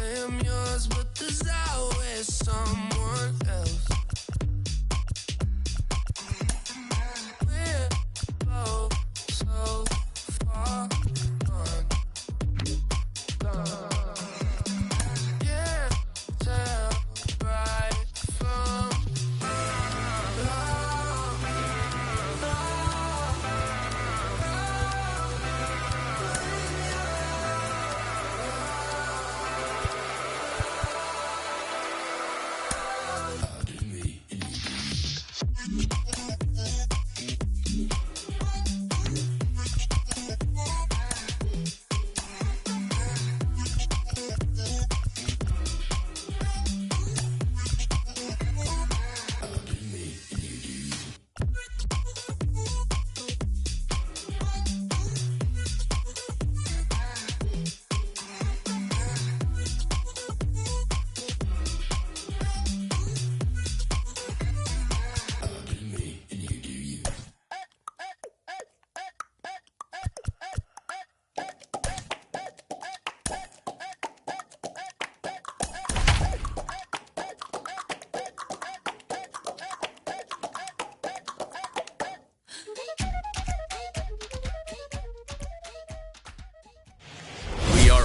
am yours, but there's always someone else. We're both so far gone. Can't tell right from wrong.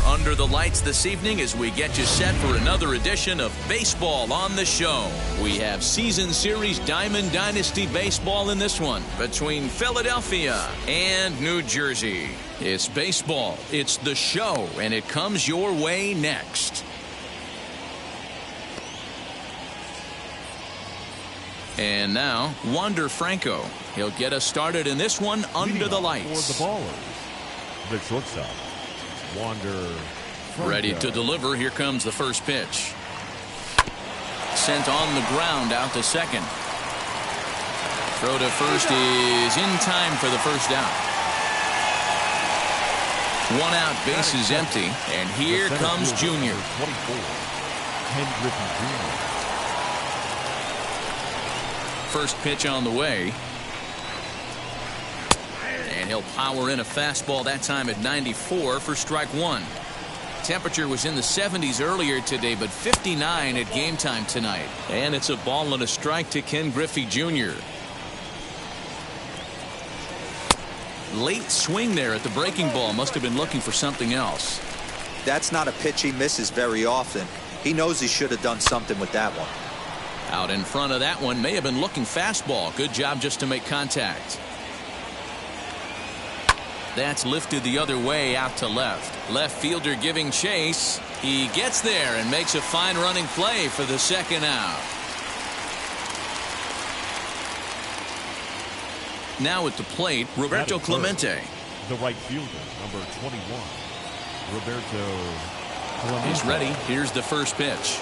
Under the lights this evening as we get you set for another edition of Baseball on the Show. We have Season Series Diamond Dynasty Baseball in this one between Philadelphia and New Jersey. It's baseball, it's the show, and it comes your way next. And now, Wander Franco. He'll get us started in this one under the lights. For the ballers, the shortstop, Wander Franco. Ready to deliver. Here comes the first pitch. Sent on the ground out to second. Throw to first is in time for the first out. One out, base is empty, and here comes Junior. 24, Ken Griffey Jr. First pitch on the way. And he'll power in a fastball that time at 94 for strike one. Temperature was in the 70s earlier today, but 59 at game time tonight. And it's a ball and a strike to Ken Griffey Jr. Late swing there at the breaking ball. Must have been looking for something else. That's not a pitch he misses very often. He knows he should have done something with that one. Out in front of that one, may have been looking fastball. Good job just to make contact. That's lifted the other way out to left. Left fielder giving chase. He gets there and makes a fine running play for the second out. Now at the plate, Roberto Clemente. The right fielder, number 21, Roberto Clemente. He's ready. Here's the first pitch.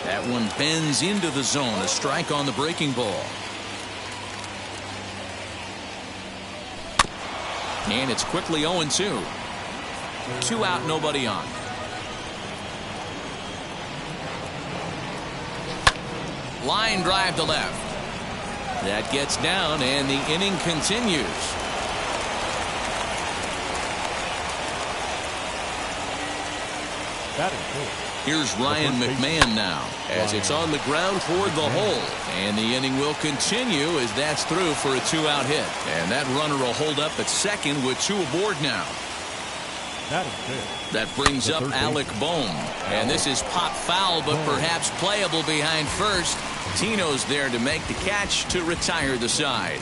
That one bends into the zone. A strike on the breaking ball. And it's quickly 0-2. 2 out, nobody on. Line drive to left. That gets down, and the inning continues. Here's Ryan McMahon now, as it's on the ground toward the hole. And the inning will continue as that's through for a 2-out hit. And that runner will hold up at second with 2 aboard now. That brings up Alec Bohm. And this is pop foul, but perhaps playable behind first. Tino's there to make the catch to retire the side.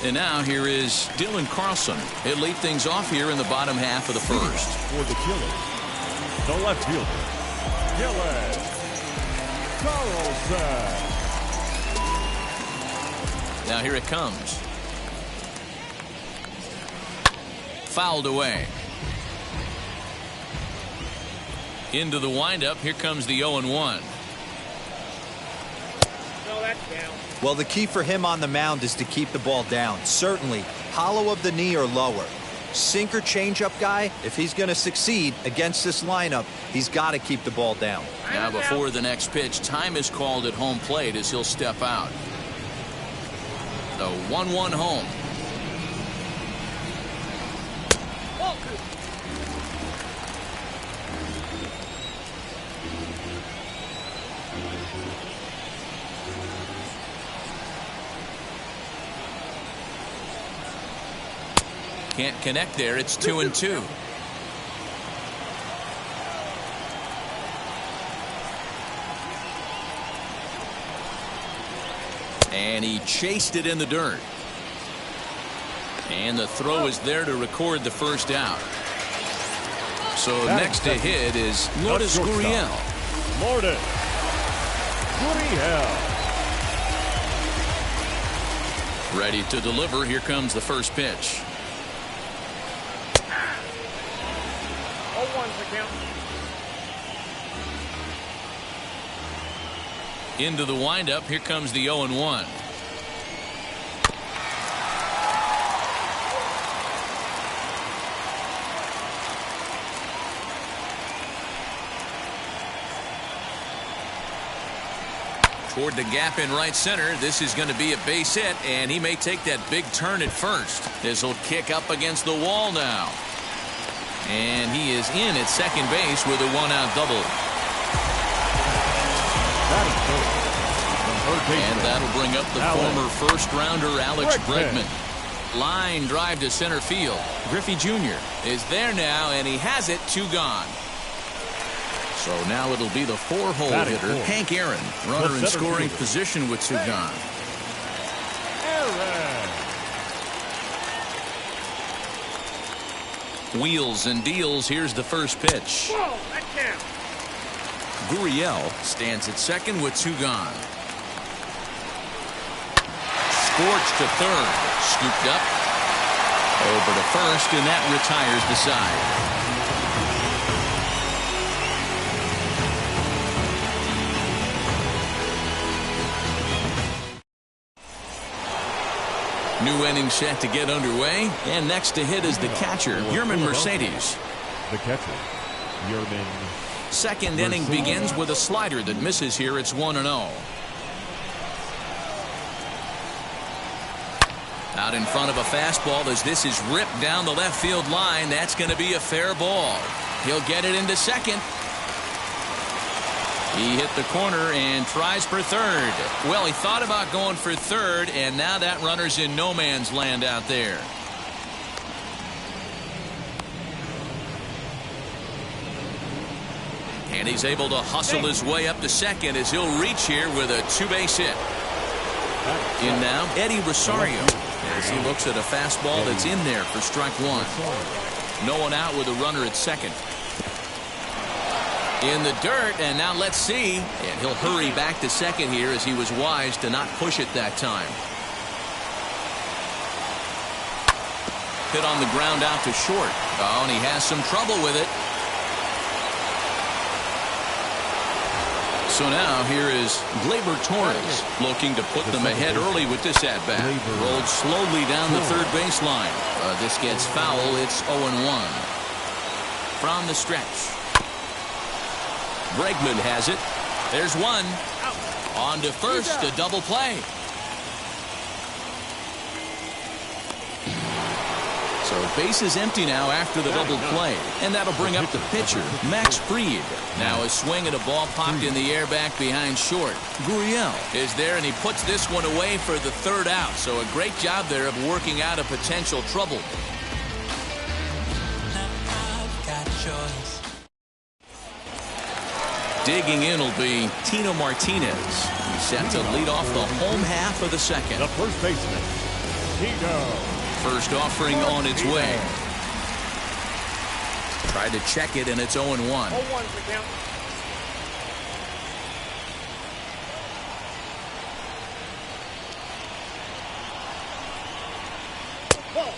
And now here is Dylan Carlson. He'll lead things off here in the bottom half of the first. For the killer, the left fielder, Dylan Carlson. Now here it comes. Fouled away. Into the windup. Here comes the 0-1. No, that's down. Well, the key for him on the mound is to keep the ball down. Certainly, hollow of the knee or lower. Sinker changeup guy, if he's going to succeed against this lineup, he's got to keep the ball down. Now before the next pitch, time is called at home plate as he'll step out. The 1-1 home. Can't connect there. It's 2-2. And he chased it in the dirt. And the throw is there to record the first out. So next to hit is Lourdes Gurriel. Lourdes Gurriel. Ready to deliver. Here comes the first pitch. 0-1's the count. Into the windup. Here comes the 0-1. Toward the gap in right center. This is going to be a base hit, and he may take that big turn at first. This will kick up against the wall now. And he is in at second base with a one-out double. And that'll bring up the former first-rounder Alex Bregman. Line drive to center field. Griffey Jr. is there now, and he has it. 2 gone. So now it'll be the 4-hole hitter, Hank Aaron, runner in scoring position with 2 gone. Wheels and deals. Here's the first pitch. Gurriel stands at second with 2 gone. Scorched to third. Scooped up. Over to first, and that retires the side. New inning set to get underway, and next to hit is the catcher, Yermin Mercedes. The catcher, Yermin. Second inning begins with a slider that misses here. It's 1-0. Out in front of a fastball as this is ripped down the left field line. That's going to be a fair ball. He'll get it into second. He hit the corner and tries for third. Well, he thought about going for third, and now that runner's in no man's land out there. And he's able to hustle his way up to second as he'll reach here with a 2-base hit. In now, Eddie Rosario, as he looks at a fastball that's in there for strike 1. No one out with a runner at second. In the dirt, and now let's see. And he'll hurry back to second here as he was wise to not push it that time. Hit on the ground out to short. Oh, and he has some trouble with it. So now here is Gleyber Torres looking to put them ahead early with this at-bat. Rolled slowly down the third baseline. This gets foul. It's 0-1. From the stretch. Bregman has it. There's one. On to first, a double play. So base is empty now after the double play. And that'll bring up the pitcher, Max Fried. Now a swing and a ball popped in the air back behind short. Gurriel is there, and he puts this one away for the third out. So a great job there of working out a potential trouble. Digging in will be Tino Martinez. He's set to lead off the home half of the second. The first baseman, Tino. First offering on its way. Tried to check it, and it's 0-1. 0-1's the count.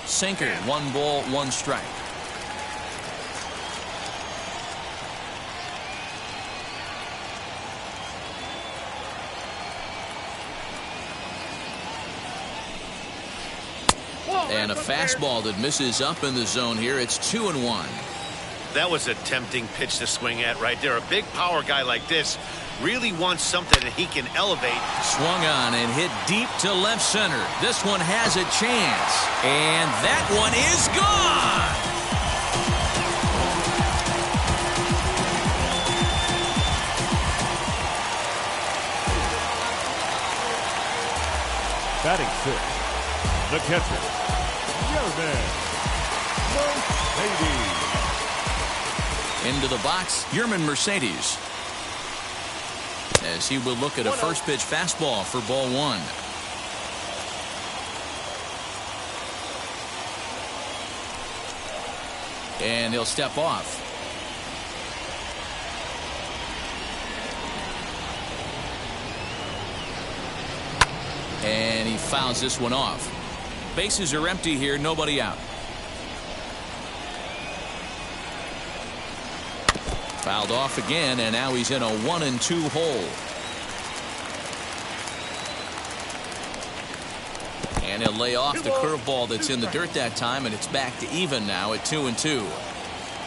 Sinker, 1 ball, 1 strike. And a fastball that misses up in the zone here. It's 2-1. That was a tempting pitch to swing at right there. A big power guy like this really wants something that he can elevate. Swung on and hit deep to left center. This one has a chance. And that one is gone. Batting sixth, the catcher, Yerman Mercedes. Into the box, Yerman Mercedes. As he will look at a first pitch fastball for ball one. And he'll step off. And he fouls this one off. Bases are empty here, nobody out. Fouled off again, and now he's in a 1-2 hole. And he'll lay off the curveball that's in the dirt that time, and it's back to even now at 2-2.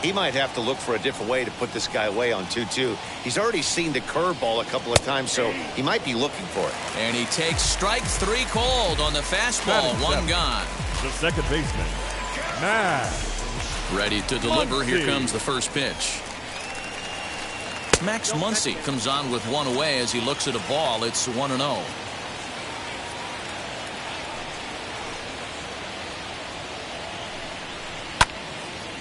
He might have to look for a different way to put this guy away on 2-2. He's already seen the curveball a couple of times, so he might be looking for it. And he takes strike three cold on the fastball. One gone. The second baseman, Max. Ready to deliver. Muncy. Here comes the first pitch. Max Muncy comes on with one away as he looks at a ball. It's 1-0.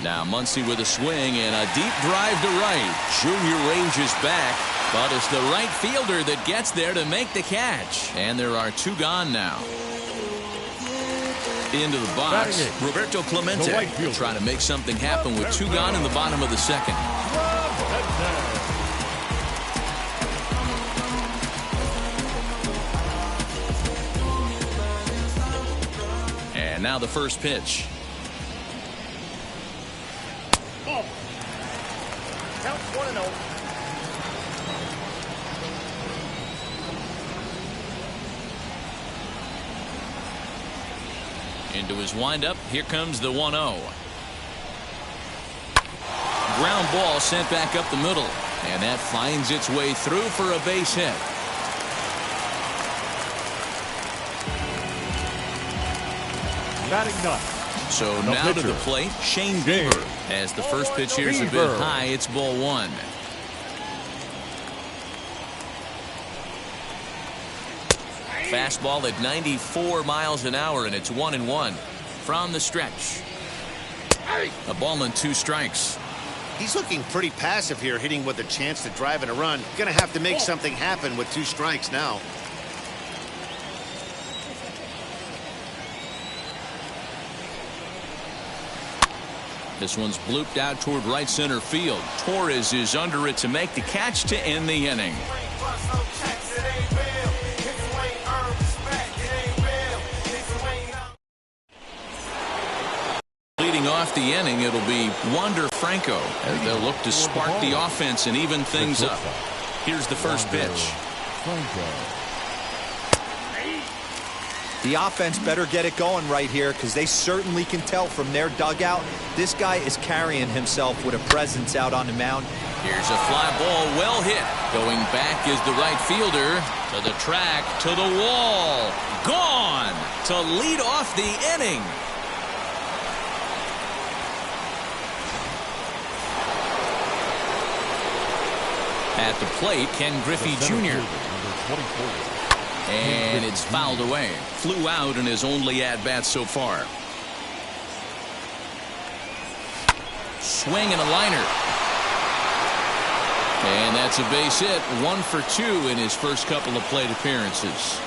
Now Muncy with a swing and a deep drive to right. Junior ranges back, but it's the right fielder that gets there to make the catch. And there are two gone now. Into the box, Roberto Clemente trying to make something happen with two gone in the bottom of the second. And now the first pitch. Count 1-0. Into his windup. Here comes the 1-0. Ground ball sent back up the middle. And that finds its way through for a base hit. Batting ninth. So No now to pitcher. the plate, Shane Bieber. As the first pitch here's a bit Bieber. high, it's ball one. Fastball at 94 miles an hour, and it's 1-1 from the stretch. A ball and two strikes. He's looking pretty passive here, hitting with a chance to drive in a run. Gonna have to make something happen with two strikes now. This one's blooped out toward right center field. Torres is under it to make the catch to end the inning. Leading off the inning, it'll be Wander Franco as they'll look to spark the offense and even things up. Here's the first pitch. The offense better get it going right here because they certainly can tell from their dugout this guy is carrying himself with a presence out on the mound. Here's a fly ball, well hit. Going back is the right fielder. To the track, to the wall. Gone to lead off the inning. At the plate, Ken Griffey Jr. And it's fouled away. Flew out in his only at-bat so far. Swing and a liner. And that's a base hit. 1 for 2 in his first couple of plate appearances.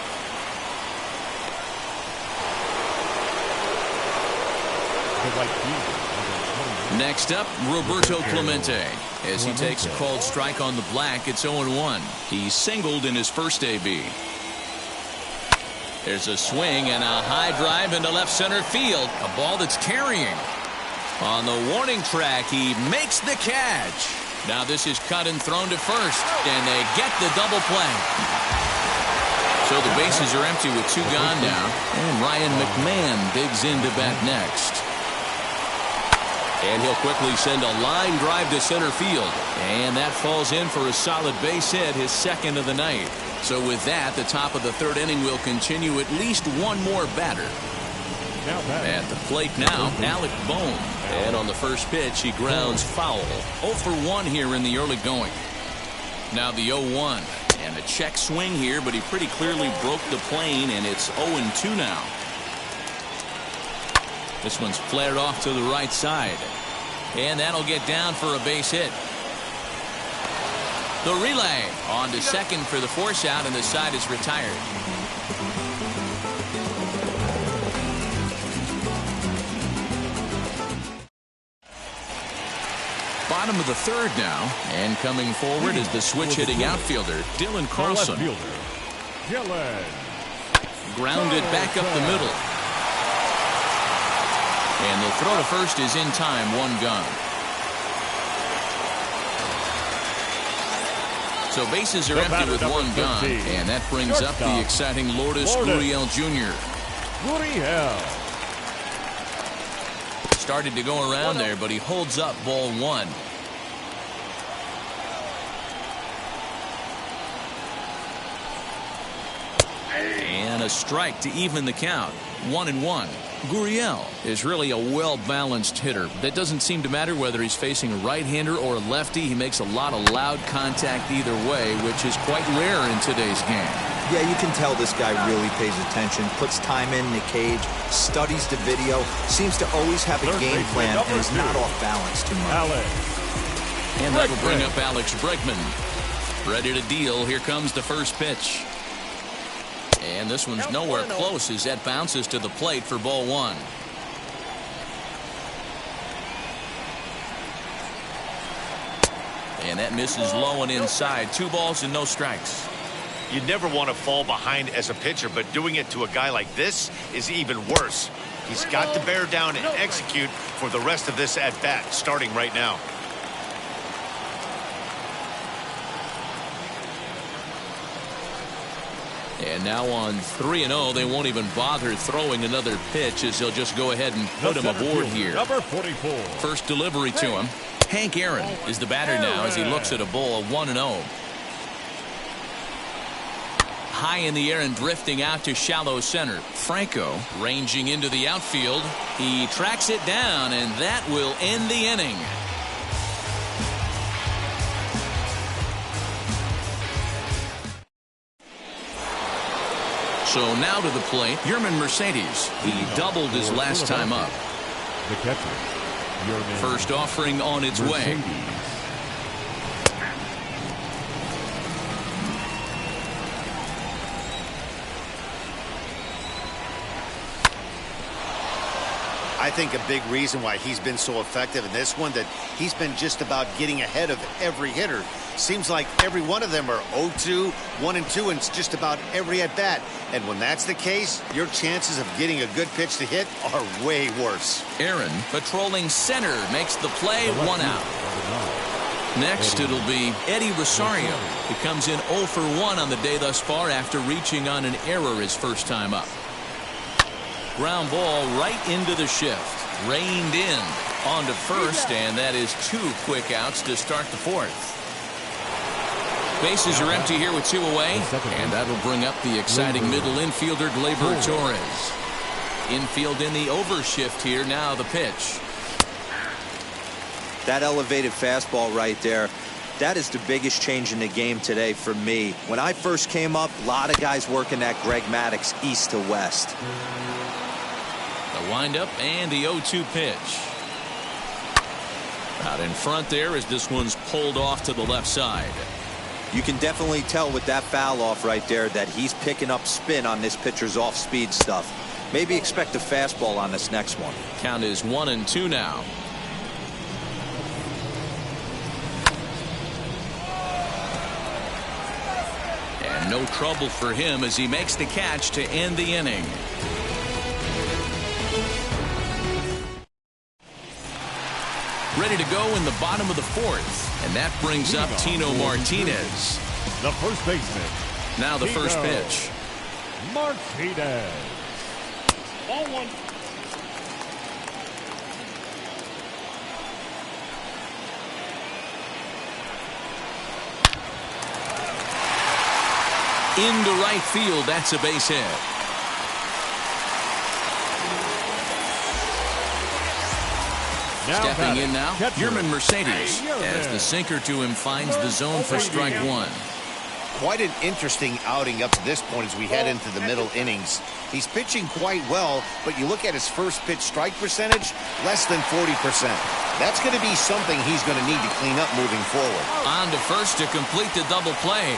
Next up, Roberto Clemente. As he takes a called strike on the black, it's 0-1. He singled in his first AB. There's a swing and a high drive into left center field. A ball that's carrying. On the warning track, he makes the catch. Now this is cut and thrown to first, and they get the double play. So the bases are empty with two gone now, and Ryan McMahon digs into bat next. And he'll quickly send a line drive to center field, and that falls in for a solid base hit, his second of the night. So with that, the top of the third inning will continue. At least one more batter. At the plate now, Alec Bohm. And on the first pitch, he grounds foul. 0 for 1 here in the early going. Now the 0-1. And a check swing here, but he pretty clearly broke the plane, and it's 0-2 now. This one's flared off to the right side. And that'll get down for a base hit. The relay on to second for the force out, and the side is retired. Bottom of the third now, and coming forward is the switch-hitting outfielder, Dylan Carlson. Dylan. Grounded back up the middle. And the throw to first is in time, 1 gone. So bases are empty with 1 gone, and that brings up the exciting Lourdes Gurriel Jr. Gurriel. Started to go around there, but he holds up ball 1. And a strike to even the count. 1-1. Gurriel is really a well-balanced hitter. That doesn't seem to matter whether he's facing a right-hander or a lefty. He makes a lot of loud contact either way, which is quite rare in today's game. Yeah, you can tell this guy really pays attention, puts time in the cage, studies the video, seems to always have a game plan, and is not off balance too much. And that'll bring up Alex Bregman. Ready to deal. Here comes the first pitch. And this one's nowhere close as that bounces to the plate for ball 1. And that misses low and inside. 2 balls and no strikes. You never want to fall behind as a pitcher, but doing it to a guy like this is even worse. He's got to bear down and execute for the rest of this at-bat, starting right now. And now on 3-0, they won't even bother throwing another pitch as they'll just go ahead and put him aboard here. Number 44. First delivery to him. Hank Aaron is the batter now as he looks at a ball 1-0. High in the air and drifting out to shallow center. Franco ranging into the outfield. He tracks it down, and that will end the inning. So now to the plate, Yermin Mercedes. He doubled his last time up. The catcher, Yermin First offering on its way. I think a big reason why he's been so effective in this one, that he's been just about getting ahead of every hitter. Seems like every one of them are 0-2, 1-2, and it's just about every at-bat. And when that's the case, your chances of getting a good pitch to hit are way worse. Aaron patrolling center makes the play, 1 out. Next, it'll be Eddie Rosario, who comes in 0 for 1 on the day thus far after reaching on an error his first time up. Ground ball right into the shift. Reined in onto first, and that is 2 quick outs to start the 4th. Bases are empty here with 2 away, and that'll bring up the exciting middle infielder Gleyber Torres. Infield in the overshift here. Now the pitch. That elevated fastball right there, that is the biggest change in the game today for me. When I first came up, a lot of guys working that Greg Maddux east to west. The windup and the 0-2 pitch. Out in front there as this one's pulled off to the left side. You can definitely tell with that foul off right there that he's picking up spin on this pitcher's off-speed stuff. Maybe expect a fastball on this next one. Count is 1-2 now. And no trouble for him as he makes the catch to end the inning. Ready to go in the bottom of the 4th. And that brings up Tino Martinez. The first baseman. Now the first pitch. Martinez. Ball 1. Into right field. That's a base hit. Stepping in now, Yermin Mercedes, as the sinker to him finds the zone for strike 1. Quite an interesting outing up to this point as we head into the middle innings. He's pitching quite well, but you look at his first pitch strike percentage, less than 40%. That's going to be something he's going to need to clean up moving forward. On to first to complete the double play.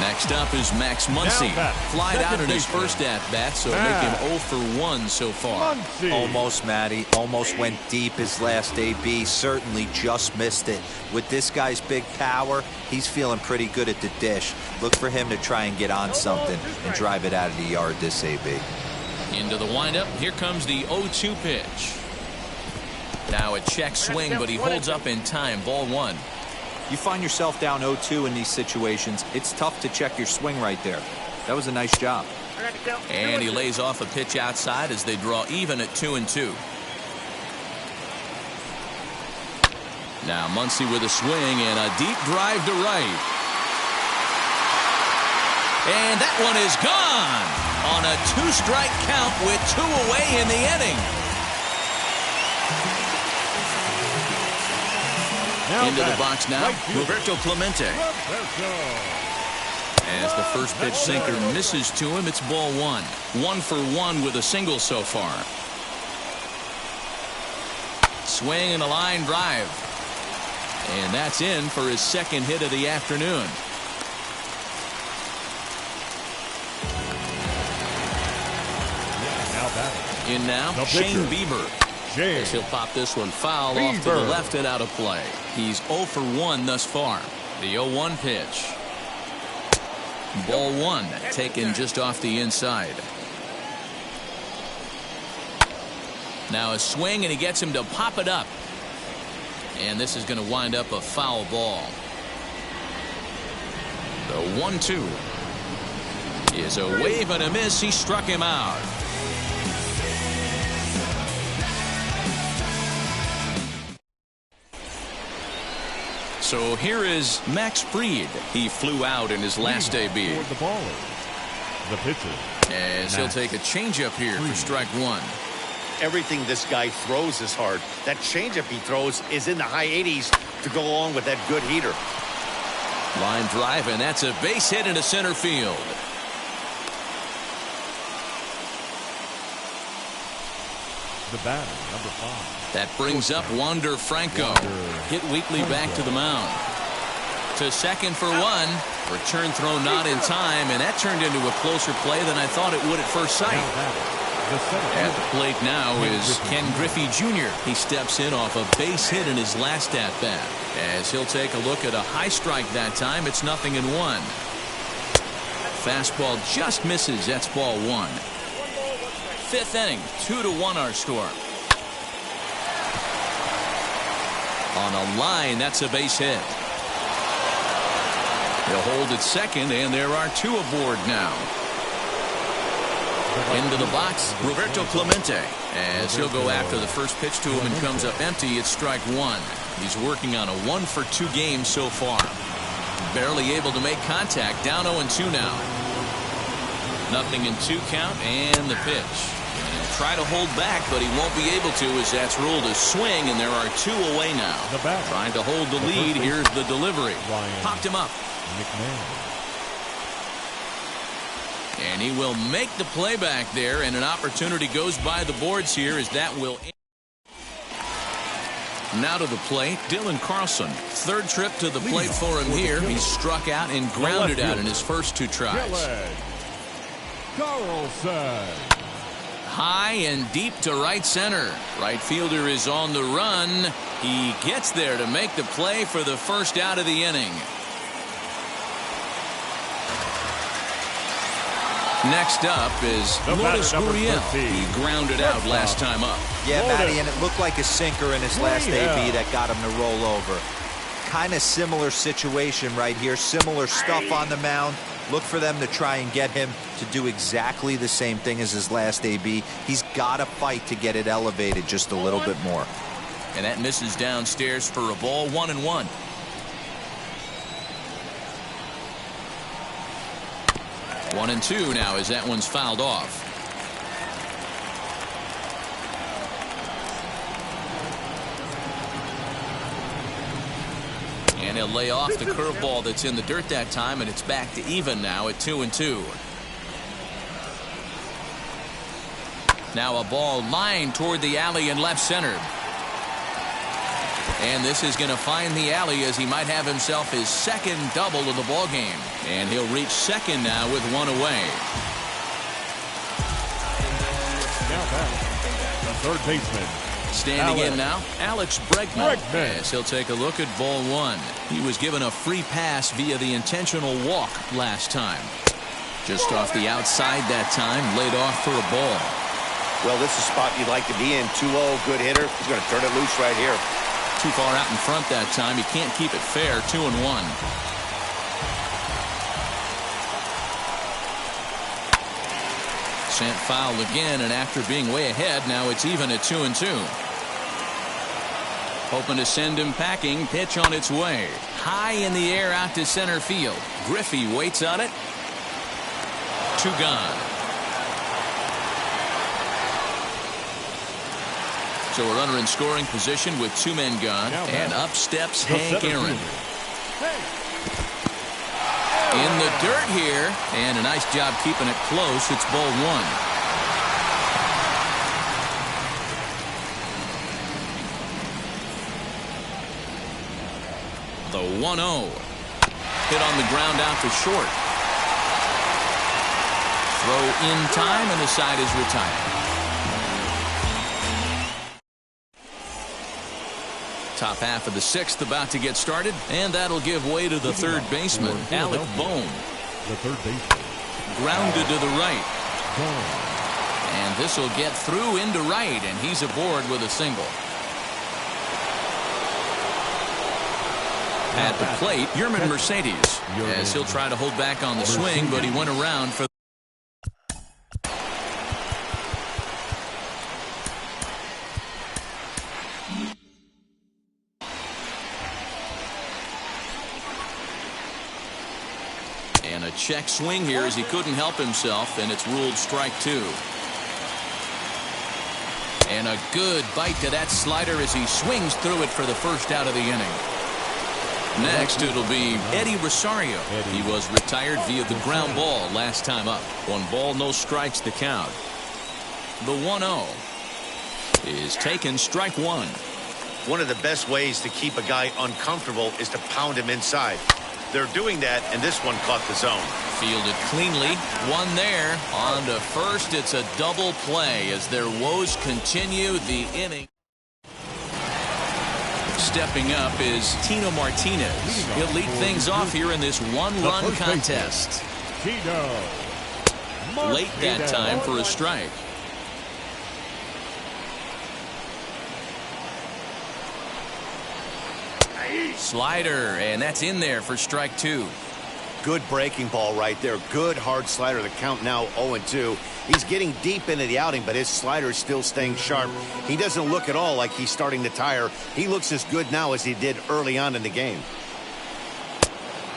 Next up is Max Muncy. Flied out in his first at-bat, so make him 0 for 1 so far. Almost, Matty. Almost went deep his last AB. Certainly just missed it. With this guy's big power, he's feeling pretty good at the dish. Look for him to try and get on something and drive it out of the yard this AB. Into the windup. Here comes the 0-2 pitch. Now a check swing, but he holds up in time. Ball 1. You find yourself down 0-2 in these situations, it's tough to check your swing right there. That was a nice job. And he lays off a pitch outside as they draw even at 2-2. Now Muncy with a swing and a deep drive to right. And that one is gone on a 2-strike count with 2 away in the inning. Into the box now, Roberto Clemente. As the first pitch sinker misses to him, it's ball 1. 1 for 1 with a single so far. Swing and a line drive. And that's in for his second hit of the afternoon. In now, Shane Bieber. As he'll pop this one foul off to the left and out of play. He's 0 for 1 thus far. The 0-1 pitch. Ball 1 taken just off the inside. Now a swing and he gets him to pop it up. And this is going to wind up a foul ball. The 1-2 is a wave and a miss. He struck him out. So here is Max Fried. He flew out in his last AB. The pitcher. As he'll take a changeup here for strike 1. Everything this guy throws is hard. That changeup he throws is in the high 80s to go along with that good heater. Line drive, and that's a base hit into center field. The batter, number 5. That brings up Wander Franco. Hit weakly back to the mound. To second for 1. Return throw not in time, and that turned into a closer play than I thought it would at first sight. At the plate now is Ken Griffey Jr. He steps in off a base hit in his last at-bat. As he'll take a look at a high strike that time, it's 0-1. Fastball just misses. That's ball 1. Fifth inning, 2-1 our score. On a line, that's a base hit. He'll hold at second, and there are 2 aboard now. Into the box, Roberto Clemente. As he'll go after the first pitch to him and comes up empty, it's strike 1. He's working on a 1-for-2 game so far. Barely able to make contact, down 0-2 now. 0-2 count, and the pitch. Try to hold back, but he won't be able to as that's ruled a swing, and there are 2 away now. Trying to hold the lead. Here's the delivery. Popped him up. And he will make the play back there, and an opportunity goes by the boards here as that will. Now to the plate, Dylan Carlson. Third trip to the plate for him here. He's struck out and grounded out in his first 2 tries. Carlson. High and deep to right center. Right fielder is on the run. He gets there to make the play for the first out of the inning. Next up is Lourdes Gurriel. He grounded out last time up. Yeah, Matty, and it looked like a sinker in his last AB that got him to roll over. Kind of similar situation right here. Similar stuff on the mound. Look for them to try and get him to do exactly the same thing as his last AB. He's got to fight to get it elevated just a little bit more. And that misses downstairs for a ball. 1-1. One and 2 now as that one's fouled off. And They'll lay off the curveball that's in the dirt that time, and it's back to even now at 2-2. Now a ball lined toward the alley in left center. And this is going to find the alley as he might have himself his second double of the ball game. And he'll reach second now with one away. Now back, the third baseman. Standing in now, Alex Bregman. As he'll take a look at ball one. He was given a free pass via the intentional walk last time. Just off the outside that time, laid off for a ball. Well, this is a spot you'd like to be in. 2-0, good hitter. He's going to turn it loose right here. Too far out in front that time. He can't keep it fair. 2-1. Sent foul again, and after being way ahead, now it's even at 2-2. Hoping to send him packing. Pitch on its way. High in the air out to center field. Griffey waits on it. 2 gone. So a runner in scoring position with 2 men gone. And up steps Hank Aaron. In the dirt here. And a nice job keeping it close. It's ball one. The 1-0. Hit on the ground out to short. Throw in time, and the side is retired. Top half of the 6th about to get started, and that'll give way to the third baseman, Alec Bohm. The third baseman. Grounded to the right. And this will get through into right, and he's aboard with a single. At the plate, Yermin Mercedes, as he'll try to hold back on the swing, but he went around for and a check swing here as he couldn't help himself, and it's ruled strike 2. And a good bite to that slider as he swings through it for the first out of the inning. Next, it'll be Eddie Rosario. He was retired via the ground ball last time up. 1 ball, no strikes to count. The 1-0 is taken, strike 1. One of the best ways to keep a guy uncomfortable is to pound him inside. They're doing that, and this one caught the zone. Fielded cleanly. 1 there. On to first. It's a double play as their woes continue the inning. Stepping up is Tino Martinez. He'll lead things off here in this 1-run contest. Late that time for a strike. Slider, and that's in there for strike 2. Good breaking ball right there. Good hard slider. The count now 0-2. He's getting deep into the outing, but his slider is still staying sharp. He doesn't look at all like he's starting to tire. He looks as good now as he did early on in the game.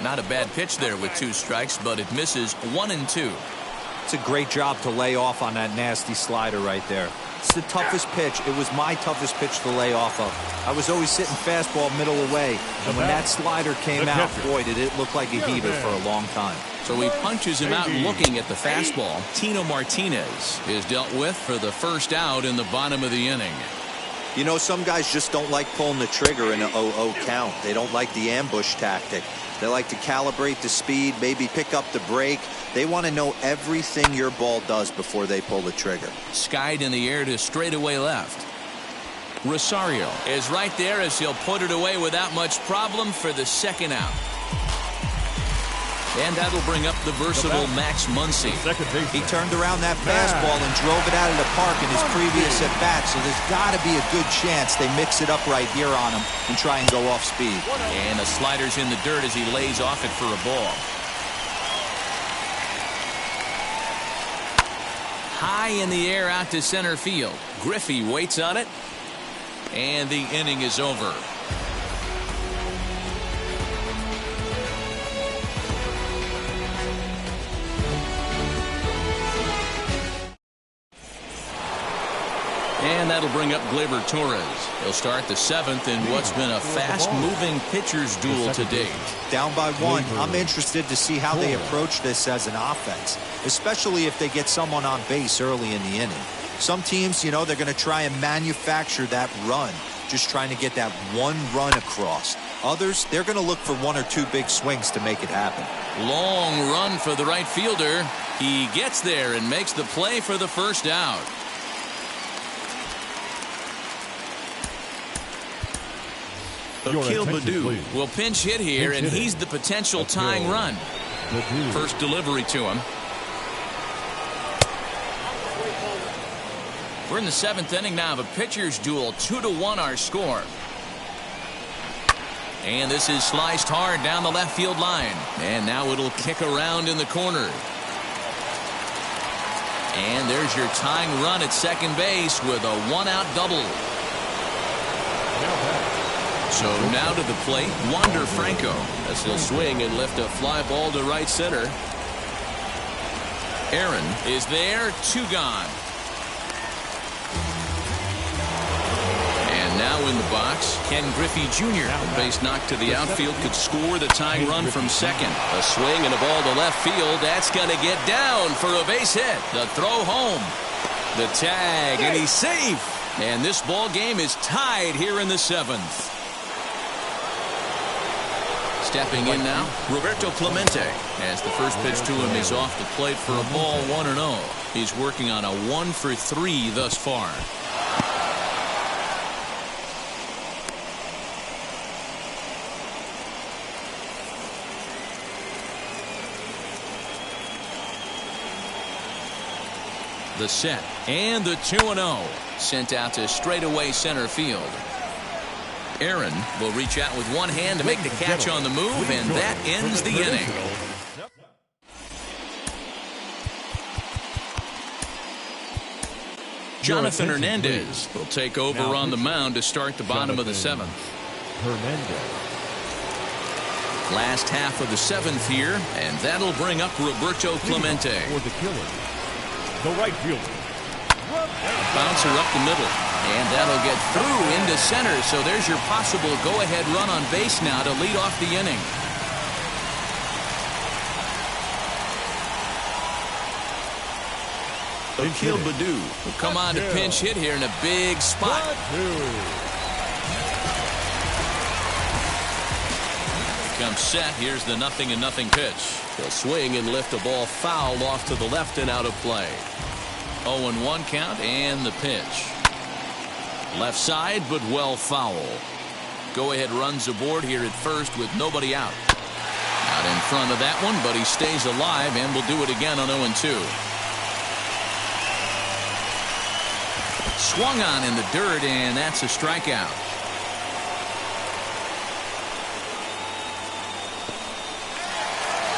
Not a bad pitch there with 2 strikes, but it misses 1-2. It's a great job to lay off on that nasty slider right there. It's the toughest pitch. It was my toughest pitch to lay off of. I was always sitting fastball middle away, and when that slider came out, boy, did it look like a heater for a long time. So he punches him out looking at the fastball. Tino Martinez is dealt with for the first out in the bottom of the inning. You know, some guys just don't like pulling the trigger in an 0-0 count. They don't like the ambush tactic. They like to calibrate the speed, maybe pick up the break. They want to know everything your ball does before they pull the trigger. Skied in the air to straightaway left. Rosario is right there as he'll put it away without much problem for the second out. And that'll bring up the versatile Max Muncy. He turned around that fastball and drove it out of the park in his previous at-bat, so there's got to be a good chance they mix it up right here on him and try and go off speed. And the slider's in the dirt as he lays off it for a ball. High in the air out to center field. Griffey waits on it, and the inning is over. And that'll bring up Gleyber Torres. He'll start the 7th in what's been a fast-moving pitcher's duel to date. Down by 1. I'm interested to see how they approach this as an offense, especially if they get someone on base early in the inning. Some teams, you know, they're going to try and manufacture that run, just trying to get that one run across. Others, they're going to look for 1 or 2 big swings to make it happen. Long run for the right fielder. He gets there and makes the play for the first out. Akil Baddoo will pinch hit here, and he's the potential tying run. First delivery to him. We're in the 7th inning now of a pitcher's duel. 2-1 our score. And this is sliced hard down the left field line. And now it'll kick around in the corner. And there's your tying run at second base with a 1-out double. So now to the plate, Wander Franco, as he'll swing and lift a fly ball to right center. Aaron is there, 2 gone. And now in the box, Ken Griffey Jr. A base knock to the outfield could score the tying run from second. A swing and a ball to left field. That's going to get down for a base hit. The throw home. The tag, and he's safe. And this ball game is tied here in the 7th. Stepping in now, Roberto Clemente, as the first pitch to him is off the plate for a ball, 1-0. He's working on a 1-for-3 thus far. The set and the 2-0 sent out to straightaway center field. Aaron will reach out with one hand to make the catch on the move, and that ends the inning. Jonathan Hernandez will take over on the mound to start the bottom of the 7th. Last half of the 7th here, and that'll bring up Roberto Clemente. The right fielder. Bouncer up the middle, and that'll get through into center. So there's your possible go-ahead run on base now to lead off the inning. Akil Baddoo will come on to pinch hit here in a big spot. Comes set. Here's the 0-0 pitch. He'll swing and lift a ball foul off to the left and out of play. 0-1 count, and the pitch. Left side, but well foul. Go-ahead runs aboard here at first with nobody out. Out in front of that one, but he stays alive and will do it again on 0-2. Swung on in the dirt, and that's a strikeout.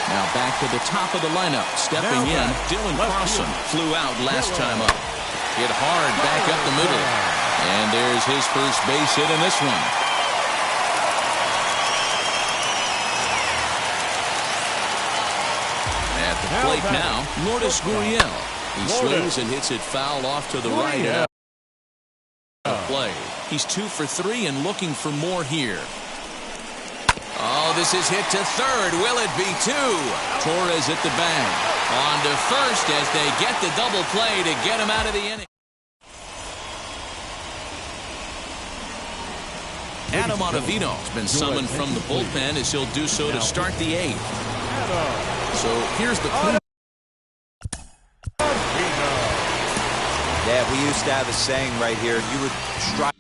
Now back to the top of the lineup. Stepping in, Dylan Carlson flew out last time up. Hit hard back up the middle. And there's his first base hit in this one. At the plate now, Lourdes Gurriel. He swings and hits it foul off to the right out of play. He's 2 for 3 and looking for more here. Oh, this is hit to third. Will it be 2? Torres at the bag. On to first as they get the double play to get him out of the inning. Adam Ottavino has been summoned from the bullpen as he'll do so to start the 8th. So here's the clean. Yeah, we used to have a saying right here. You would strike.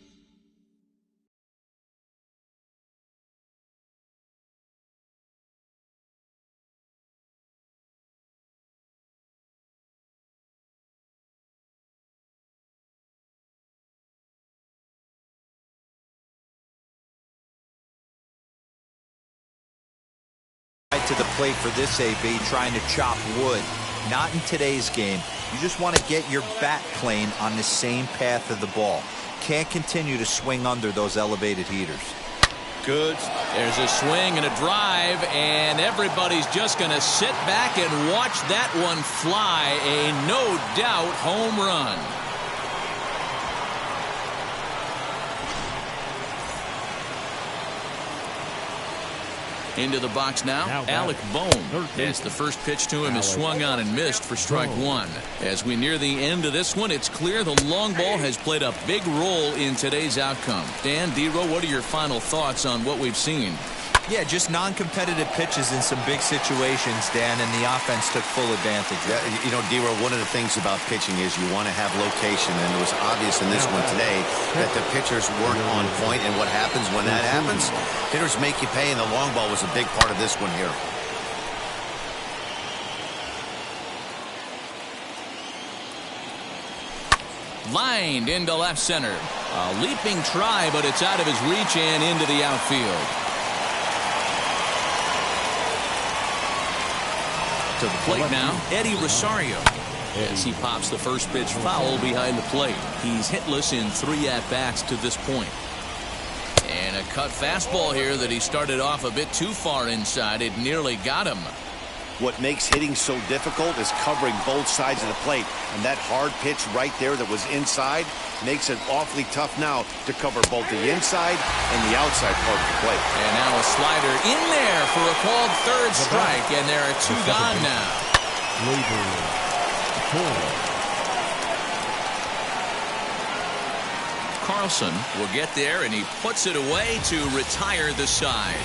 To the plate for this AB, trying to chop wood. Not in today's game. You just want to get your bat plane on the same path of the ball. Can't continue to swing under those elevated heaters. Good. There's a swing and a drive, and everybody's just going to sit back and watch that one fly. A no doubt home run. Into the box now Alec Bohm. As the first pitch to him is swung on and missed for strike one. As we near the end of this one, it's clear the long ball has played a big role in today's outcome. Dan, D-Row, what are your final thoughts on what we've seen? Yeah, just non-competitive pitches in some big situations, Dan, and the offense took full advantage. Yeah, you know, D-Row, one of the things about pitching is you want to have location, and it was obvious in this one today that the pitchers weren't on point, and what happens when that happens? Hitters make you pay, and the long ball was a big part of this one here. Lined into left center. A leaping try, but it's out of his reach and into the outfield. To the plate now, Eddie Rosario. As he pops the first pitch foul behind the plate. He's hitless in 3 at-bats to this point. And a cut fastball here that he started off a bit too far inside. It nearly got him. What makes hitting so difficult is covering both sides of the plate. And that hard pitch right there that was inside makes it awfully tough now to cover both the inside and the outside part of the plate. And now a slider in there for a called third strike. And there are 2 gone now. Carlson will get there, and he puts it away to retire the side.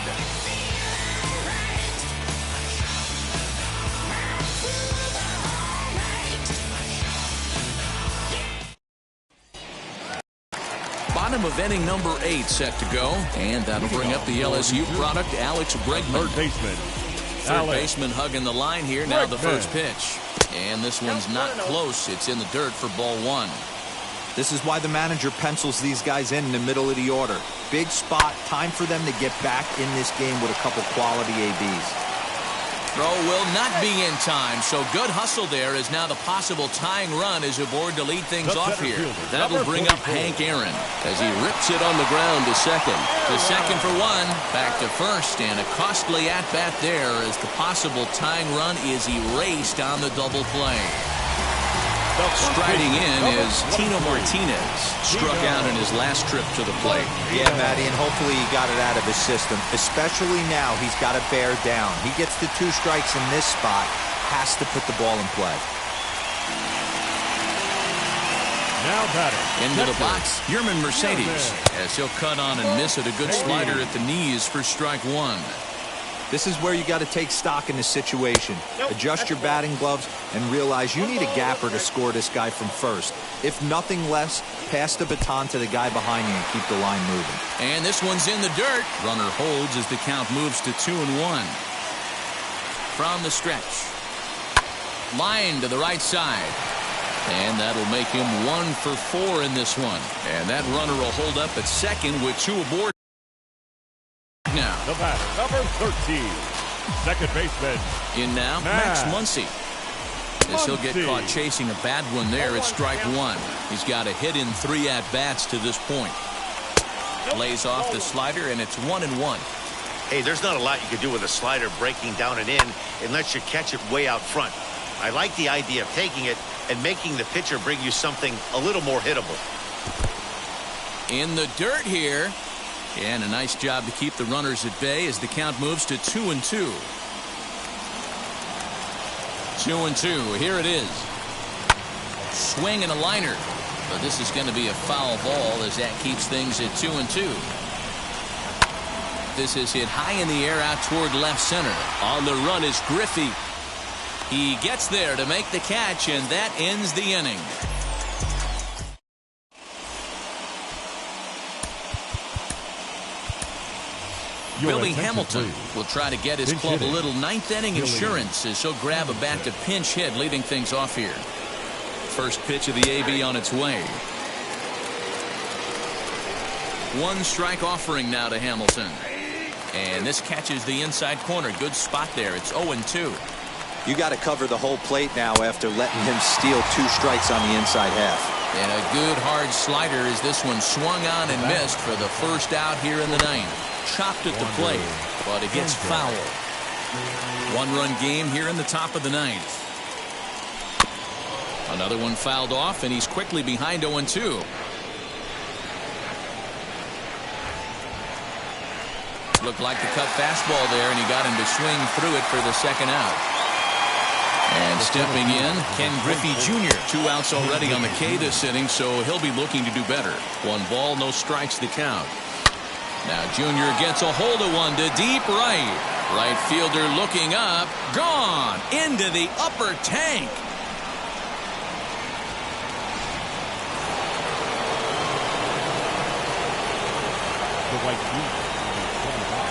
Bottom of inning number 8 set to go, and that'll bring up the LSU product, Alex Bregman. Third baseman hugging the line here. Now the first pitch. And this one's not close. It's in the dirt for ball 1. This is why the manager pencils these guys in the middle of the order. Big spot, time for them to get back in this game with a couple quality ABs. Throw will not be in time, so good hustle there as now the possible tying run is aboard to lead things off here. That'll bring up Hank Aaron as he rips it on the ground to second. To second for 1, back to first, and a costly at-bat there as the possible tying run is erased on the double play. Striding in is Tino Martinez. Struck out in his last trip to the plate. Yeah, Matty, and hopefully he got it out of his system. Especially now, he's got to bear down. He gets the 2 strikes in this spot, has to put the ball in play. Now batting. Into the box, Yerman Mercedes, as he'll cut on and miss it. A good slider at the knees for strike 1. This is where you got to take stock in the situation. Adjust your batting gloves and realize you need a gapper to score this guy from first. If nothing less, pass the baton to the guy behind you and keep the line moving. And this one's in the dirt. Runner holds as the count moves to 2-1. From the stretch. Line to the right side. And that'll make him 1 for 4 in this one. And that runner will hold up at second with 2 aboard. Now The batter, number 13, second baseman. in now, Max Muncy. As he'll get caught chasing a bad one there at strike 1. He's got a hit in 3 at-bats to this point. Lays off the slider, and it's 1-1. Hey, there's not a lot you can do with a slider breaking down and in unless you catch it way out front. I like the idea of taking it and making the pitcher bring you something a little more hittable. In the dirt here. And a nice job to keep the runners at bay as the count moves to 2-2. 2-2. Here it is. Swing and a liner. But this is going to be a foul ball as that keeps things at 2-2. This is hit high in the air out toward left center. On the run is Griffey. He gets there to make the catch, and that ends the inning. Billy Hamilton will try to get his club a little ninth-inning insurance as he'll grab a bat to pinch hit, leading things off here. First pitch of the AB on its way. 1 strike offering now to Hamilton. And this catches the inside corner. Good spot there. It's 0-2. You got to cover the whole plate now after letting him steal 2 strikes on the inside half. And a good hard slider as this one swung on and missed for the first out here in the 9th. Chopped at the plate, but it gets foul. 1-run game here in the top of the 9th. Another one fouled off, and he's quickly behind 0-2. Looked like the cut fastball there, and he got him to swing through it for the second out. And stepping in, Ken Griffey Jr. 2 outs already on the K this inning, so he'll be looking to do better. 1 ball, no strikes the count. Now Jr. gets a hold of one to deep right. Right fielder looking up, gone into the upper tank.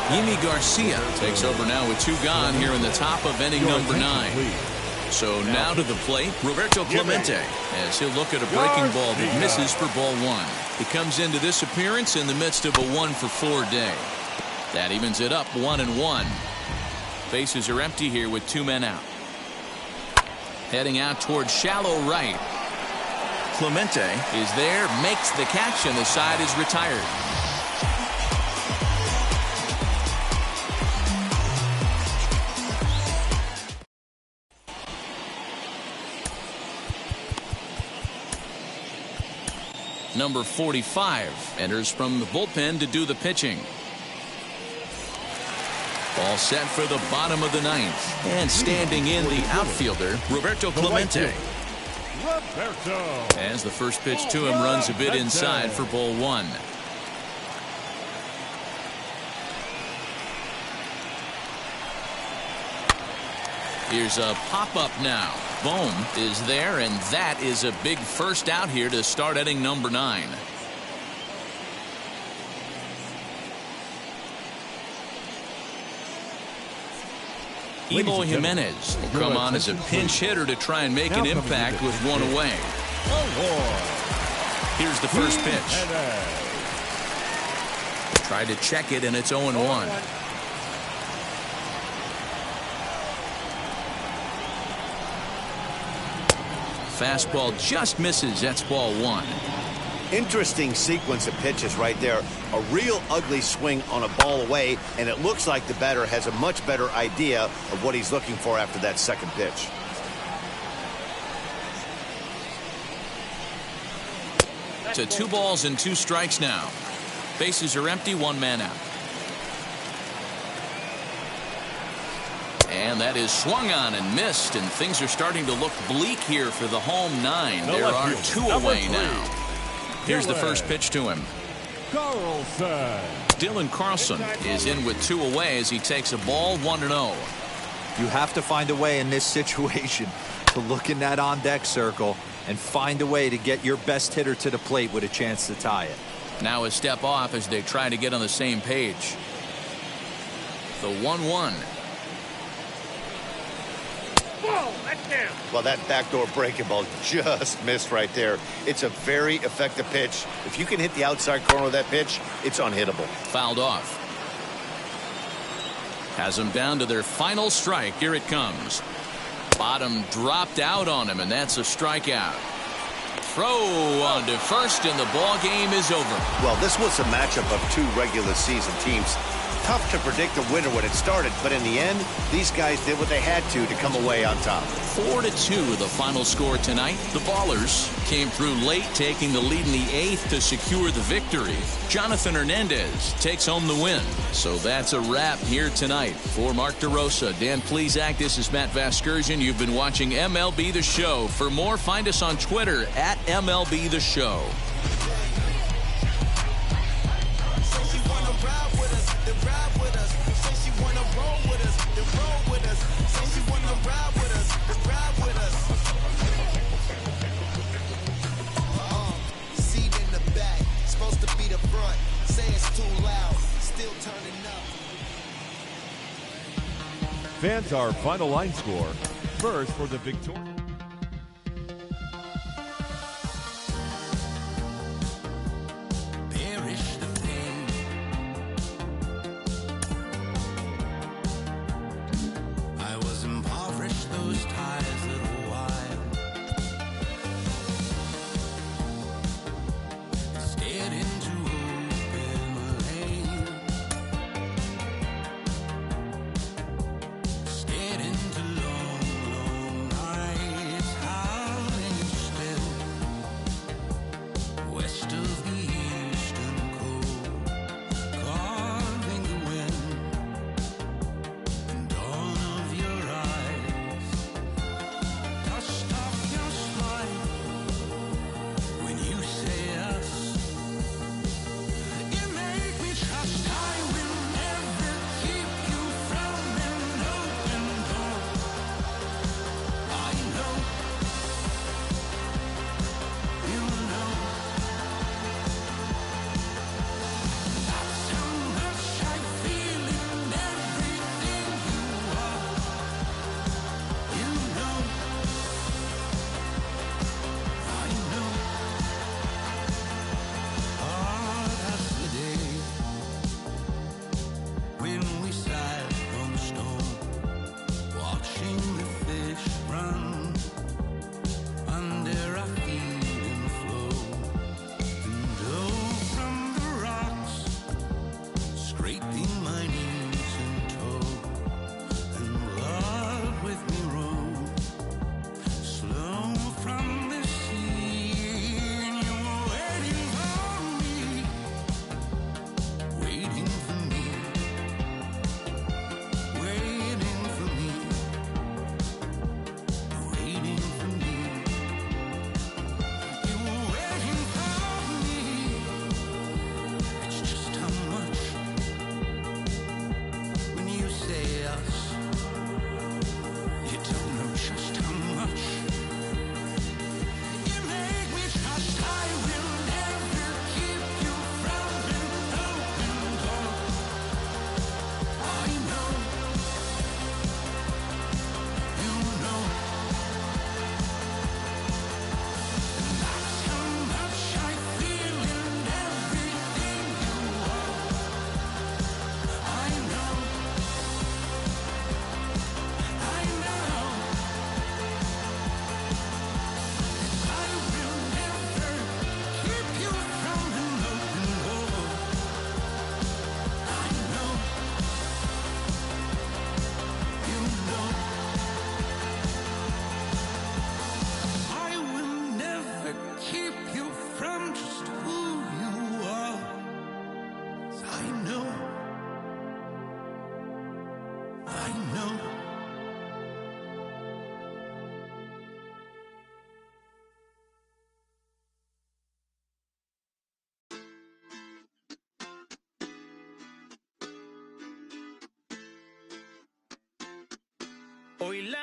Yimi Garcia takes over now with 2 gone here in the top of inning number 9. So now to the plate, Roberto Clemente, as he'll look at a breaking ball that misses for ball 1. He comes into this appearance in the midst of a 1-for-4 day. That evens it up 1-1. Bases are empty here with 2 men out. Heading out towards shallow right. Clemente is there, makes the catch, and the side is retired. Number 45 enters from the bullpen to do the pitching. All set for the bottom of the 9th. And standing in the outfielder, Roberto Clemente. As the first pitch to him runs a bit inside for ball 1. Here's a pop-up now. Bohm is there, and that is a big first out here to start inning number 9. Eloy Jimenez will come on as a pinch hitter to try and make an impact with 1 away. Here's the first pitch. Tried to check it, and it's 0-1. Fastball just misses. That's ball 1. Interesting sequence of pitches right there. A real ugly swing on a ball away, and it looks like the batter has a much better idea of what he's looking for after that second pitch. To 2 balls and 2 strikes now. Bases are empty, 1 man out. And that is swung on and missed, and things are starting to look bleak here for the home 9. There are 2 away now. Here's the first pitch to him. Dylan Carlson is in with 2 away as he takes a ball 1-0. You have to find a way in this situation to look in that on-deck circle and find a way to get your best hitter to the plate with a chance to tie it. Now a step off as they try to get on the same page. The 1-1. Well, that backdoor breaking ball just missed right there. It's a very effective pitch. If you can hit the outside corner of that pitch, it's unhittable. Fouled off. Has them down to their final strike. Here it comes. Bottom dropped out on him, and that's a strikeout. Throw on to first, and the ball game is over. Well, this was a matchup of 2 regular season teams. Tough to predict the winner when it started, but in the end, these guys did what they had to come away on top. 4-2 the final score tonight. The Ballers came through late, taking the lead in the 8th to secure the victory. Jonathan Hernandez takes home the win. So that's a wrap here tonight. For Mark DeRosa, Dan Plesac, this is Matt Vasgersian. You've been watching MLB The Show. For more, find us on Twitter at MLB The Show. Fans, our final line score. First for the Victoria. Perish the pain. I was impoverished those ties little while. Stared into open lane. Stared into long, long night.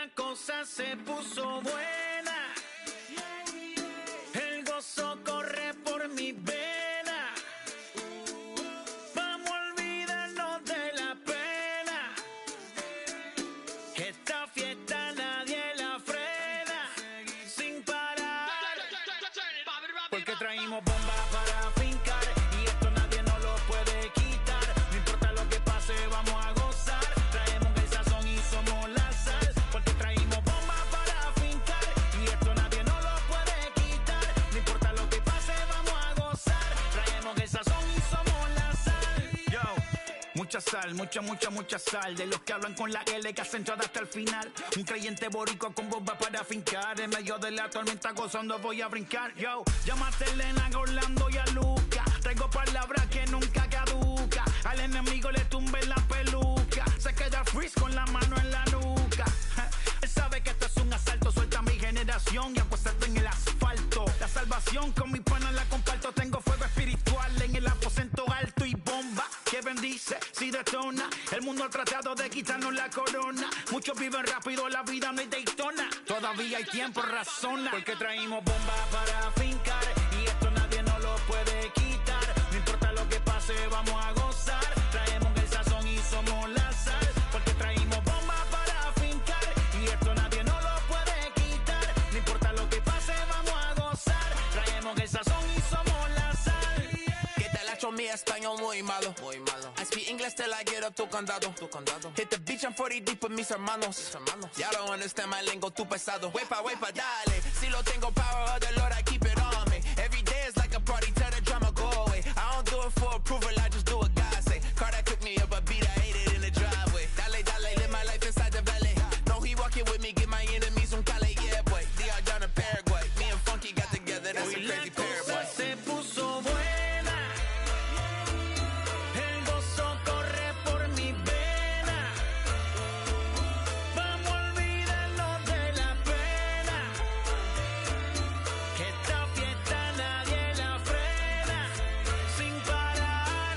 la cosa se puso buena. El gozo corre por mi vena. Vamos a olvidarnos de la pena. Esta fiesta nadie la frena. Sin parar. Porque traímos bombas para fincar. Y esto nadie nos lo puede quitar. No importa lo que pase, vamos a gozar. Traemos el sazón y somos la sal. Porque traímos bombas para fincar. Y esto nadie nos lo puede quitar. No importa lo que pase, vamos a gozar. Traemos el sazón y somos la sal. Yo, mucha sal, mucha sal. De los que hablan con la L que hacen entrada hasta el final. Un creyente boricua con bomba para fincar. En medio de la tormenta gozando voy a brincar. Yo, llámate a Elena, a Orlando y a Luca. Traigo palabras que nunca caduca. Al enemigo le tumbe la peluca. Se queda freeze con la mano en la nuca. Él sabe que esto es un asalto. Suelta mi generación y apuéstate en el asfalto. La salvación con mi pana la comparto. Tengo fuego espiritual en el aposento alto y bomba que bendice si detona. El mundo ha tratado de quitarnos la corona. Muchos viven rápido, la vida no es Daytona. Todavía hay tiempo, razona. Porque traímos bombas para fincar. Y esto nadie nos lo puede quitar. No importa lo que pase, vamos a gozar. Traemos el sazón y somos la sal. Porque traímos bombas para fincar. Y esto nadie nos lo puede quitar. No importa lo que pase, vamos a gozar. Traemos el sazón y somos la sal. Que te la echo mi español muy malo. I speak English till I get up tu condado. Hit the beach and 40 deep with mis hermanos. Ya don't understand my lingo, tu pesado. Wepa, dale. Si lo tengo power of the Lord, I keep it on me. Every day is like a party, tell the drama go away. I don't do it for approval, I just do what God say. Car that cooked me up a beat, I ate it in the driveway. Dale, live my life inside the valley. No, he walking with me, get my enemies un cale, yeah, boy. DR down in Paraguay. Me and Funky got together, that's a crazy pair, boy. Se puso buena. El gozo corre por mi vena. Vamos a olvidarnos de la pena. Que esta fiesta nadie la frena. Sin parar.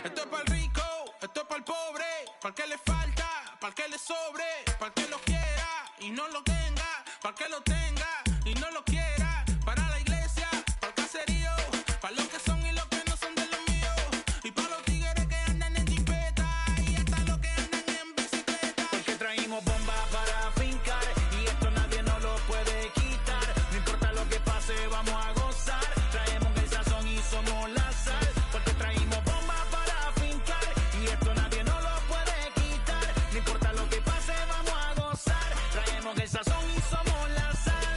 Esto es para el rico, esto es para el pobre, para el que le falta, para el que le sobre, para el que lo quiera y no lo tenga, para el que lo tenga y no lo quiera, para la iglesia, para el caserío, para los que son y los que no son de los míos, y para los tigres que andan en jipeta y hasta los que andan en bicicleta. Porque traímos bombas para fincar. Y esto nadie nos lo puede quitar. No importa lo que pase, vamos a gozar. Traemos el sazón y somos la sal. Porque traímos bombas para fincar. Y esto nadie nos lo puede quitar. No importa lo que pase, vamos a gozar. Traemos el sazón y somos la sal.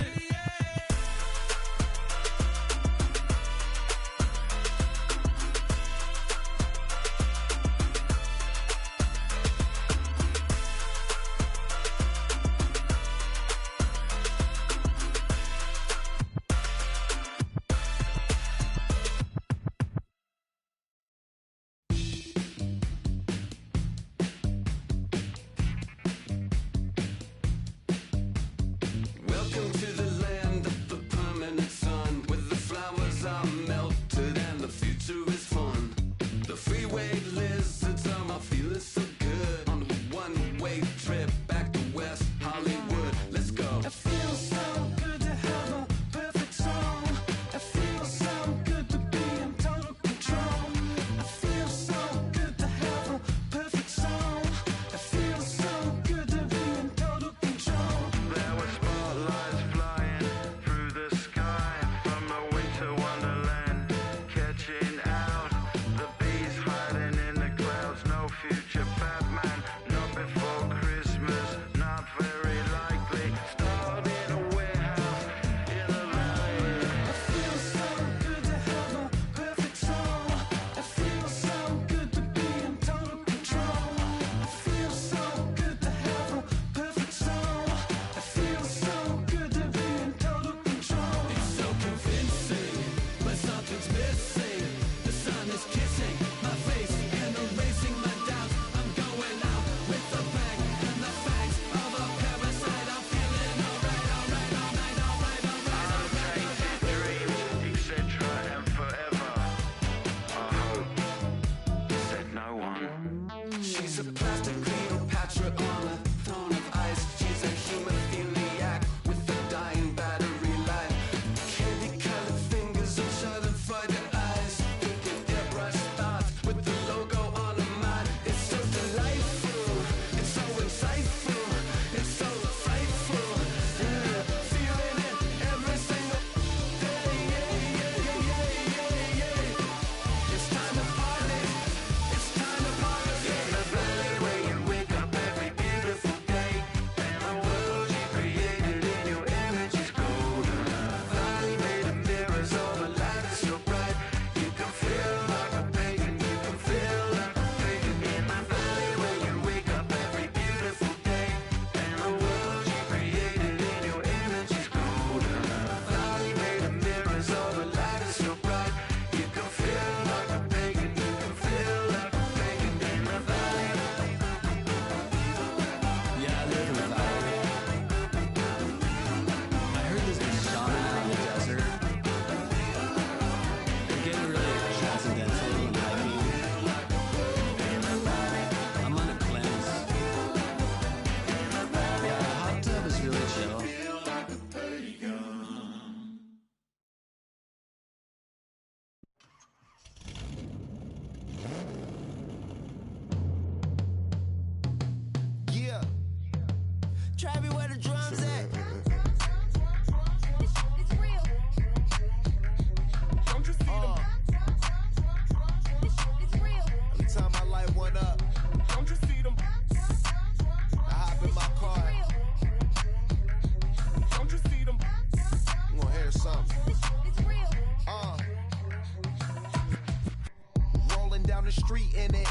street in it.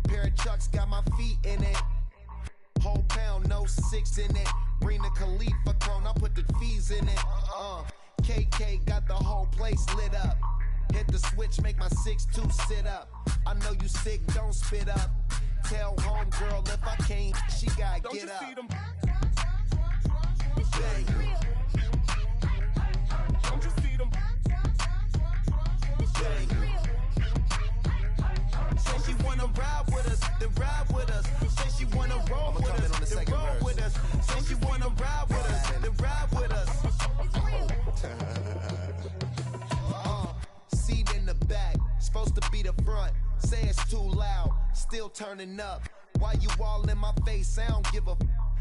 Pair of Chucks got my feet in it. Whole pound, no 6 in it. Bring the Khalifa cone, I put the fees in it. KK got the whole place lit up. Hit the switch, make my 6'2" sit up. I know you sick, don't spit up. Tell homegirl if I can't, she gotta get up. Don't you see them? Say she wanna ride with us, then ride with us. Say she wanna roll with us, then roll with us. Say she wanna ride with us, then ride with us. Seat in the back, supposed to be the front. Say it's too loud, still turning up. Why you all in my face? I don't give a f.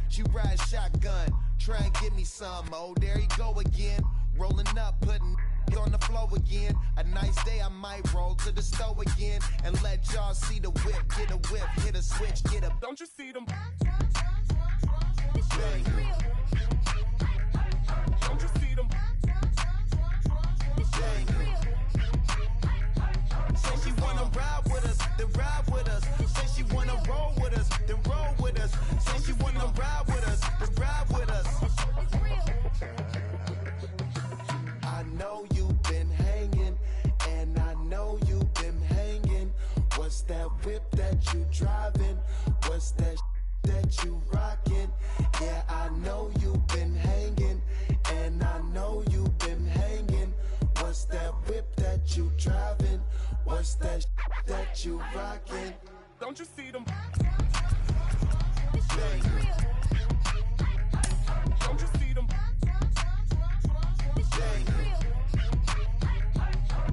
She ride shotgun, try and give me some. Oh, there you go again. Rolling up, putting on the floor again. A nice day, I might roll to the store again and let y'all see the whip. Get a whip, hit a switch, get a. Don't you see them? Don't you see them? Say she wanna ride with us, then ride with us. Say she wanna roll with us, then roll with us. Say she wanna ride with us, then ride with us. I know you've been hanging, and I know you've been hanging. What's that whip that you driving? What's that that you rocking? Yeah, I know you've been hanging, and I know you've been hanging. What's that whip that you driving? What's that that you rocking? Don't you see them? Don't you see them?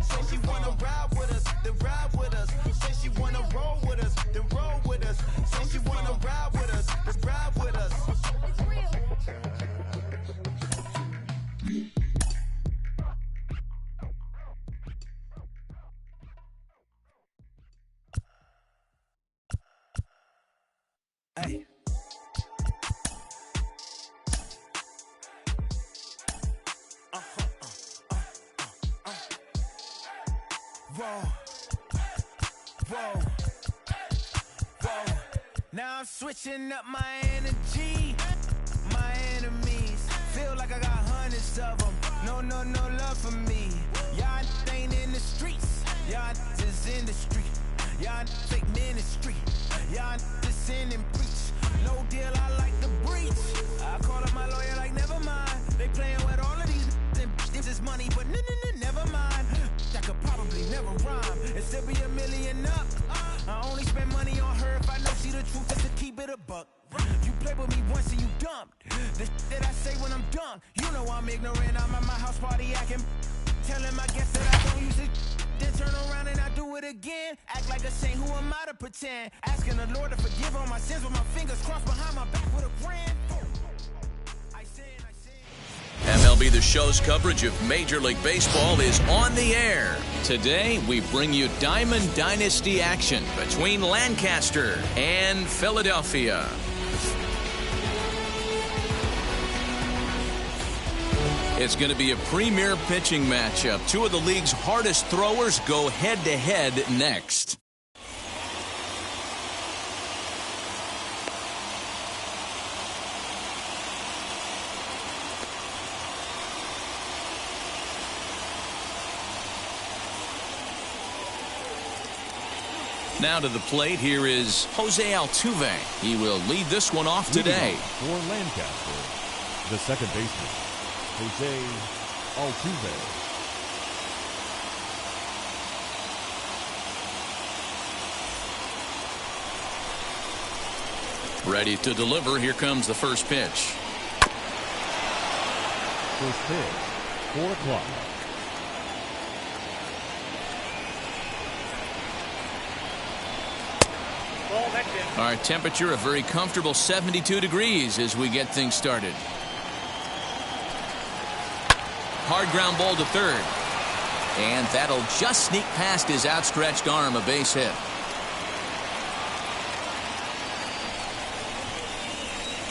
Say she wanna ride with us, then ride with us. Say she wanna roll with us, then roll with us. Say she wanna ride with us, then ride with us. Hey. Whoa, whoa, whoa. Now I'm switching up my energy. My enemies feel like I got hundreds of them. No love for me. Y'all ain't in the streets. Y'all is in the street. Y'all fake ministry. Y'all just sin and preach. No deal, I like the breach. I call up my lawyer like, never mind. They playing with all of these and this is money, but never mind. I could probably never rhyme and still be $1 million up. I only spend money on her if I know she the truth, just to keep it a buck. You play with me once and you dumped. The that I say when I'm done, you know I'm ignorant. I'm at my house party acting, telling my guests that I don't use it. Then turn around and I do it again. Act like a saint, who am I to pretend? Asking the Lord to forgive all my sins with my fingers crossed behind my back with a grin. MLB The Show's coverage of Major League Baseball is on the air. Today, we bring you Diamond Dynasty action between Lancaster and Philadelphia. It's going to be a premier pitching matchup. Two of the league's hardest throwers go head-to-head next. Now to the plate, here is Jose Altuve. He will lead this one off today. For Lancaster, the second baseman, Jose Altuve. Ready to deliver. Here comes the first pitch. First pitch, 4 o'clock. Our temperature a very comfortable 72 degrees as we get things started. Hard ground ball to third. And that'll just sneak past his outstretched arm, a base hit.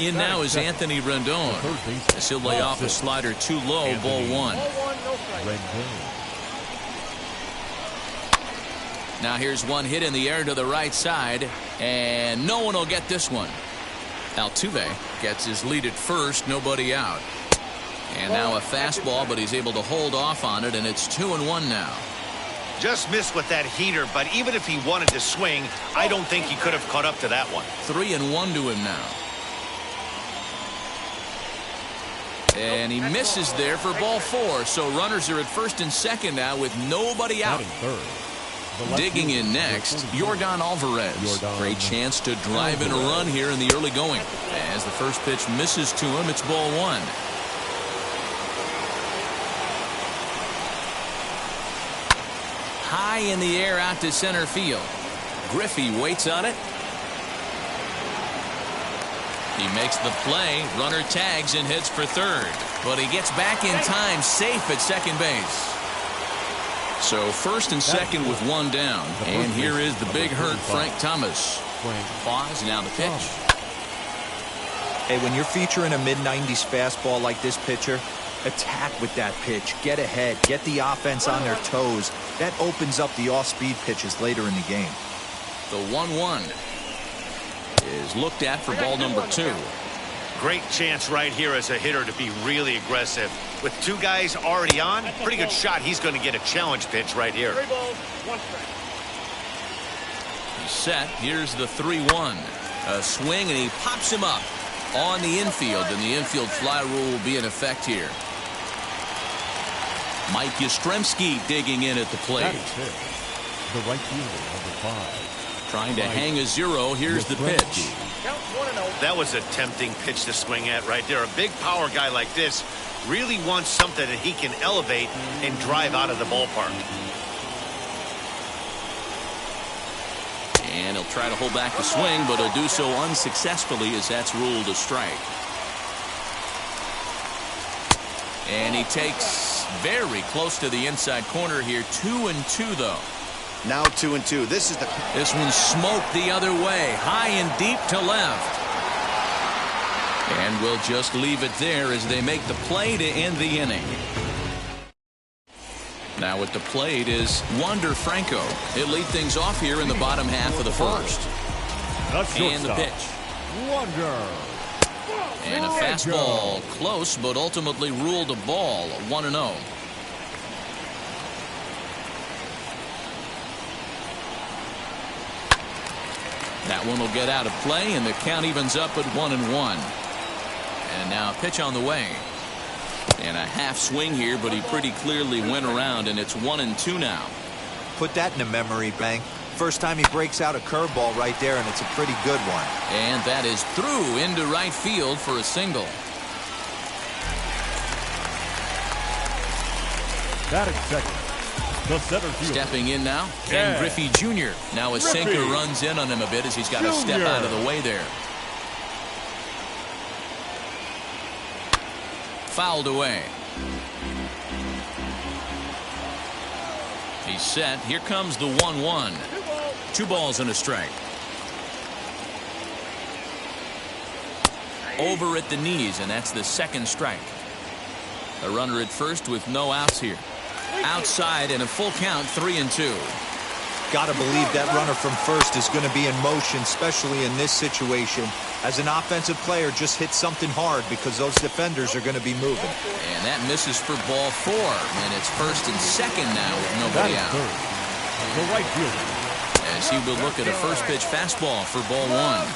In now is Anthony Rendon. As he'll lay off a slider too low, ball one. Now here's one hit in the air to the right side, and no one will get this one. Altuve gets his lead at first, nobody out. And now a fastball, but he's able to hold off on it, and it's 2-1 now. Just missed with that heater, but even if he wanted to swing, I don't think he could have caught up to that one. 3-1 to him now. And he misses there for ball 4. So runners are at first and second now with nobody out. Digging in next, Yordan Alvarez. Great chance to drive in a run here in the early going. As the first pitch misses to him, it's ball 1. High in the air out to center field. Griffey waits on it. He makes the play. Runner tags and hits for third. But he gets back in time, safe at second base. So first and second with one down. And here is the big hurt, Frank Thomas. Pause, now the pitch. Hey, when you're featuring a mid-90s fastball like this pitcher, attack with that pitch. Get ahead. Get the offense on their toes. That opens up the off-speed pitches later in the game. The 1-1 is looked at for ball number 2. Great chance right here as a hitter to be really aggressive. With 2 guys already on, pretty good shot. He's going to get a challenge pitch right here. 3 balls, 1 strike. He's set. Here's the 3-1. A swing, and he pops him up on the infield, and the infield fly rule will be in effect here. Mike Yastrzemski digging in at the plate. The right fielder, number 5. Trying to hang a 0. Here's the pitch. That was a tempting pitch to swing at right there. A big power guy like this really wants something that he can elevate and drive out of the ballpark. And he'll try to hold back the swing, but he'll do so unsuccessfully as that's ruled a strike. And he takes very close to the inside corner here. 2-2 though. Now 2-2. This one smoked the other way, high and deep to left. And we'll just leave it there as they make the play to end the inning. Now at the plate is Wander Franco. He'll lead things off here in the bottom half of the first. And the pitch. Wander. And a fastball close, but ultimately ruled a ball. 1-0. That one will get out of play, and the count evens up at 1-1. And now a pitch on the way. And a half swing here, but he pretty clearly went around, and it's 1-2 now. Put that in a memory bank. First time he breaks out a curveball right there, and it's a pretty good one. And that is through into right field for a single. Batting second, the center fielder. Stepping in now, Ken Griffey Jr. Now a sinker runs in on him a bit as he's got to step out of the way there. Fouled away. He's set. Here comes the 1-1. 2 balls and a strike. Over at the knees, and that's the second strike. A runner at first with no outs here. Outside and a full count, 3-2. Got to believe that runner from first is going to be in motion, especially in this situation. As an offensive player, just hit something hard because those defenders are going to be moving. And that misses for ball 4. And it's first and second now with nobody out. The right fielder. As he will look at a first pitch fastball for ball 1.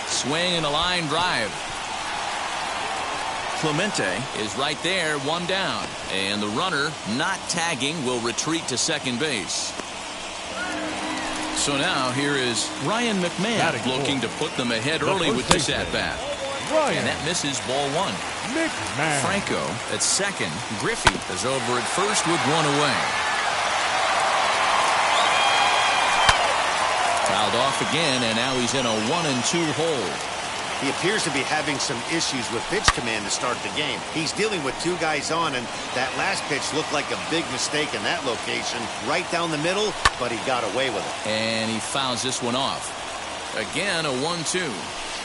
Swing and a line drive. Clemente is right there, 1 down. And the runner, not tagging, will retreat to second base. So now here is Ryan McMahon looking to put them ahead early with this at-bat. And that misses ball 1. McMahon. Franco at second. Griffey is over at first with 1 away. Fouled off again, and now he's in a 1-2 hole. He appears to be having some issues with pitch command to start the game. He's dealing with 2 guys on, and that last pitch looked like a big mistake in that location. Right down the middle, but he got away with it. And he fouls this one off. Again, a 1-2.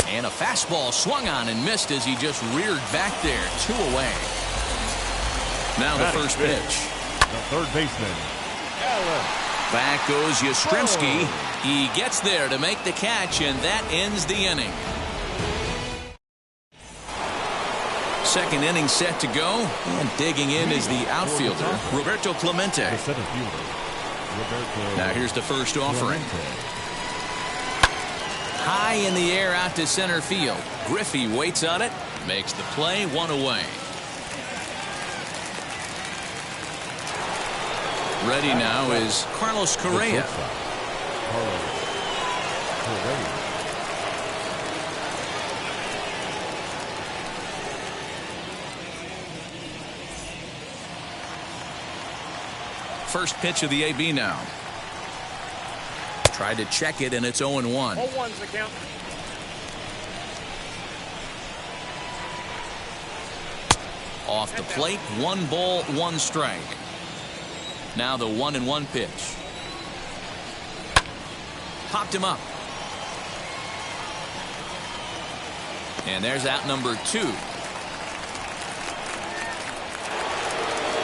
And a fastball swung on and missed as he just reared back there. 2 away. Now the first pitch. The third baseman, Back goes Yastrzemski. He gets there to make the catch, and that ends the inning. Second inning set to go, and digging in is the outfielder, Roberto Clemente. Now here's the first offering. High in the air out to center field. Griffey waits on it, makes the play, one away. Ready now is Carlos Correa. First pitch of the AB now. Tried to check it, and it's 0-1. 0-1's the count. Off the plate, 1 ball, 1 strike. Now the 1-1 pitch. Popped him up. And there's out number 2.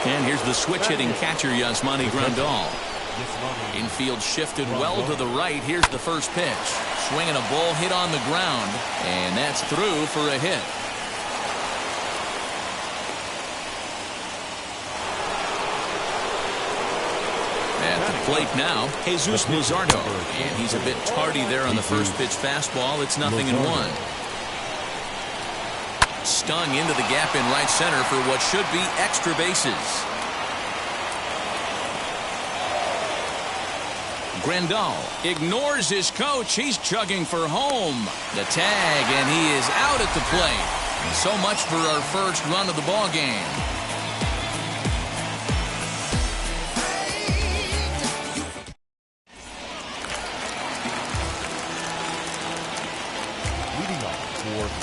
And here's the switch-hitting catcher, Yasmani Grandal. Infield shifted well to the right. Here's the first pitch. Swinging a ball hit on the ground. And that's through for a hit. At the plate now, Jesus Luzardo. And he's a bit tardy there on the first pitch fastball. It's 0-1. Stung into the gap in right center for what should be extra bases. Grandal ignores his coach. He's chugging for home. The tag, and he is out at the plate. So much for our first run of the ball game.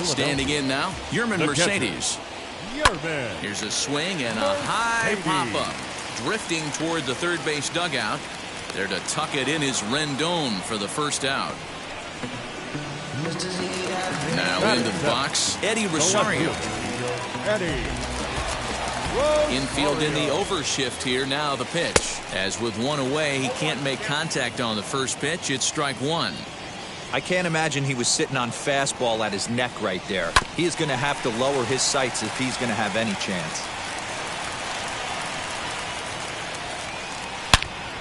Standing in now, Yerman Mercedes. Here's a swing and a high pop-up. Drifting toward the third base dugout. There to tuck it in is Rendon for the first out. Now into the box, Eddie Rosario. Infield in the overshift here. Now the pitch. As with 1 away, he can't make contact on the first pitch. It's strike 1. I can't imagine he was sitting on fastball at his neck right there. He is going to have to lower his sights if he's going to have any chance.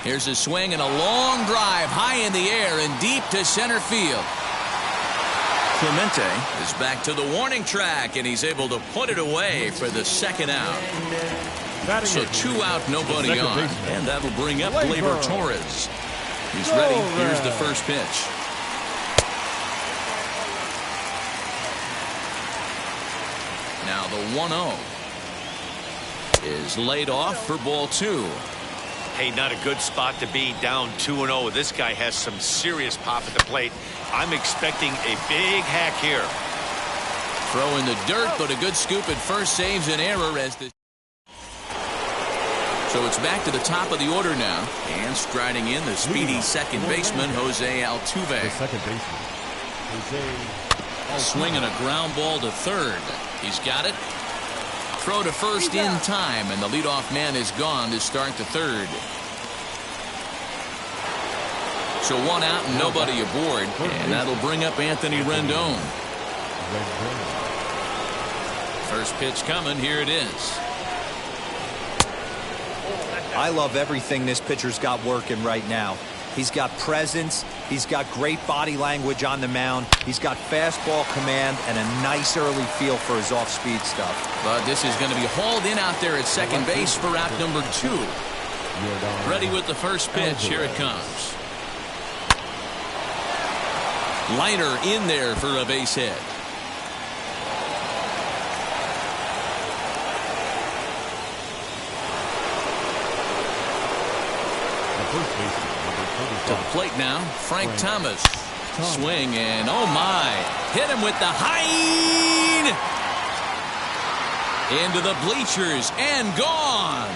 Here's a swing and a long drive high in the air and deep to center field. Clemente is back to the warning track, and he's able to put it away for the second out. So 2 out, nobody on. And that'll bring up Gleyber Torres. He's ready. Here's the first pitch. Now the 1-0 is laid off for ball 2. Hey, not a good spot to be, down 2-0. This guy has some serious pop at the plate. I'm expecting a big hack here. Throw in the dirt, but a good scoop at first saves an error as the... So it's back to the top of the order now. And striding in, the speedy second baseman, Jose Altuve. The second baseman, Jose. Swinging a ground ball to third. He's got it. Throw to first in time, and the leadoff man is gone to start the third. So 1 out and nobody aboard, and that'll bring up Anthony Rendon. First pitch coming. Here it is. I love everything this pitcher's got working right now. He's got presence. He's got great body language on the mound. He's got fastball command and a nice early feel for his off-speed stuff. But this is going to be hauled in out there at second base for out number 2. Ready with the first pitch. Here it comes. Liner in there for a base hit. To the plate now, Frank Thomas. Swing and oh my, hit him with the high into the bleachers and gone.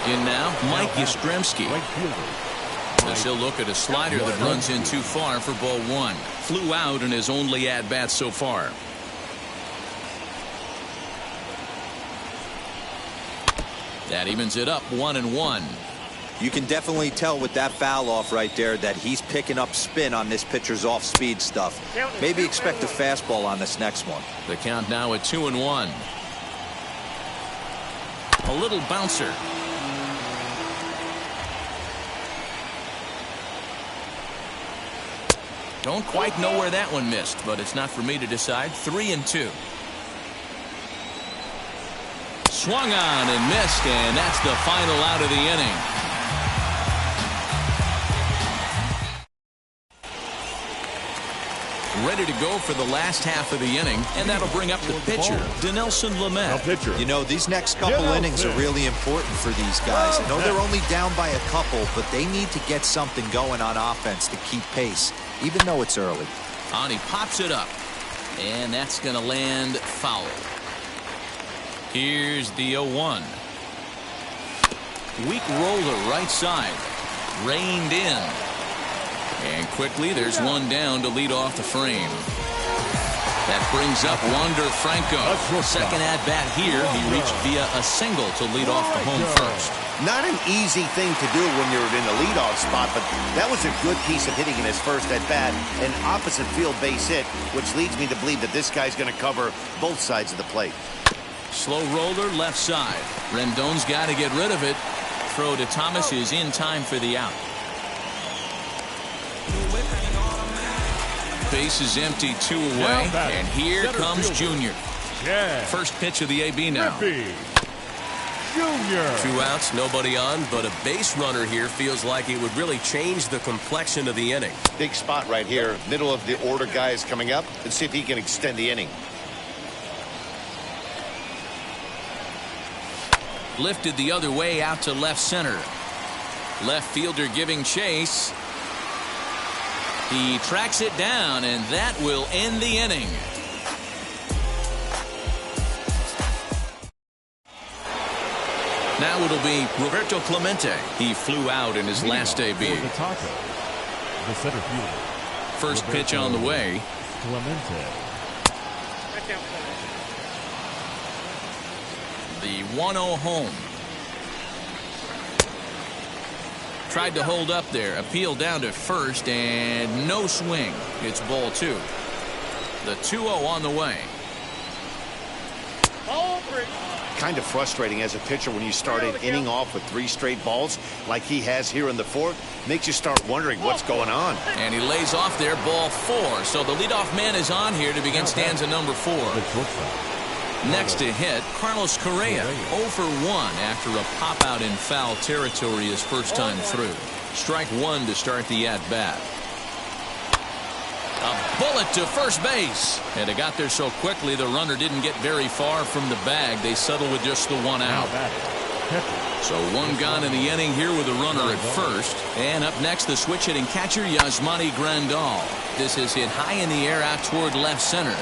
In now, Mike Yastrzemski. As he'll look at a slider that runs in too far for ball 1. Flew out in his only at-bat so far. That evens it up 1-1. You can definitely tell with that foul off right there that he's picking up spin on this pitcher's off-speed stuff. Maybe expect a fastball on this next one. The count now at 2-1. A little bouncer. Don't quite know where that one missed, but it's not for me to decide. 3-2. Swung on and missed, and that's the final out of the inning. Ready to go for the last half of the inning, and that'll bring up the pitcher, Dinelson Lamet. You know, these next couple innings are really important for these guys. I know they're only down by a couple, but they need to get something going on offense to keep pace, even though it's early. On he pops it up, and that's going to land foul. Here's the 0-1. Weak roller right side. Reined in. And quickly there's one down to lead off the frame. That brings up Wander Franco. Second at bat here. He reached via a single to lead off the home first. Not an easy thing to do when you're in the leadoff spot, but that was a good piece of hitting in his first at bat. An opposite field base hit, which leads me to believe that this guy's going to cover both sides of the plate. Slow roller left side. Rendon's got to get rid of it. Throw to Thomas is in time for the out. Base is empty, 2 away, and here comes Junior. First pitch of the AB now. Junior. 2 outs, nobody on, but a base runner here feels like it would really change the complexion of the inning. Big spot right here. Middle of the order guy is coming up. Let's see if he can extend the inning. Lifted the other way out to left center. Left fielder giving chase. He tracks it down, and that will end the inning. Now it'll be Roberto Clemente. He flew out in his last AB. The center fielder. First pitch on the way. Clemente. The 1-0 home. Tried to hold up there. Appeal down to first, and no swing. It's ball 2. The 2-0 on the way. Kind of frustrating as a pitcher when you start an inning off with 3 straight balls like he has here in the 4th. Makes you start wondering what's going on. And he lays off there, ball 4. So the leadoff man is on here to begin stanza number 4. Next to hit, Carlos Correa, 0 for 1 after a pop-out in foul territory his first time through. Strike 1 to start the at-bat. A bullet to first base. And it got there so quickly the runner didn't get very far from the bag. They settled with just the 1 out. So 1 gone in the inning here with a runner at first. And up next, the switch-hitting catcher, Yasmani Grandal. This is hit high in the air out toward left center.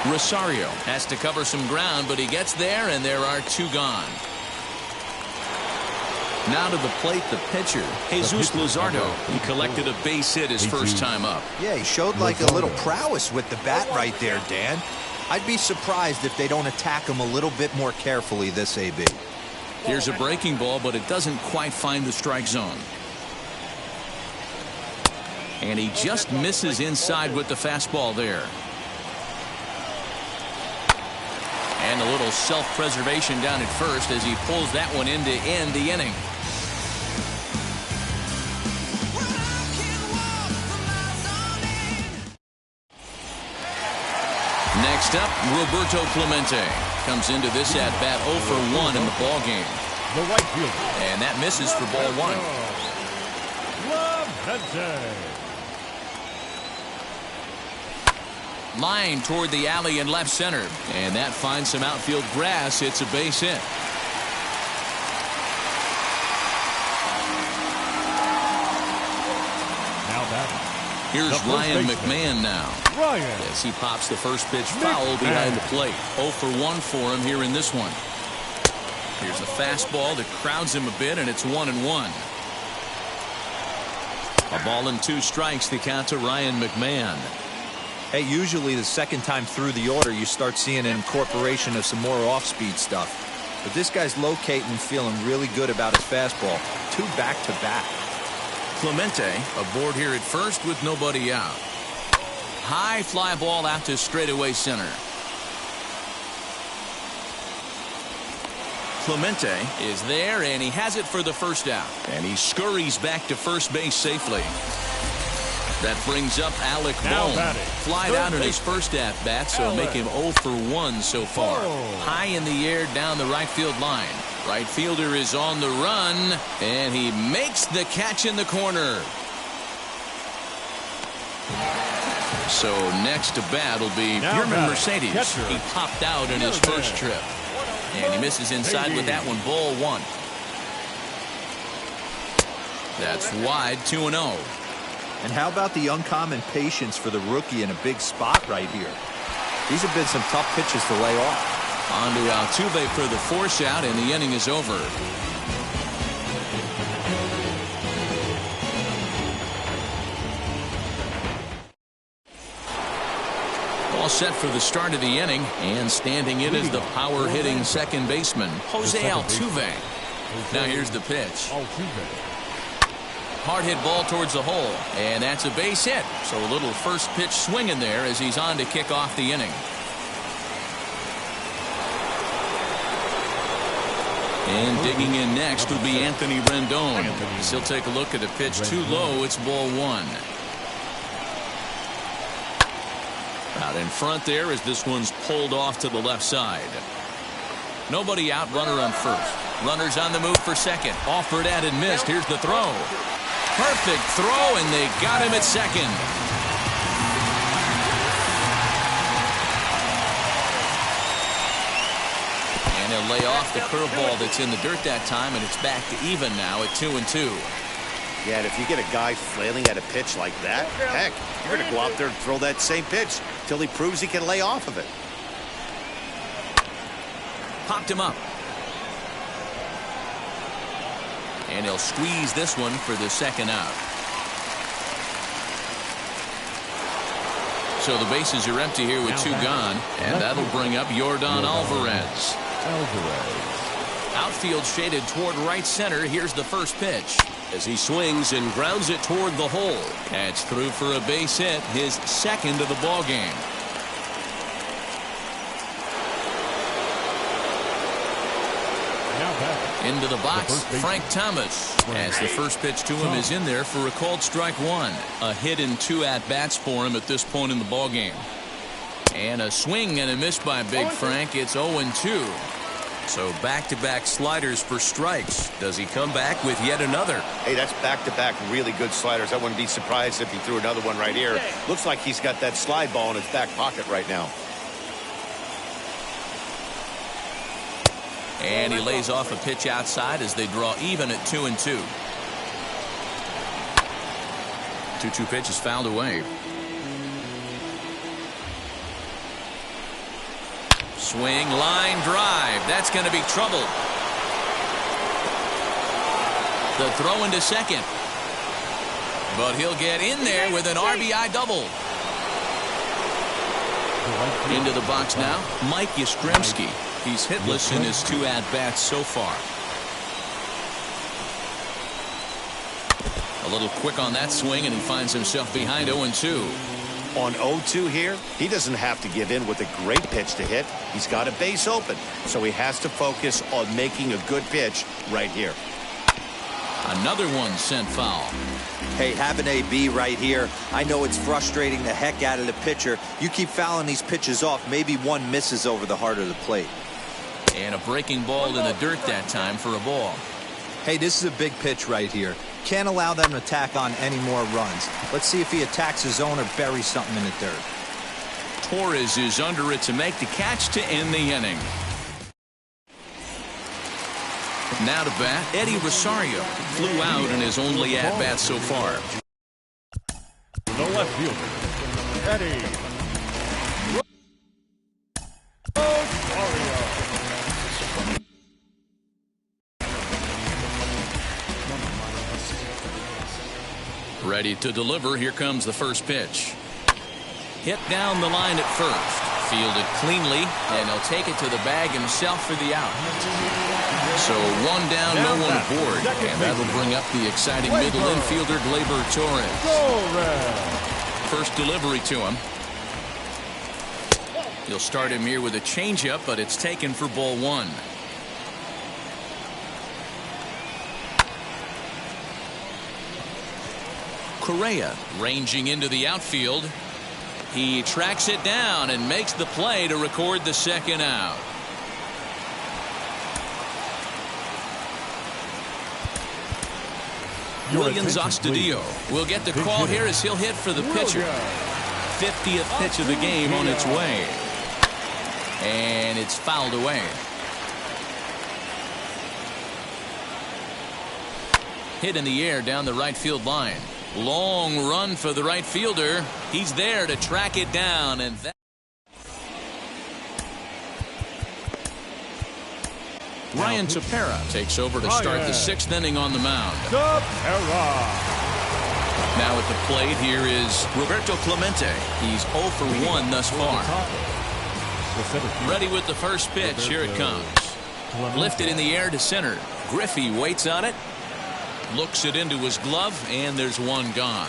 Rosario has to cover some ground, but he gets there, and there are 2 gone. Now to the plate, the pitcher, Jesus Luzardo. He collected a base hit his first time up. Yeah, he showed like a little prowess with the bat right there, Dan. I'd be surprised if they don't attack him a little bit more carefully this AB. Here's a breaking ball, but it doesn't quite find the strike zone. And he just misses inside with the fastball there. And a little self-preservation down at first as he pulls that one in to end the inning. Next up, Roberto Clemente comes into this at-bat 0 for 1 in the ballgame. The right fielder. And that misses for ball 1. Clemente. Line toward the alley in left center. And that finds some outfield grass. It's a base hit. Now batting. Here's Ryan McMahon now. As he pops the first pitch foul behind the plate. 0 for 1 for him here in this one. Here's a fastball that crowds him a bit, and it's 1-1. A ball and 2 strikes, the count to Ryan McMahon. Hey, usually the second time through the order, you start seeing an incorporation of some more off-speed stuff. But this guy's locating and feeling really good about his fastball. 2 back-to-back. Clemente aboard here at first with nobody out. High fly ball out to straightaway center. Clemente is there, and he has it for the first out. And he scurries back to first base safely. That brings up Alec Bohm. Flied out in his first at-bat, so make him 0 for 1 so far. High in the air down the right field line. Right fielder is on the run, and he makes the catch in the corner. So next to bat will be Yermin Mercedes. He popped out in his first trip. And he misses inside with that one, ball 1. That's wide, 2-0. And how about the uncommon patience for the rookie in a big spot right here? These have been some tough pitches to lay off. On to Altuve for the force out, and the inning is over. All set for the start of the inning, and standing in is the power-hitting second baseman, Jose Altuve. Now here's the pitch. Hard hit ball towards the hole, and that's a base hit. So a little first pitch swing in there as he's on to kick off the inning. And digging in next will be Anthony Rendon. As he'll take a look at a pitch too low. It's ball 1. Out in front there as this one's pulled off to the left side. Nobody out, runner on first. Runners on the move for second. Offered at and missed. Here's the throw. Perfect throw, and they got him at second. And he'll lay off the curveball that's in the dirt that time, and it's back to even now at 2-2. Yeah, and if you get a guy flailing at a pitch like that, heck, you're going to go out there and throw that same pitch till he proves he can lay off of it. Popped him up. And he'll squeeze this one for the second out. So the bases are empty here with 2 gone, and that'll bring up Yordan Alvarez. Outfield shaded toward right center. Here's the first pitch. As he swings and grounds it toward the hole. Catch through for a base hit, his second of the ball game. Into the box, Frank Thomas. As the first pitch to him is in there for a called strike 1. A hit in 2 at-bats for him at this point in the ball game. And a swing and a miss by Big Frank. It's 0-2. So back-to-back sliders for strikes. Does he come back with yet another? Hey, that's back-to-back really good sliders. I wouldn't be surprised if he threw another one right here. Looks like he's got that slide ball in his back pocket right now. And he lays off a pitch outside as they draw even at 2-2. 2-2 pitch is fouled away. Swing, line drive. That's going to be trouble. The throw into second. But he'll get in there with an RBI double. Into the box now, Mike Yastrzemski. He's hitless in his 2 at-bats so far. A little quick on that swing, and he finds himself behind 0-2. On 0-2 here, he doesn't have to give in with a great pitch to hit. He's got a base open, so he has to focus on making a good pitch right here. Another one sent foul. Hey, have an AB right here. I know it's frustrating the heck out of the pitcher. You keep fouling these pitches off, maybe one misses over the heart of the plate. And a breaking ball in the dirt that time for a ball. Hey, this is a big pitch right here. Can't allow them to tack on any more runs. Let's see if he attacks his zone or buries something in the dirt. Torres is under it to make the catch to end the inning. Now to bat, Eddie Rosario. Flew out in his only at-bat so far. The left fielder, Eddie Rosario. Ready to deliver. Here comes the first pitch. Hit down the line at first. Fielded cleanly, and he'll take it to the bag himself for the out. So one down, no one aboard, and that'll bring up the exciting middle infielder, Gleyber Torres. First delivery to him. He'll start him here with a changeup, but it's taken for ball one. Correa ranging into the outfield. He tracks it down and makes the play to record the second out. Willians Astudillo will get the call here as he'll hit for the pitcher. 50th pitch of the game on its way. And it's fouled away. Hit in the air down the right field line. Long run for the right fielder. He's there to track it down, and that Ryan Tepera takes over to start the 6th inning on the mound. Now at the plate here is Roberto Clemente. He's 0 for 1 thus far. Ready with the first pitch. Here it comes. Lifted in the air to center. Griffey waits on it. Looks it into his glove, and there's one gone.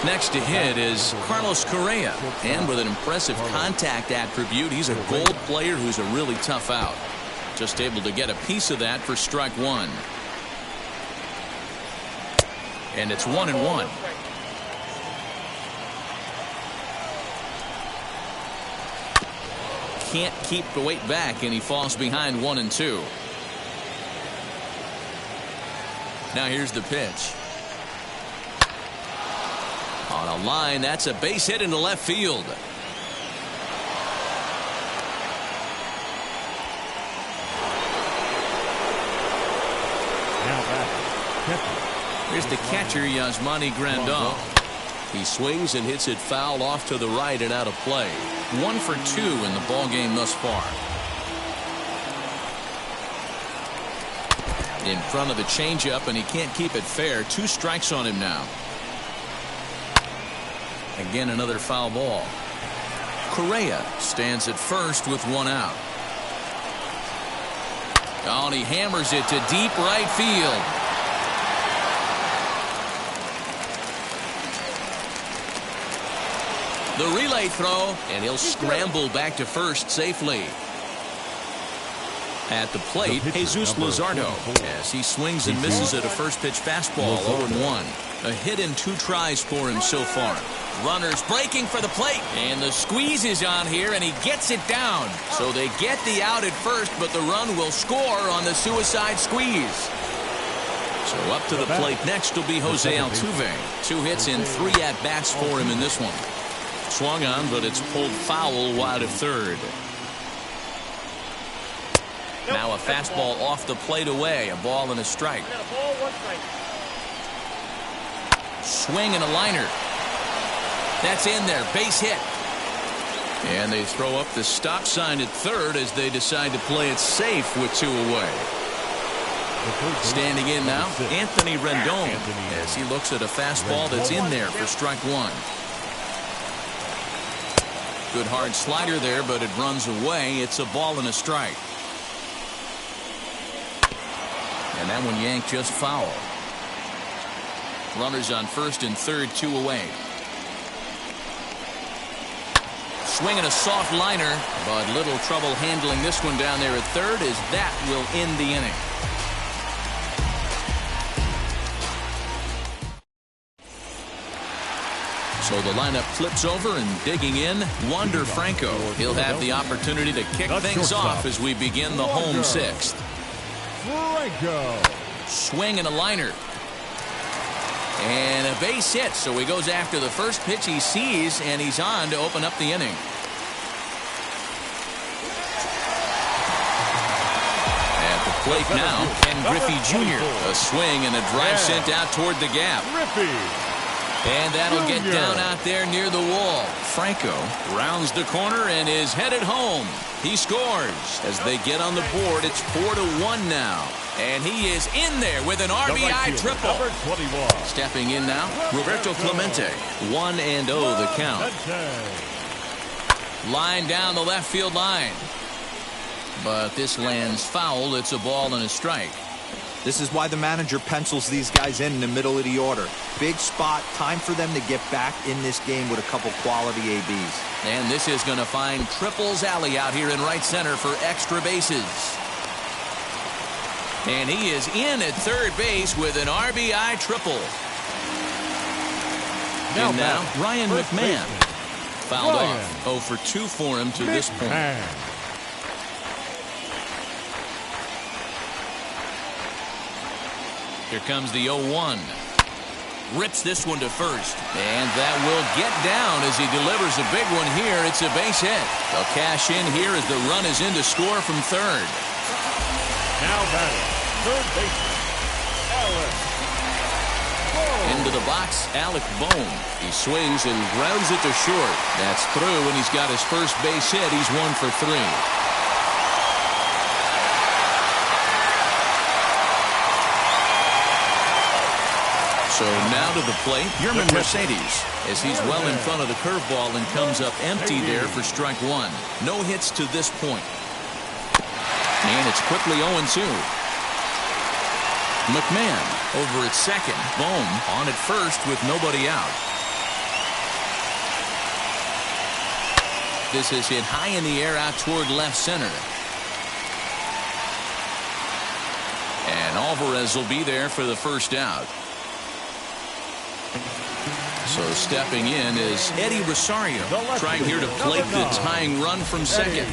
Next to hit is Carlos Correa, and with an impressive contact attribute, he's a gold player who's a really tough out. Just able to get a piece of that for strike one. And it's 1-1. Can't keep the weight back, and he falls behind 1-2. Now here's the pitch. On a line, that's a base hit into left field. Here's the catcher, Yasmani Grandal. He swings and hits it foul off to the right and out of play. 1 for 2 in the ball game thus far. In front of the changeup, and he can't keep it fair. 2 strikes on him now. Again, another foul ball. Correa stands at first with 1 out. Oh, and he hammers it to deep right field. The relay throw, and he'll scramble back to first safely. At the plate, Jesus Luzardo, as he swings and misses at a first pitch fastball, 0-1. A hit in 2 tries for him so far. Runners breaking for the plate, and the squeeze is on here, and he gets it down. So they get the out at first, but the run will score on the suicide squeeze. So up to the plate next will be Jose Altuve. 2 hits in 3 at-bats for him in this one. Swung on, but it's pulled foul wide of third. Now a fastball off the plate away. A ball and a strike. Swing and a liner. That's in there. Base hit. And they throw up the stop sign at third as they decide to play it safe with 2 away. Standing in now, Anthony Rendon, as he looks at a fastball that's in there for strike 1. Good hard slider there, but it runs away. It's a ball and a strike. And that one yanked just foul. Runners on first and third, 2 away. Swinging a soft liner, but little trouble handling this one down there at third, as that will end the inning. So the lineup flips over, and digging in, Wander Franco. He'll have the opportunity to kick things off as we begin the home 6th. Franco. Swing and a liner. And a base hit, so he goes after the first pitch he sees, and he's on to open up the inning. At the plate now, Ken Griffey Jr. A swing and a drive sent out toward the gap. Griffey. And that'll get down out there near the wall. Franco rounds the corner and is headed home. He scores. As they get on the board, it's 4-1 now. And he is in there with an RBI triple. Number 21. Stepping in now, Roberto Clemente. 1-0 the count. Line down the left field line. But this lands foul. It's a ball and a strike. This is why the manager pencils these guys in the middle of the order. Big spot, time for them to get back in this game with a couple quality ABs. And this is going to find Triples Alley out here in right center for extra bases. And he is in at third base with an RBI triple. Now Ryan McMahon. Fouled off. 0 for 2 for him to this point. Here comes the 0-1. Rips this one to first. And that will get down as he delivers a big one here. It's a base hit. They'll cash in here as the run is in to score from third. Now batting, third baseman, Alec Bohm. Into the box, Alec Bohm. He swings and grounds it to short. That's through, and he's got his first base hit. He's 1 for 3. So now to the plate, Yermin Mercedes, as he's well in front of the curveball and comes up empty there for strike 1. No hits to this point. And it's quickly 0-2. McMahon over at second. Bohm on at first with nobody out. This is hit high in the air out toward left center. And Alvarez will be there for the first out. So stepping in is Eddie Rosario, trying here to plate the tying run from second.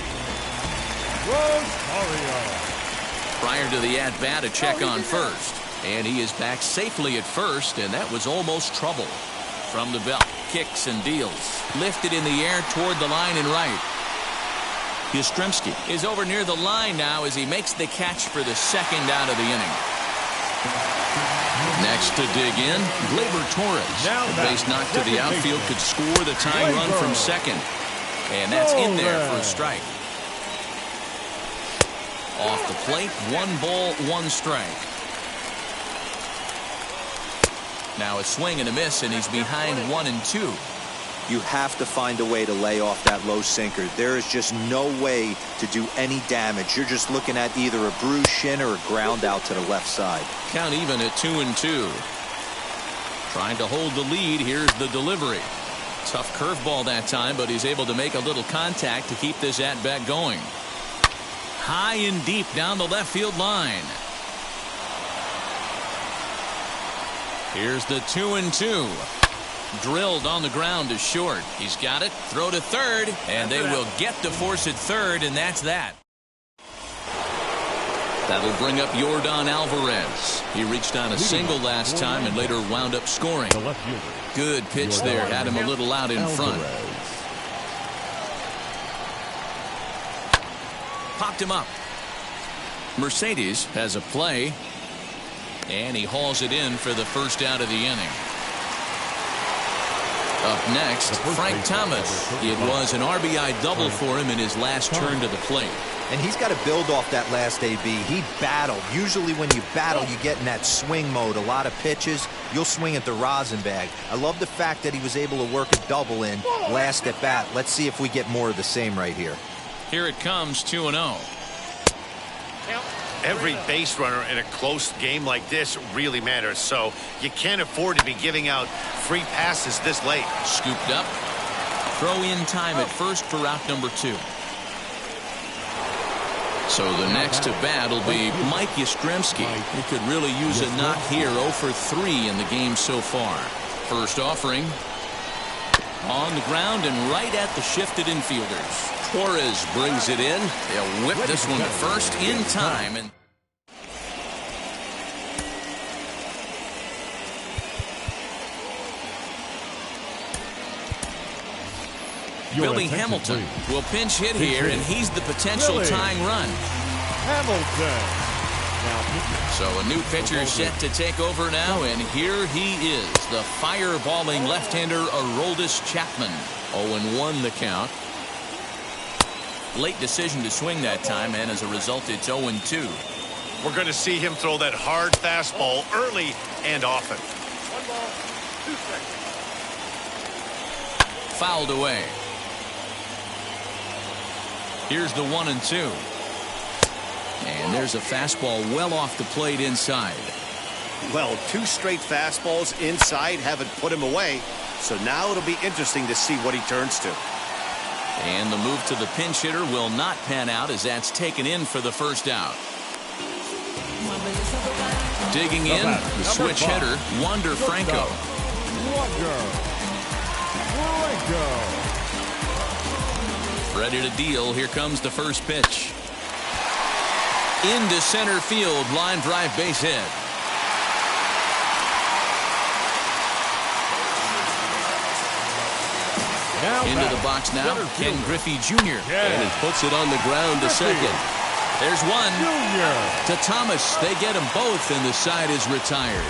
Prior to the at-bat, a check on first. And he is back safely at first, and that was almost trouble. From the belt, kicks and deals. Lifted in the air toward the line and right. Yastrzemski is over near the line now as he makes the catch for the second out of the inning. Next to dig in, Gleyber Torres. The base knock to the outfield could score the tying run from second. And that's in there for a strike. Off the plate, 1 ball, 1 strike. Now a swing and a miss, and he's behind 1-2. You have to find a way to lay off that low sinker. There is just no way to do any damage. You're just looking at either a bruised shin or a ground out to the left side. Count even at 2-2. Trying to hold the lead. Here's the delivery. Tough curveball that time, but he's able to make a little contact to keep this at-bat going. High and deep down the left field line. Here's the 2-2. Drilled on the ground to short. He's got it. Throw to third, and they will get to force it third, and that's that. That'll bring up Yordan Alvarez. He reached on a single last time and later wound up scoring. Good pitch there. Had him a little out in front. Popped him up. Mercedes has a play, and he hauls it in for the first out of the inning. Up next, Frank Thomas. It was an RBI double for him in his last turn to the plate. And he's got to build off that last AB. He battled. Usually when you battle, you get in that swing mode. A lot of pitches, you'll swing at the rosin bag. I love the fact that he was able to work a double in last at bat. Let's see if we get more of the same right here. Here it comes, 2-0. Every base runner in a close game like this really matters, so you can't afford to be giving out free passes this late. Scooped up. Throw in time at first for out number 2. So the next to bat will be Mike Yastrzemski. He could really use a knock here. 0 for 3 in the game so far. First offering. On the ground and right at the shifted infielders. Torres brings it in. They'll whip this one to first in time. And Billy Hamilton will pinch hit here, and he's the potential tying run. Hamilton. So a new pitcher set to take over now, and here he is, the fireballing left-hander Aroldis Chapman. 0-1 the count. Late decision to swing that time, and as a result, it's 0-2. We're going to see him throw that hard fastball early and often. 1 ball, 2 strikes. Fouled away. Here's the 1-2. And there's a fastball well off the plate inside. Well, 2 straight fastballs inside haven't put him away. So now it'll be interesting to see what he turns to. And the move to the pinch hitter will not pan out as that's taken in for the first out. Digging in, the switch hitter, Wander Franco. Ready to deal. Here comes the first pitch. Into center field, line drive base hit. Into the box now, Ken Griffey Jr. And he puts it on the ground to second. There's one. To Thomas. They get them both, and the side is retired.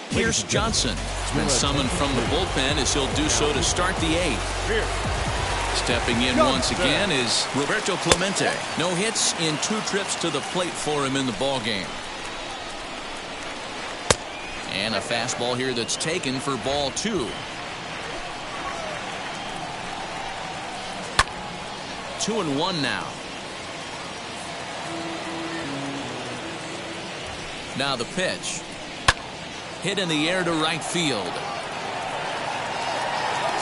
Here's Johnson. He's been summoned from the bullpen as he'll do so to start the 8th. Stepping in once again is Roberto Clemente. No hits in 2 trips to the plate for him in the ballgame. And a fastball here that's taken for ball 2. 2-1 now. Now the pitch. Hit in the air to right field.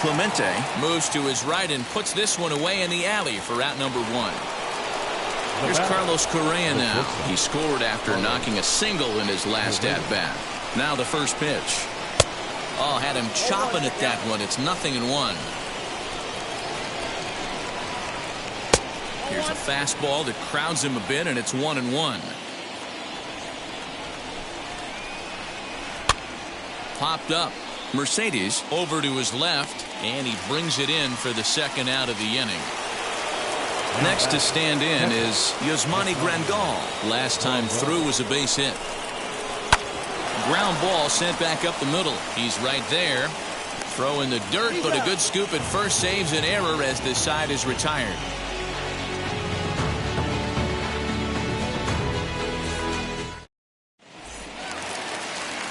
Clemente moves to his right and puts this one away in the alley for out number 1. Here's Carlos Correa now. He scored after knocking a single in his last at-bat. Now the first pitch. Oh, had him chopping at that one. It's 0-1. Here's a fastball that crowds him a bit, and it's 1-1. Popped up. Mercedes over to his left, and he brings it in for the second out of the inning. Next to stand in is Yasmani Grandal. Last time through was a base hit. Ground ball sent back up the middle. He's right there. Throw in the dirt, but a good scoop at first saves an error as this side is retired.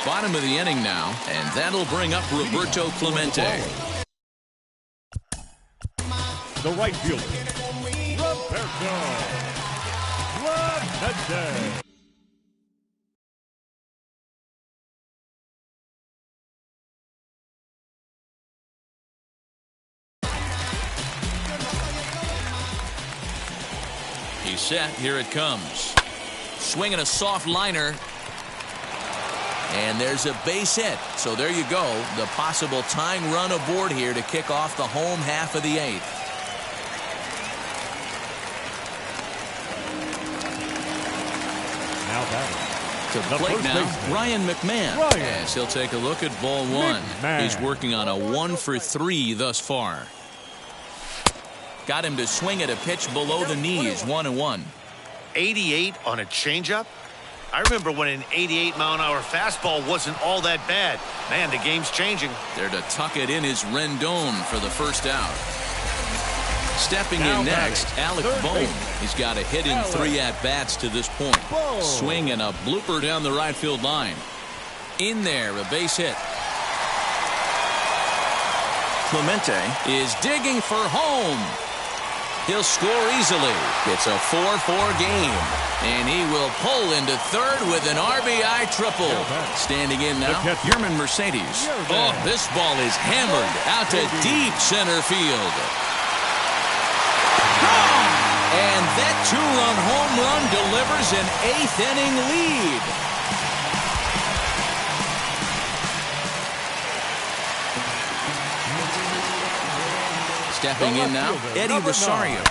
Bottom of the inning now, and that'll bring up Roberto Clemente. The right fielder, Roberto Clemente. He's set. Here it comes. Swinging a soft liner. And there's a base hit. So there you go. The possible tying run aboard here to kick off the home half of the 8th. Now batting. To the plate now, Ryan McMahon. As he'll take a look at ball 1. He's working on a 1-for-3 thus far. Got him to swing at a pitch below the knees. 1-1. 88 on a changeup? I remember when an 88-mile-an-hour fastball wasn't all that bad. Man, the game's changing. There to tuck it in is Rendon for the first out. Stepping in next, Alec Bohm. He's got a hit in 3 at-bats to this point. Swing and a blooper down the right field line. In there, a base hit. Clemente is digging for home. He'll score easily. It's a 4-4 game. And he will pull into third with an RBI triple. Standing in now, Yerman Mercedes. Oh, this ball is hammered out to deep center field. And that 2-run home run delivers an 8th inning lead. Stepping in now, Eddie Rosario.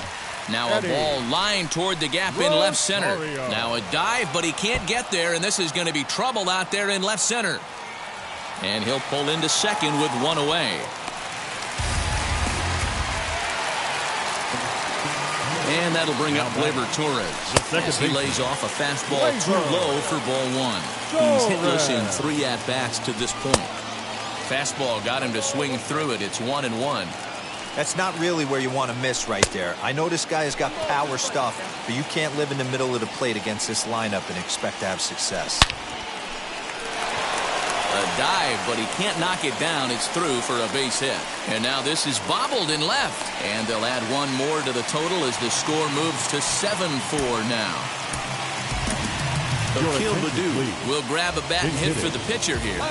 Now a ball lined toward the gap in left center. Now a dive, but he can't get there, and this is going to be trouble out there in left center. And he'll pull into second with 1 away. And that'll bring up Gleyber Torres as he lays off a fastball too low for ball one. He's hitless in 3 at-bats to this point. Fastball got him to swing through it. It's 1-1. That's not really where you want to miss right there. I know this guy has got power stuff, but you can't live in the middle of the plate against this lineup and expect to have success. A dive, but he can't knock it down. It's through for a base hit. And now this is bobbled in left. And they'll add one more to the total as the score moves to 7-4 now. Akil Baddoo will grab a bat and hit for the pitcher here.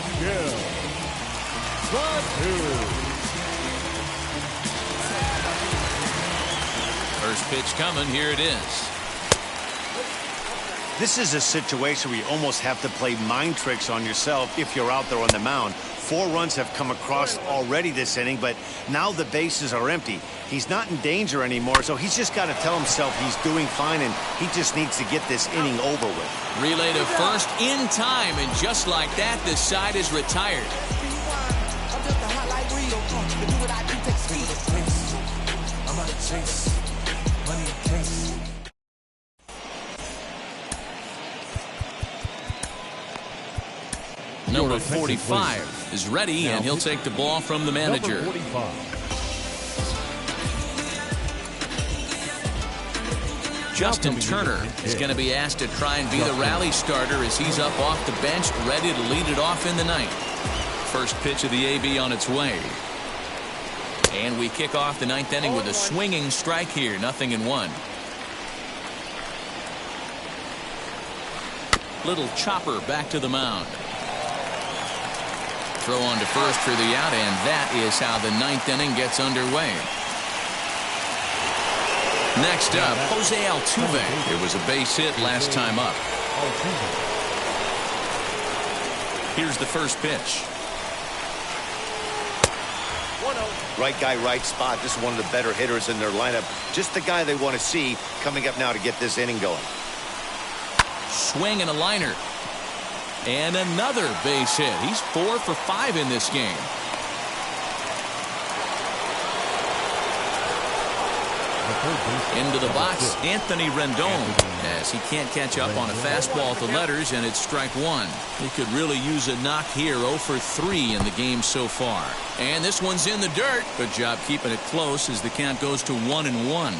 First pitch coming. Here it is. This is a situation where you almost have to play mind tricks on yourself if you're out there on the mound. 4 runs have come across already this inning, but now the bases are empty. He's not in danger anymore, so he's just got to tell himself he's doing fine, and he just needs to get this inning over with. Relay to first in time, and just like that, the side is retired. Number 45 is ready, and he'll take the ball from the manager. Justin Turner is going to be asked to try and be the rally starter as he's up off the bench, ready to lead it off in the ninth. First pitch of the AB on its way. And we kick off the ninth inning with a swinging strike here, 0-1. Little chopper back to the mound. Throw on to first for the out, and that is how the ninth inning gets underway. Next up, Jose Altuve. It was a base hit last time up. Here's the first pitch. Right guy, right spot. This is one of the better hitters in their lineup. Just the guy they want to see coming up now to get this inning going. Swing and a liner. And another base hit. He's 4 for 5 in this game. Into the box, Anthony Rendon, as he can't catch up on a fastball at the letters, and it's strike one. He could really use a knock here. 0 for 3 in the game so far. And this one's in the dirt. Good job keeping it close as the count goes to 1-1.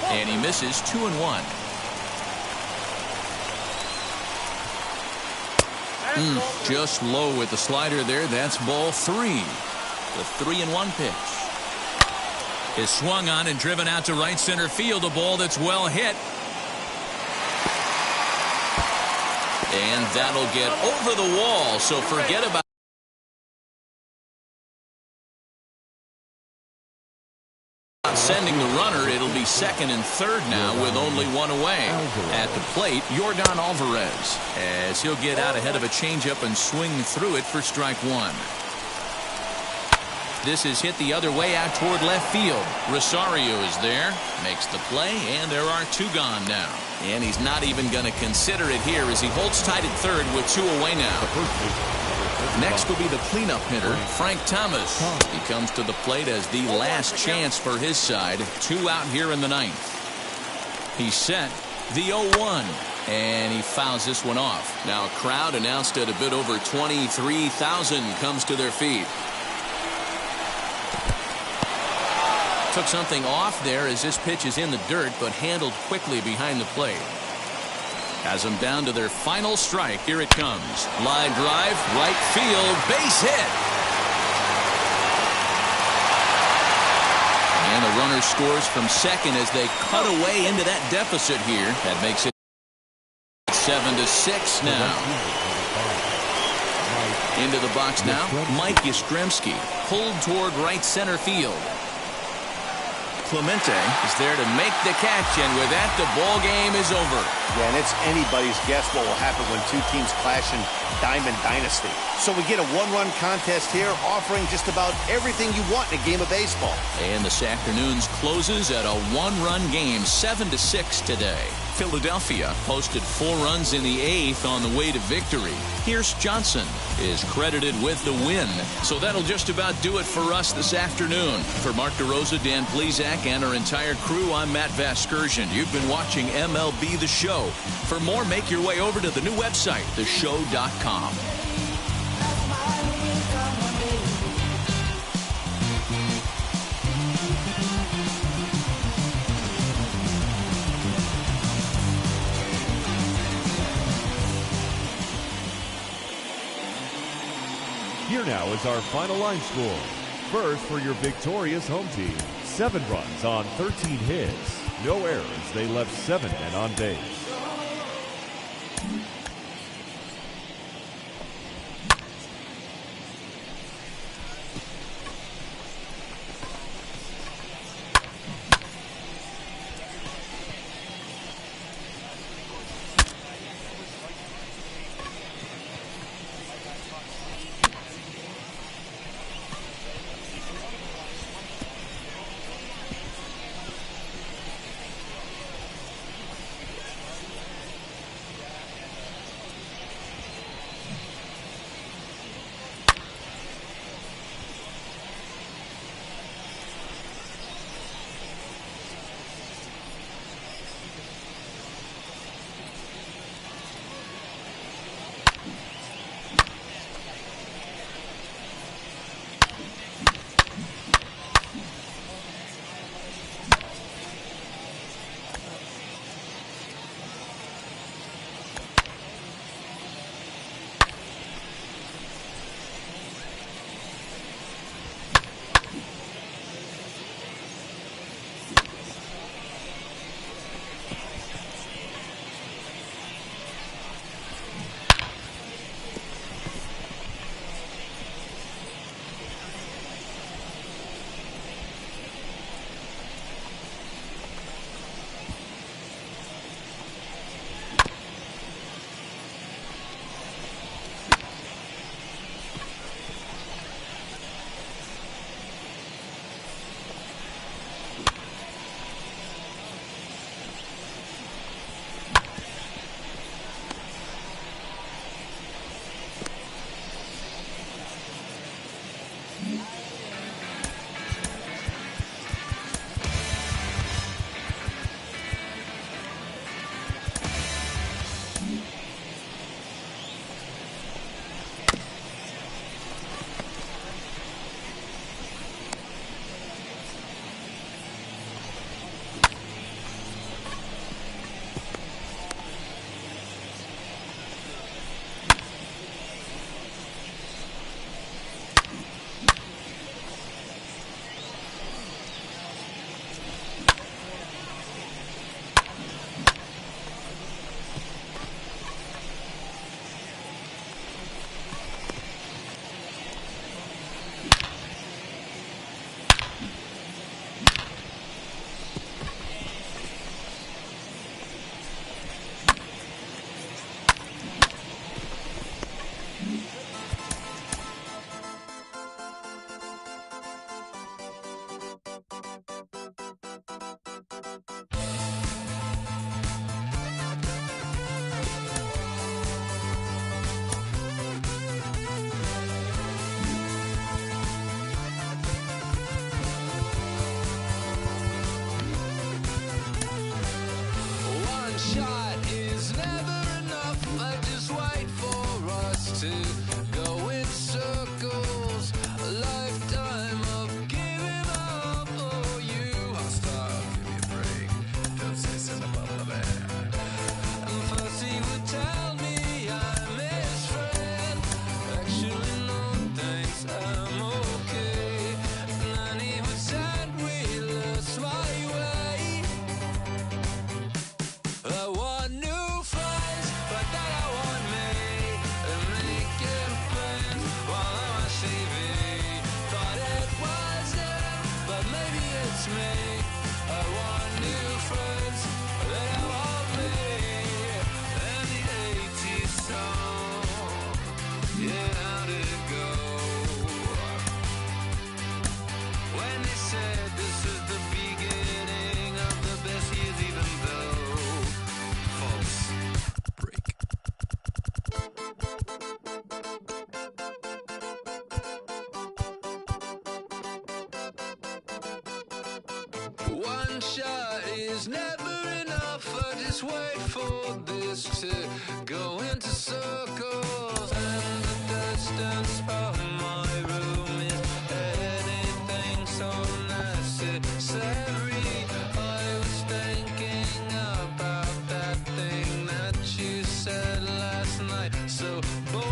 And he misses 2-1. Just low with the slider there. That's ball 3. The 3-1 pitch is swung on and driven out to right center field. A ball that's well hit. And that'll get over the wall. So forget about sending the runner. It'll be second and third now with only one away. At the plate, Yordan Alvarez, as he'll get out ahead of a changeup and swing through it for strike one. This is hit the other way out toward left field. Rosario is there, makes the play, and there are 2 gone now. And he's not even going to consider it here as he holds tight at third with 2 away now. Next will be the cleanup hitter, Frank Thomas. He comes to the plate as the last chance for his side. 2 out here in the ninth. He's set the 0-1, and he fouls this one off. Now a crowd announced at a bit over 23,000 comes to their feet. Took something off there as this pitch is in the dirt, but handled quickly behind the plate. Has them down to their final strike. Here it comes. Line drive, right field, base hit. And the runner scores from second as they cut away into that deficit here. That makes it 7-6 now. Into the box now, Mike Yastrzemski pulled toward right center field. Clemente is there to make the catch, and with that, the ball game is over. Yeah, and it's anybody's guess what will happen when 2 teams clash in Diamond Dynasty. So we get a 1-run contest here, offering just about everything you want in a game of baseball. And this afternoon's closes at a 1-run game, 7-6 today. Philadelphia posted 4 runs in the 8th on the way to victory. Pierce Johnson is credited with the win. So that'll just about do it for us this afternoon. For Mark DeRosa, Dan Plesac, and our entire crew, I'm Matt Vasgersian. You've been watching MLB The Show. For more, make your way over to the new website, theshow.com. Here now is our final line score. First for your victorious home team. 7 runs on 13 hits. No errors. They left 7 men on base. shot is never enough. I just wait for this to go into circles. And the distance of my room is anything so necessary. I was thinking about that thing that you said last night. So boring.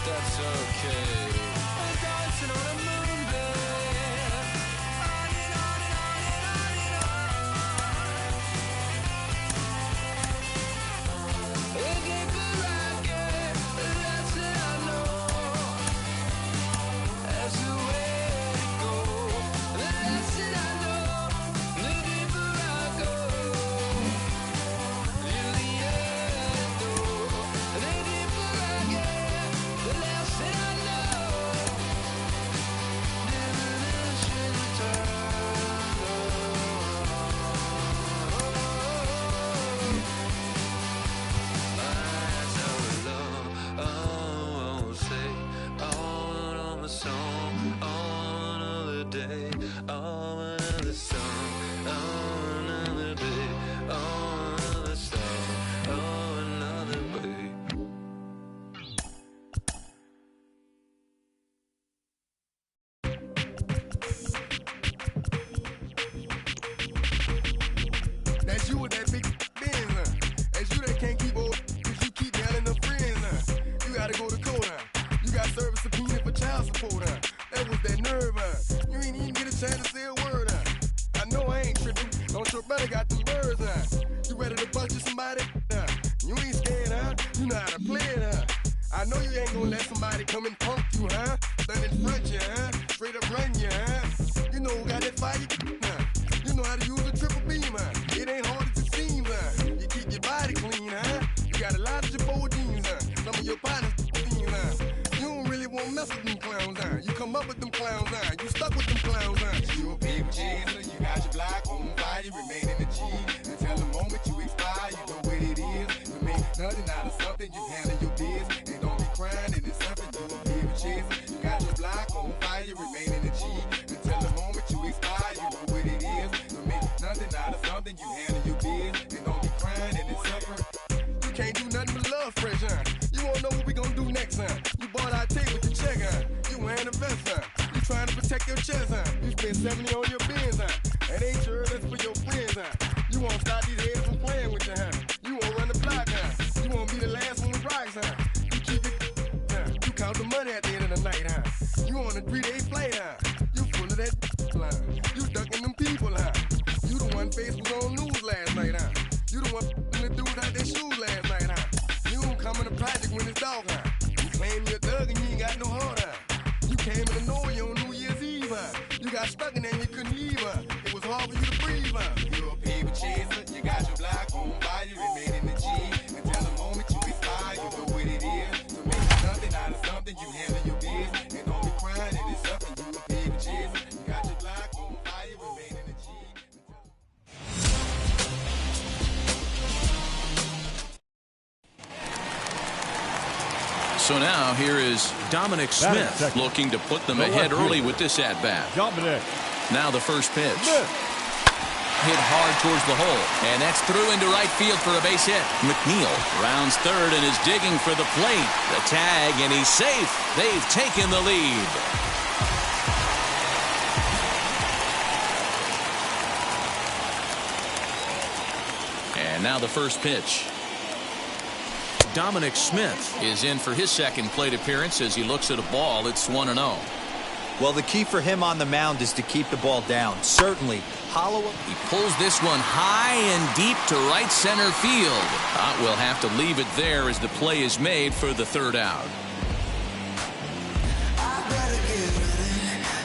That's okay. I'm dancing on a moonbeam. On and on and on and on and on. The deeper I get, the less that I know. That's the way it goes. The less that I know, the deeper I go. Till the end, though. The deeper I get, the less that I know. Diminishing return, eyes are alone. Oh, won't say on my song, on another day, on another song, on another day, on another song, on another way. That's you with that big Benz, That's you that can't keep old, cause you keep yelling the friends, You gotta go to court, You got service subpoena for child support, That was that nerve, You ain't even get a chance to say a word, I know I ain't tripping, don't your brother got them birds, You ready to bust you somebody, You ain't scared, You know how to play it, I know you ain't gonna let somebody come and punk you, Stand in front you, Straight up run you, You know who got that fire, You know how to use a triple beam, It ain't hard as it seems, You keep your body clean, You got a lot of your bold jeans, Some of your partners, You don't really want to mess with them clowns, You come up with them clowns, You stuck with them clowns, You a big chaser, you got your block on fire, you remain in the G. Until the moment you expire, you know what it is. You make nothing out of something, you handle your biz. And don't be crying, it is something, you a big chaser. You got your block on fire, you remain in the G. Until the moment you expire, you know what it is. You make nothing out of something, you handle your biz. And don't be crying, it is something. You can't do nothing but love fresh, You won't know what we gonna do next, You bought our tape with your check, You wearing a vest, You trying to protect your chest, You spend 70 on your bins, That ain't sure that's for your friends, You won't stop these heads from playing with you, You won't run the block, You won't be the last one with rocks, You keep it, You count the money at the end of the night, You on a 3-day flight, You full of that line. You ducking them people, You the one face was on news last night, You the one the dude out their shoes last night, You don't come in the project when it's dark, You claim you're a thug and you ain't got no heart, You came in the Norway on New Year's Eve, You got stuck in there and you couldn't leave, It was hard for you to breathe, You a paper chaser, you got your block on fire, you remain in the G. Until the moment you expire, you know what it is. To make nothing out of something, you handle your biz. And don't be crying, it is something, you a paper chaser. You got your block on fire, you remain in the G. So now here is Dominic Smith looking to put them ahead early with this at-bat. Dominic. Now the first pitch. Hit hard towards the hole, and that's through into right field for a base hit. McNeil rounds third and is digging for the plate. The tag, and he's safe. They've taken the lead. And now the first pitch. Dominic Smith is in for his second plate appearance as he looks at a ball. It's 1-0. Well, the key for him on the mound is to keep the ball down. Certainly, Holloway. He pulls this one high and deep to right center field. We'll have to leave it there as the play is made for the third out.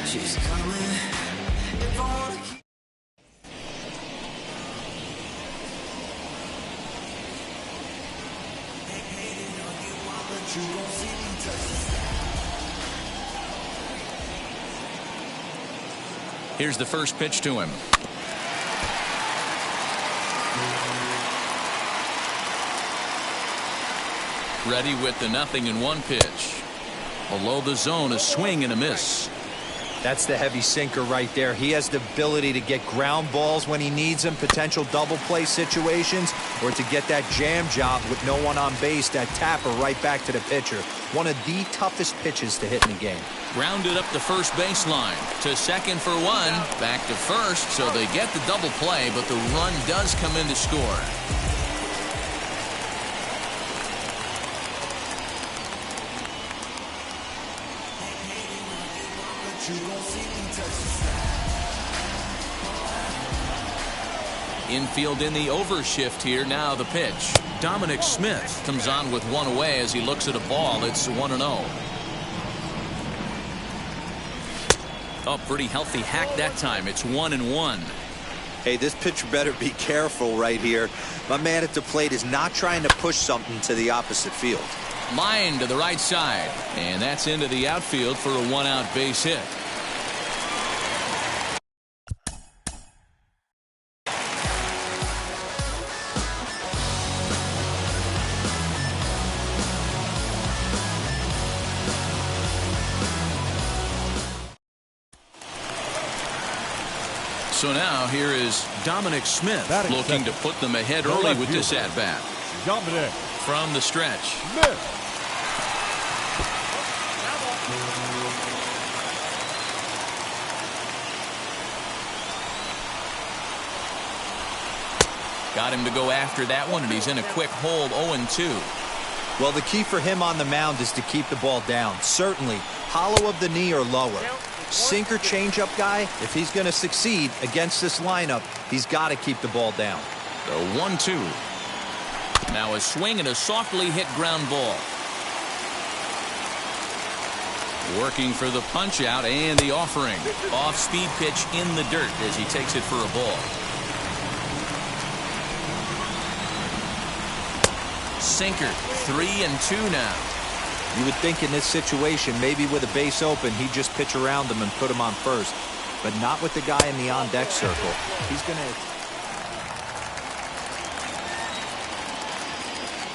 She's coming. If I wanna keep you gon' see me touch the sky. Here's the first pitch to him. Ready with the 0-1 pitch. Below the zone, a swing and a miss. That's the heavy sinker right there. He has the ability to get ground balls when he needs them, potential double play situations, or to get that jam job with no one on base, that tapper right back to the pitcher. One of the toughest pitches to hit in the game. Grounded up the first baseline. To second for one. Back to first, so they get the double play, but the run does come in to score. Infield in the overshift here. Now the pitch. Dominic Smith comes on with one away as he looks at a ball. It's 1-0. Oh, pretty healthy hack that time. It's 1-1. Hey, this pitcher better be careful right here. My man at the plate is not trying to push something to the opposite field. Line to the right side. And that's into the outfield for a one-out base hit. So now here is Dominic Smith looking to put them ahead early with this at-bat. Dominic from the stretch. Smith. Got him to go after that one, and he's in a quick hold, 0-2. Well, the key for him on the mound is to keep the ball down. Certainly, hollow of the knee or lower. Sinker changeup guy, if he's going to succeed against this lineup, he's got to keep the ball down. The 1-2. Now a swing and a softly hit ground ball. Working for the punch out and the offering. Off-speed pitch in the dirt as he takes it for a ball. Sinker, 3-2 now. You would think in this situation, maybe with a base open, he'd just pitch around him and put him on first. But not with the guy in the on-deck circle. He's going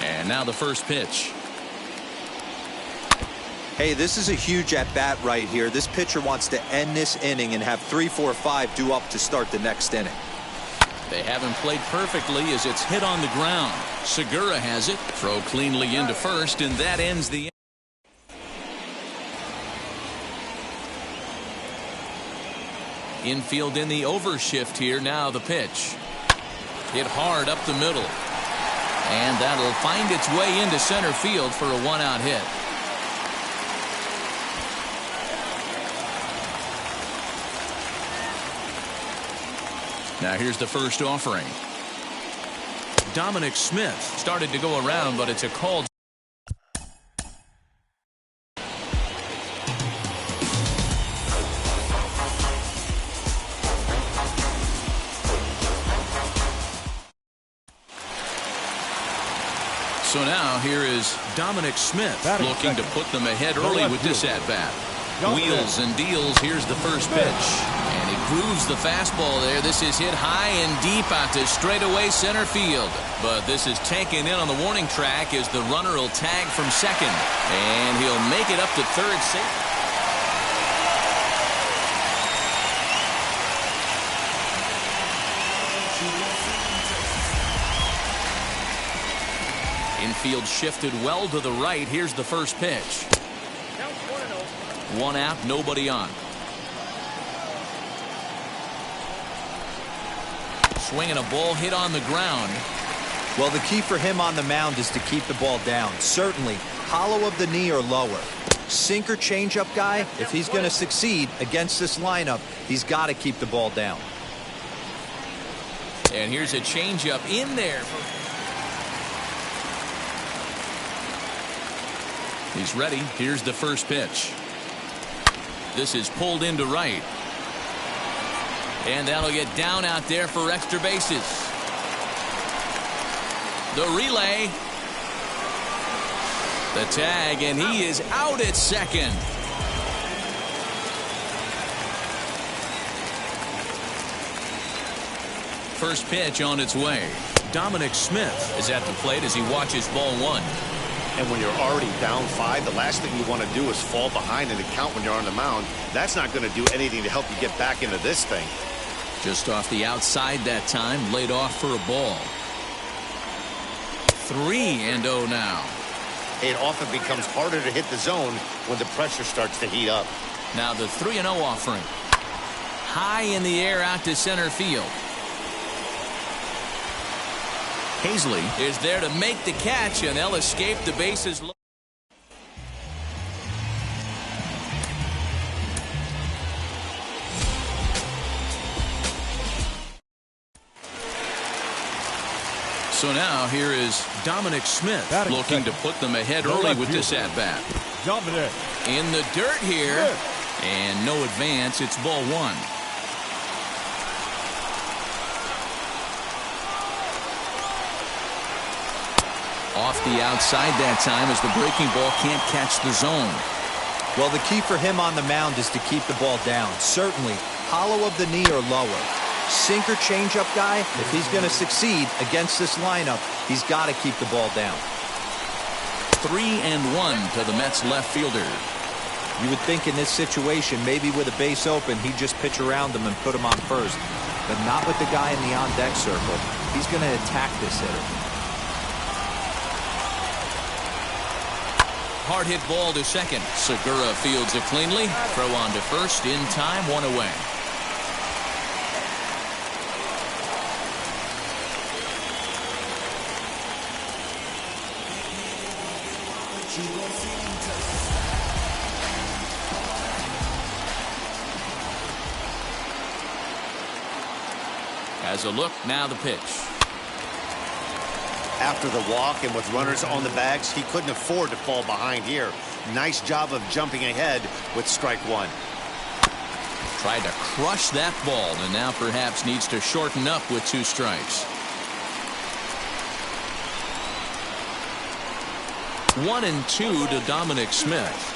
to... And now the first pitch. Hey, this is a huge at-bat right here. This pitcher wants to end this inning and have 3, 4, 5 due up to start the next inning. They haven't played perfectly as it's hit on the ground. Segura has it. Throw cleanly into first, and that ends the inning. Infield in the overshift here. Now the pitch. Hit hard up the middle. And that'll find its way into center field for a one-out hit. Now here's the first offering. Dominic Smith started to go around, but it's a called. So now here is Dominic Smith looking to put them ahead early with this at-bat. Wheels and deals. Here's the first pitch. And he grooves the fastball there. This is hit high and deep out to straightaway center field. But this is taken in on the warning track as the runner will tag from second. And he'll make it up to third safe. Infield shifted well to the right. Here's the first pitch. One out, nobody on. Swinging a ball hit on the ground. Well, the key for him on the mound is to keep the ball down. Certainly, hollow of the knee or lower. Sinker changeup guy, if he's going to succeed against this lineup, he's got to keep the ball down. And here's a changeup in there. He's ready. Here's the first pitch. This is pulled into right. And that'll get down out there for extra bases. The relay. The tag, and he is out at second. First pitch on its way. Dominic Smith is at the plate as he watches ball one. And when you're already down 5, the last thing you want to do is fall behind in the count when you're on the mound. That's not going to do anything to help you get back into this thing. Just off the outside that time, laid off for a ball. 3-0 now. It often becomes harder to hit the zone when the pressure starts to heat up. Now the 3-0 offering. High in the air out to center field. Hazley is there to make the catch, and they'll escape the bases. So now here is Dominic Smith looking to put them ahead early with this at-bat. Dominic. In the dirt here, and no advance. It's ball one. Off the outside that time as the breaking ball can't catch the zone. Well, the key for him on the mound is to keep the ball down. Certainly, hollow of the knee or lower. Sinker changeup guy, if he's going to succeed against this lineup, he's got to keep the ball down. 3-1 to the Mets left fielder. You would think in this situation, maybe with a base open, he'd just pitch around him and put him on first. But not with the guy in the on-deck circle. He's going to attack this hitter. Hard hit ball to second. Segura fields it cleanly. Throw on to first in time, 1 away. Has a look, now the pitch. After the walk and with runners on the bags, he couldn't afford to fall behind here. Nice job of jumping ahead with strike one. Tried to crush that ball and now perhaps needs to shorten up with 2 strikes. 1-2 to Dominic Smith.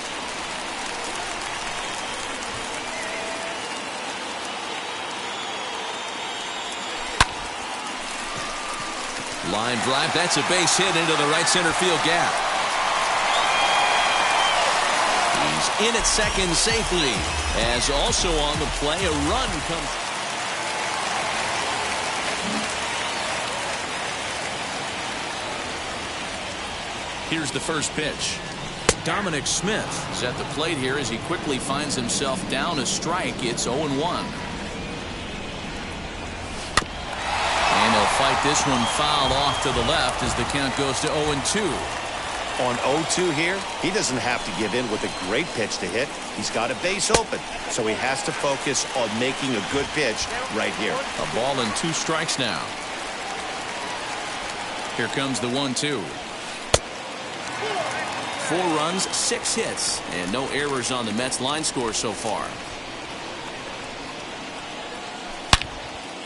Line drive. That's a base hit into the right center field gap. He's in at second safely. As also on the play, a run comes. Here's the first pitch. Dominic Smith is at the plate here as he quickly finds himself down a strike. It's 0-1. And he'll fight this one fouled off to the left as the count goes to 0-2. On 0-2 here, he doesn't have to give in with a great pitch to hit. He's got a base open, so he has to focus on making a good pitch right here. A ball and 2 strikes now. Here comes the 1-2. 4 runs, 6 hits, and no errors on the Mets line score so far.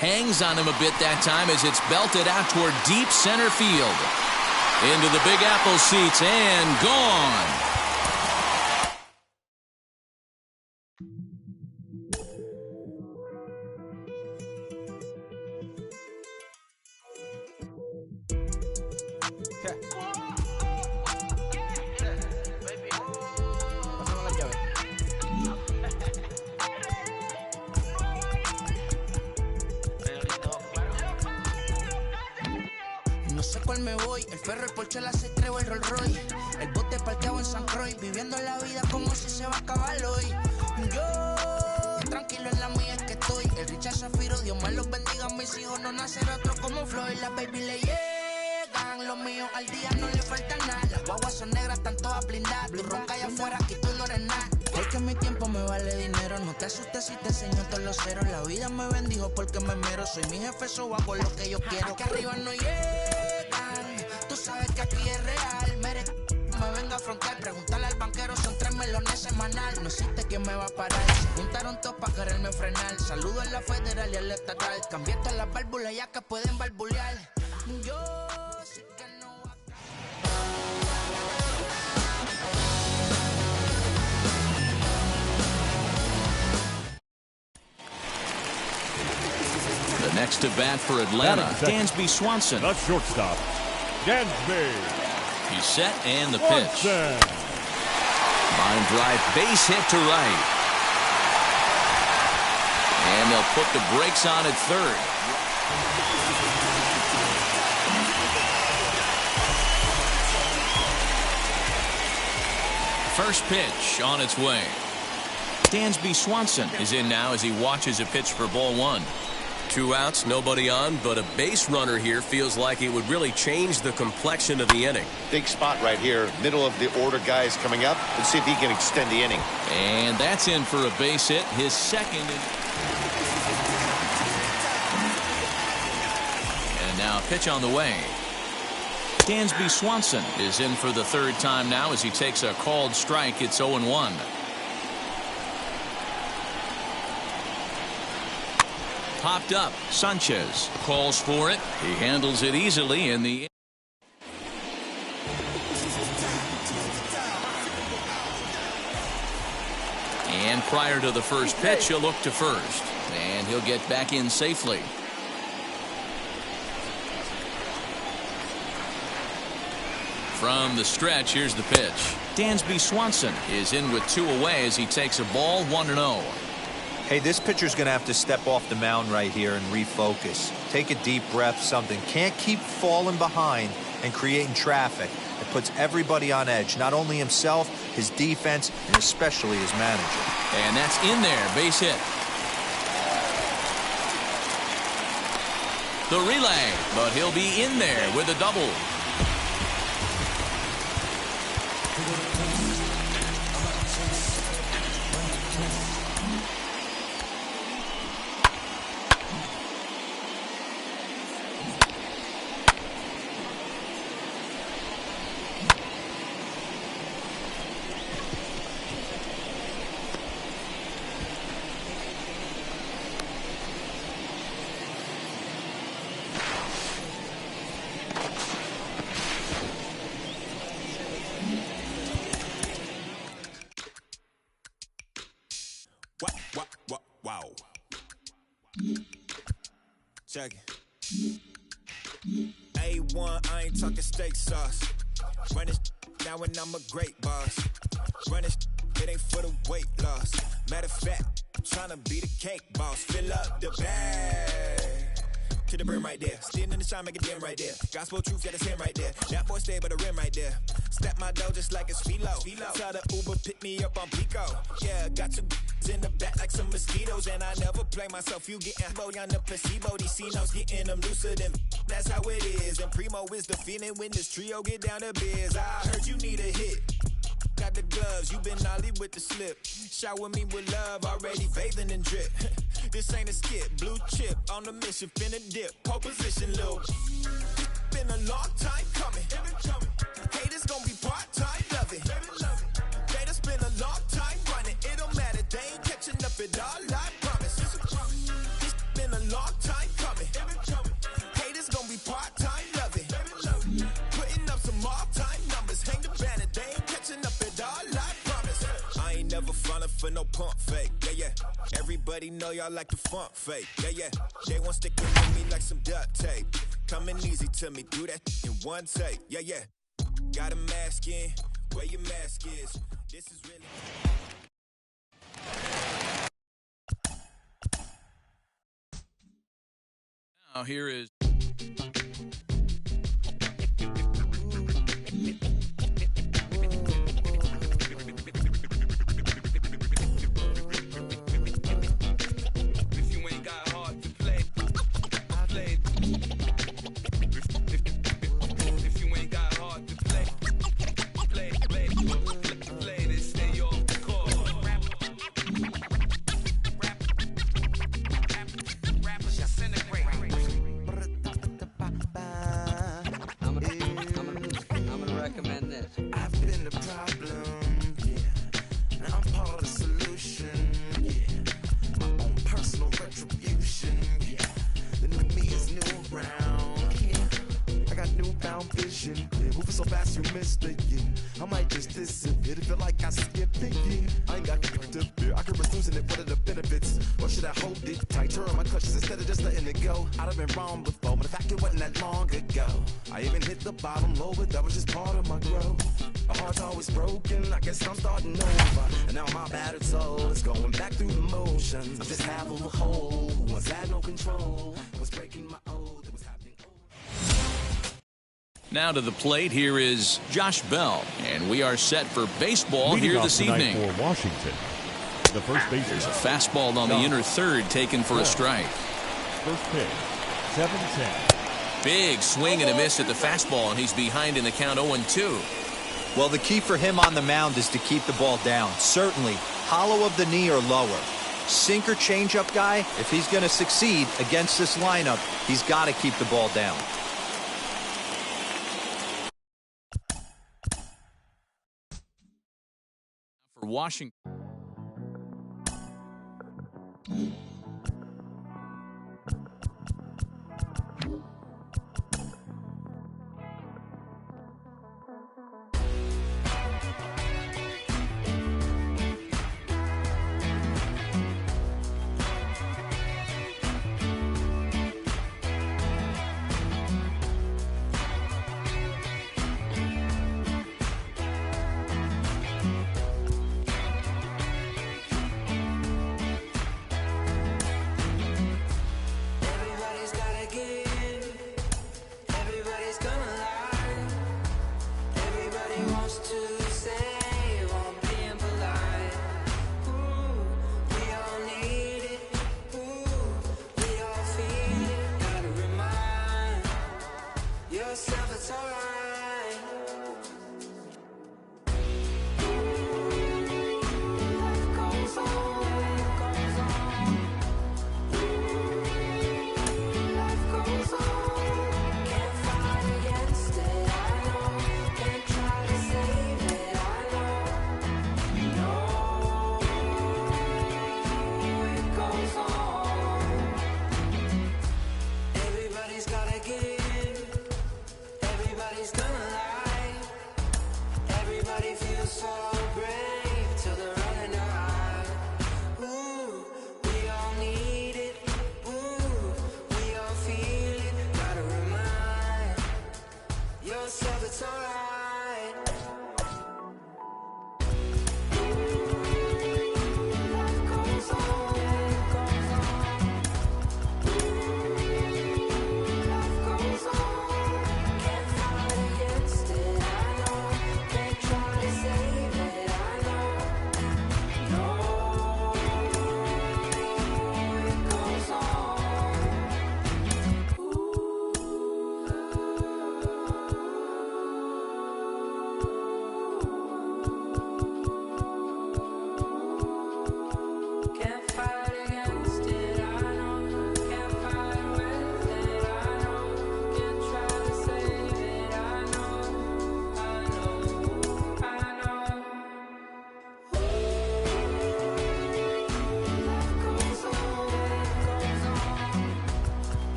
Hangs on him a bit that time as it's belted out toward deep center field. Into the Big Apple seats and gone. Me voy, el ferro, el Porsche, la C3 o el Rolls Royce. El bote parqueado en San Croix, viviendo la vida como si se va a acabar hoy. Yo, tranquilo en la mía es que estoy. El Richard Zafiro, Dios más los bendiga, mis hijos no nacer otro como Floyd. La baby le llega los míos al día no le falta nada. Las guaguas son negras, están todas blindadas. Tú ronca allá afuera, aquí tú no eres nada. Porque mi tiempo me vale dinero. No te asustes si te enseño todos los ceros. La vida me bendijo porque me mero. Soy mi jefe, so hago lo que yo quiero. Aquí arriba no llegan. Tú sabes que aquí es real. Me venga a frontear, preguntarle al banquero, son 3 melones semanal. No existe quien me va a parar. Se juntaron todos para quererme frenar. Saludo a la federal y al estatal. Cambié todas las válvulas ya que pueden barbulear. Yo sé que no va The next to bat for Atlanta, Dansby Swanson. The shortstop, Dansby. He's set and the pitch. Line drive, base hit to right. And they'll put the brakes on at third. First pitch on its way. Dansby Swanson is in now as he watches a pitch for ball 1. 2 outs, nobody on, but a base runner here feels like it would really change the complexion of the inning. Big spot right here, middle of the order guys coming up. Let's see if he can extend the inning. And that's in for a base hit, his second. And now a pitch on the way. Dansby Swanson is in for the 3rd time now as he takes a called strike. It's 0-1. Popped up. Sanchez calls for it. He handles it easily in the. And prior to the first pitch, he'll look to first. And he'll get back in safely. From the stretch, here's the pitch. Dansby Swanson is in with 2 away as he takes a ball 1-0. Hey, this pitcher's going to have to step off the mound right here and refocus. Take a deep breath, something. Can't keep falling behind and creating traffic. It puts everybody on edge, not only himself, his defense, and especially his manager. And that's in there, base hit. The relay, but he'll be in there with a double. Wow. Check it. A1, I ain't talking steak sauce. Run this now and I'm a great boss. Run this, it ain't for the weight loss. Matter of fact, I'm tryna be the cake boss. Fill up the bag to the brim right there. Standing in the shine, make it dim right there. Gospel truth, yeah, that's him right there. That boy stay by the rim right there. Step my dough just like it's philo. Tell the Uber pick me up on Pico. Yeah, got two in the back like some mosquitoes, and I never play myself. You getting bold on the placebo. These C-notes getting them looser than. That's how it is. And Primo is the feeling when this trio get down to biz. I heard you need a hit. Got the gloves, you been ollie with the slip. Shower me with love, already bathing in drip. This ain't a skip, blue chip on the mission, finna dip. Pole position, Lil. Been a long time coming. Haters gon' be part-time, love it. Haters been a long time running. It don't matter, they ain't catching up at all, I promise. It's been a long time coming. Haters gon' be part-time, love it. Putting up some all-time numbers. Hang the banner, they ain't catching up at all, I promise. I ain't never falling for no pump fake, yeah. Everybody know y'all like the funk fake, yeah. They want sticking with me like some duct tape. Coming easy to me, do that in one take, yeah. Got a mask in, where your mask is. This is really. Now here is. I might just disappear. Feel like I skipped a year. I ain't got to fear. I could risk losing it. What are the benefits? Or should I hold it tight? Turn my clutches instead of just letting it go. I'd have been wrong before, but the fact it wasn't that long ago. I even hit the bottom low, but that was just part of my growth. My heart's always broken. I guess I'm starting over. And now my battered soul is going back through the motions. I'm just half of a whole who once had no control. Was breaking my oath. It was happening. Now to the plate, here is Josh Bell, and we are set for baseball here this evening. For Washington, the first baseman. There's a fastball on the inner third taken for a strike. First pitch, 7-10. Big swing and a miss at the fastball, and he's behind in the count 0-2. Well, the key for him on the mound is to keep the ball down. Certainly, hollow of the knee or lower. Sinker changeup guy, if he's going to succeed against this lineup, he's got to keep the ball down. For Washington.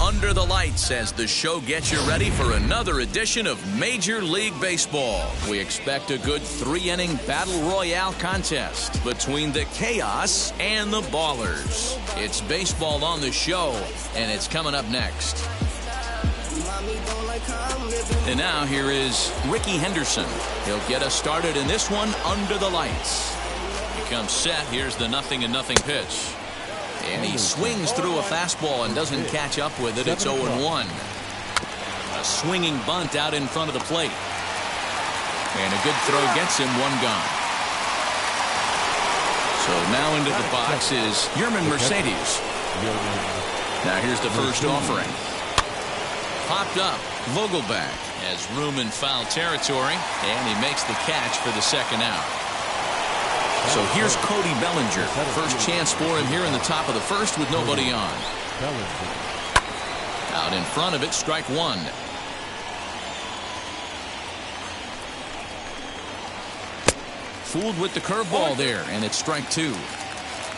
Under the lights as the show gets you ready for another edition of Major League Baseball. We expect a good 3-inning battle royale contest between the Chaos and the Ballers. It's baseball on the show, and it's coming up next. And now here is Ricky Henderson. He'll get us started in this one under the lights. He comes set. Here's the 0-0 pitch. And he swings through a fastball and doesn't catch up with it. It's 0-1. A swinging bunt out in front of the plate. And a good throw gets him one gone. So now into the box is Yermin Mercedes. Now here's the first offering. Popped up. Vogelback has room in foul territory. And he makes the catch for the second out. So here's Cody Bellinger. First chance for him here in the top of the first with nobody on. Out in front of it, strike one. Fooled with the curveball there, and it's strike 2.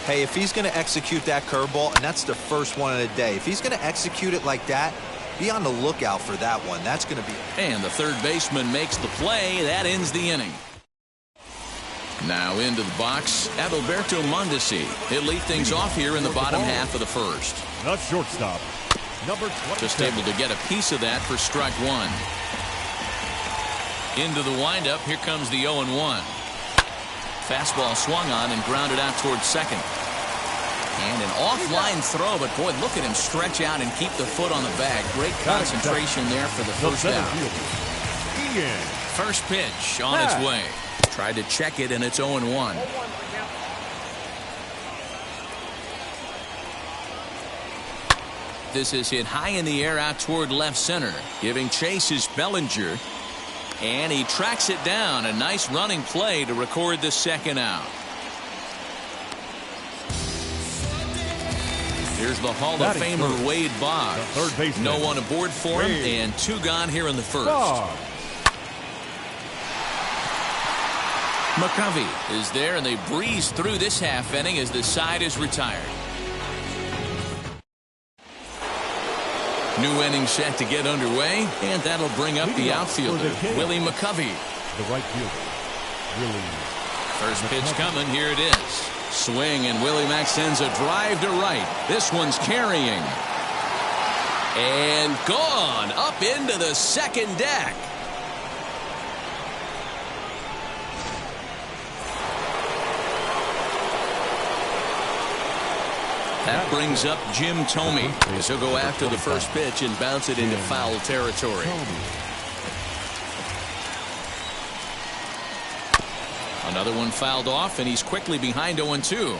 Hey, if he's going to execute that curveball, and that's the first one of the day, if he's going to execute it like that, be on the lookout for that one. That's going to be... And the third baseman makes the play. That ends the inning. Now into the box, Adalberto Mondesi. He'll lead things off here in the bottom half of the first. Not shortstop. Number 27. Just able to get a piece of that for strike 1. Into the windup. Here comes the 0-1. Fastball swung on and grounded out towards second. And an offline throw, but boy, look at him stretch out and keep the foot on the bag. Great concentration there for the first out. First pitch on its way. Tried to check it, and it's 0-1. This is hit high in the air out toward left center. Giving chase is Bellinger. And he tracks it down. A nice running play to record the second out. Here's the Hall of Famer Wade Boggs. Third baseman. No one aboard for him, and 2 gone here in the first. McCovey is there, and they breeze through this half inning as the side is retired. New inning set to get underway, and that'll bring up the outfielder, Willie McCovey. The right fielder, Willie. First pitch coming. Here it is. Swing, and Willie Mack sends a drive to right. This one's carrying. And gone up into the second deck. That brings up Jim Thome as he'll go after the first pitch and bounce it into foul territory. Another one fouled off, and he's quickly behind 0-2.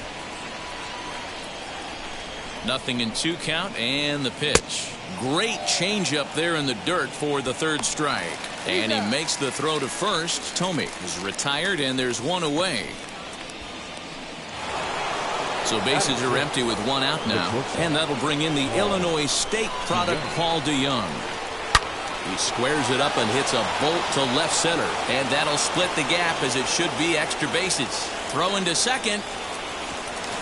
0-2 count, and the pitch. Great changeup there in the dirt for the third strike. And he makes the throw to first. Thome is retired, and there's one away. So bases are empty with 1 out now, and that'll bring in the Illinois State product, Paul DeYoung. He squares it up and hits a bolt to left center, and that'll split the gap as it should be extra bases. Throw into second,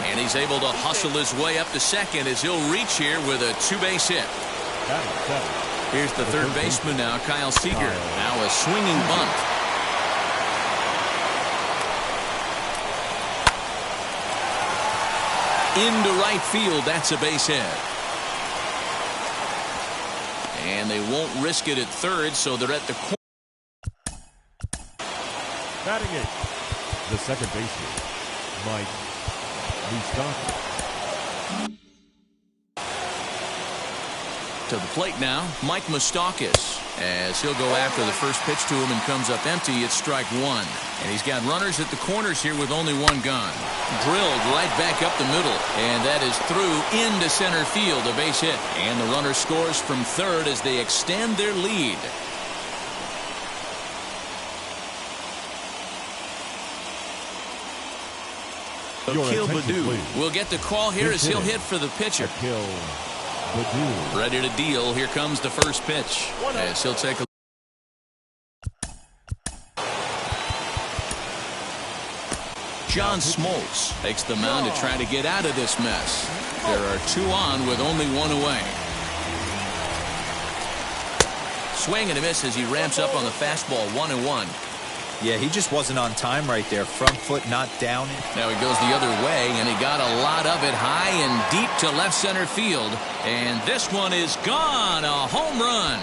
and he's able to hustle his way up to second as he'll reach here with a 2-base hit. Here's the third baseman now, Kyle Seager. Now a swinging bunt. Into right field, that's a base hit. And they won't risk it at third, so they're at the corner. Batting it, the second baseman, Mike Moustakas. To the plate now, Mike Moustakas, as he'll go after the first pitch to him and comes up empty. It's strike 1. And he's got runners at the corners here with only 1 gone. Drilled right back up the middle, and that is through into center field, a base hit. And the runner scores from third as they extend their lead. Akil Baddoo will get the call here as he'll hit for the pitcher. Ready to deal. Here comes the first pitch as he'll take a John Smoltz takes the mound to try to get out of this mess. There are 2 on with only 1 away. Swing and a miss as he ramps up on the fastball. 1-1. Yeah, he just wasn't on time right there. Front foot not down. Now he goes the other way, and he got a lot of it high and deep to left center field. And this one is gone. A home run.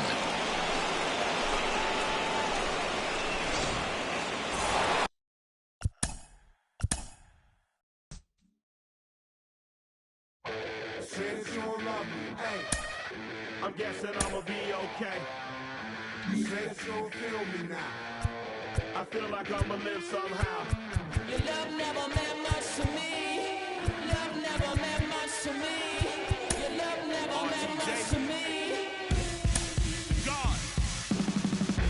I'm guessing I'ma be okay. Say that you don't feel me now. I feel like I'ma live somehow. Your love never meant much to me. Love never meant much to me. Your love never meant much to me. God.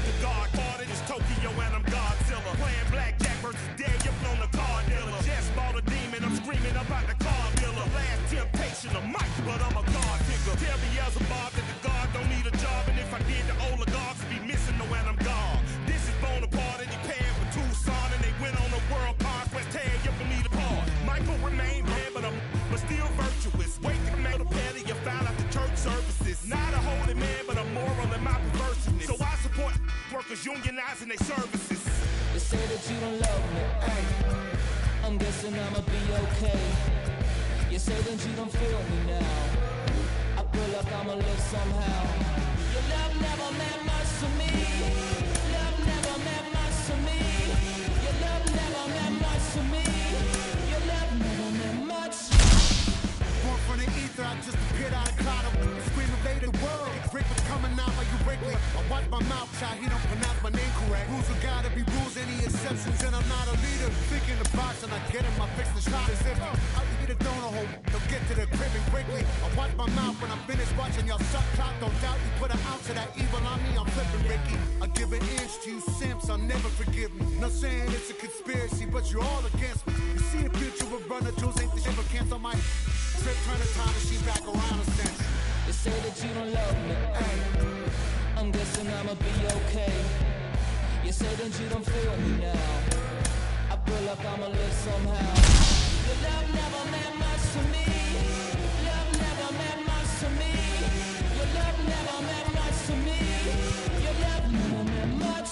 The God parted is Tokyo and I'm Godzilla. Playing blackjack versus dead, you're blown the car dealer. Just bought a demon, I'm screaming about the car dealer. Last temptation of Mike, but I'm a God digger. Tell me as a Bob that the God don't need a job. And if I did, the oligarchs would be missing the when I'm gone. This is Bonaparte and he paired with Tucson and they went on a world utilizing their services. They say that you don't love me. Ay. I'm guessing I'ma be okay. You say that you don't feel me now. I feel like I'ma live somehow. Your love never meant much to me. Love never meant much to me. Your love never meant much to me. Your love never meant much. Born from the ether, I just appeared out of cloud. Scream invaded the world. Drake was coming out like you Wrigley. I watch my mouth shot, he don't pronounce my name correct. Rules will gotta be rules, any exceptions, and I'm not a leader. Think in the box and I get him, I fix the shot as if I eat a donut hole. They'll get to the crib and quickly. I watch my mouth when I'm finished watching y'all suck clock. Don't doubt you put an ounce of that evil on me, I'm flipping Ricky. I give an inch to you simps, I'll never forgive me. Not saying it's a conspiracy, but you're all against me. You see a future with runner jewels, ain't the shit, but cancel my trip, turn the time machine back around a sense. They say that you don't love me. Ay. I'm guessing I'ma be okay. You say that you don't feel me now. I feel like I'ma live somehow. Your love never meant much to me. Love never meant much to me. Your love never meant much to me. Your love never meant much.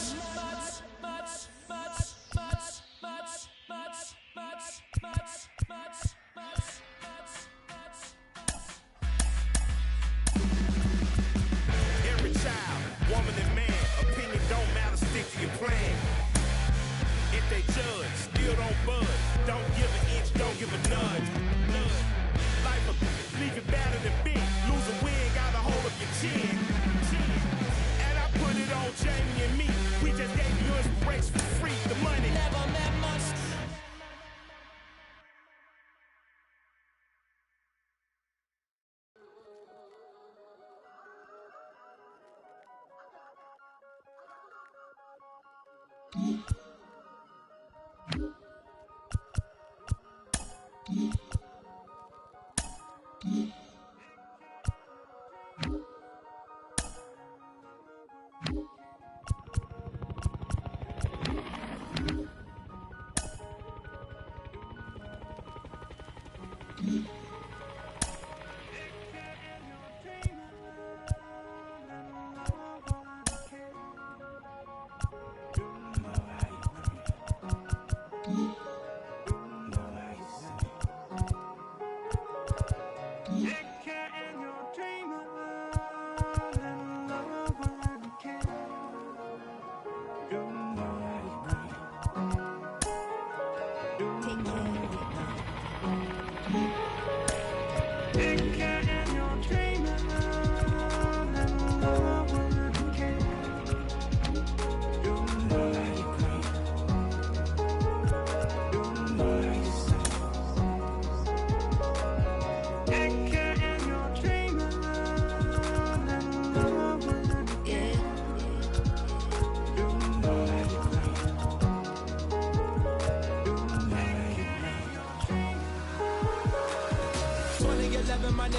Every child, woman and man, opinion don't matter, stick to your plan. If they judge, still don't budge. Don't give an inch, don't give a nudge. Life will leave you better than big. Lose a win, got a hold of your chin. And I put it on Jamie and me. We just gave you inspiration for free. The money never meant much.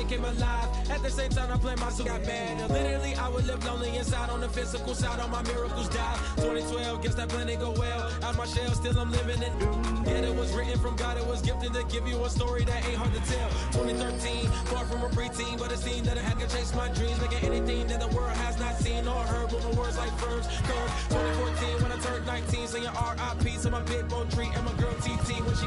Came alive. At the same time, I play my soul got mad. Literally, I would live lonely inside on the physical side. All my miracles died. 2012, guess that plan didn't go well. Out my shell, still I'm living it. Yeah, it was written from God. It was gifted to give you a story that ain't hard to tell. 2013, far from a preteen, but it seemed that I had to chase my dreams, making anything that the world has not seen or heard. But my words like verbs come. 2014, when I turned 19, saying R.I.P. to my big boy tree and my girl TT. When she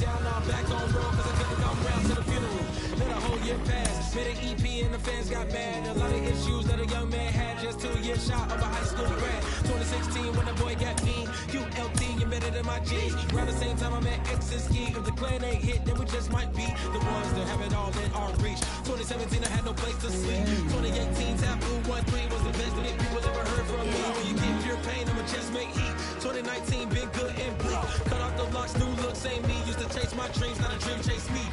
down, now I'm back on road, cause I couldn't come round to the funeral. Let a whole year pass. Made an EP and the fans got mad. A lot of issues that a young man had, just 2 years shy of a high school grad. 2016 when the boy got me, QLT embedded in my jeans. Around the same time I met X and Ski. If the clan ain't hit, then we just might be the ones that have it all in our reach. 2017 I had no place to sleep. 2018 Taboo 1-3 was the best that people ever heard from me. When you get pure pain, I'ma just make heat. 2019 been good and bleak. Cut off the locks, new looks ain't me. Used to chase my dreams, not a dream chase me.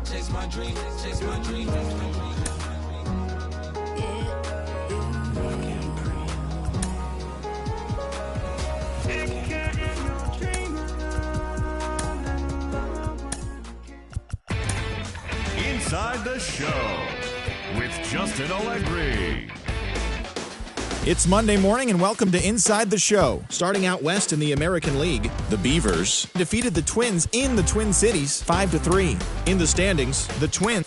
Chase my dream, chase my dream, chase my dream. Inside the Show with Justin Allegri. It's Monday morning and welcome to Inside the Show. Starting out west in the American League, the Beavers defeated the Twins in the Twin Cities 5-3. In the standings, the Twins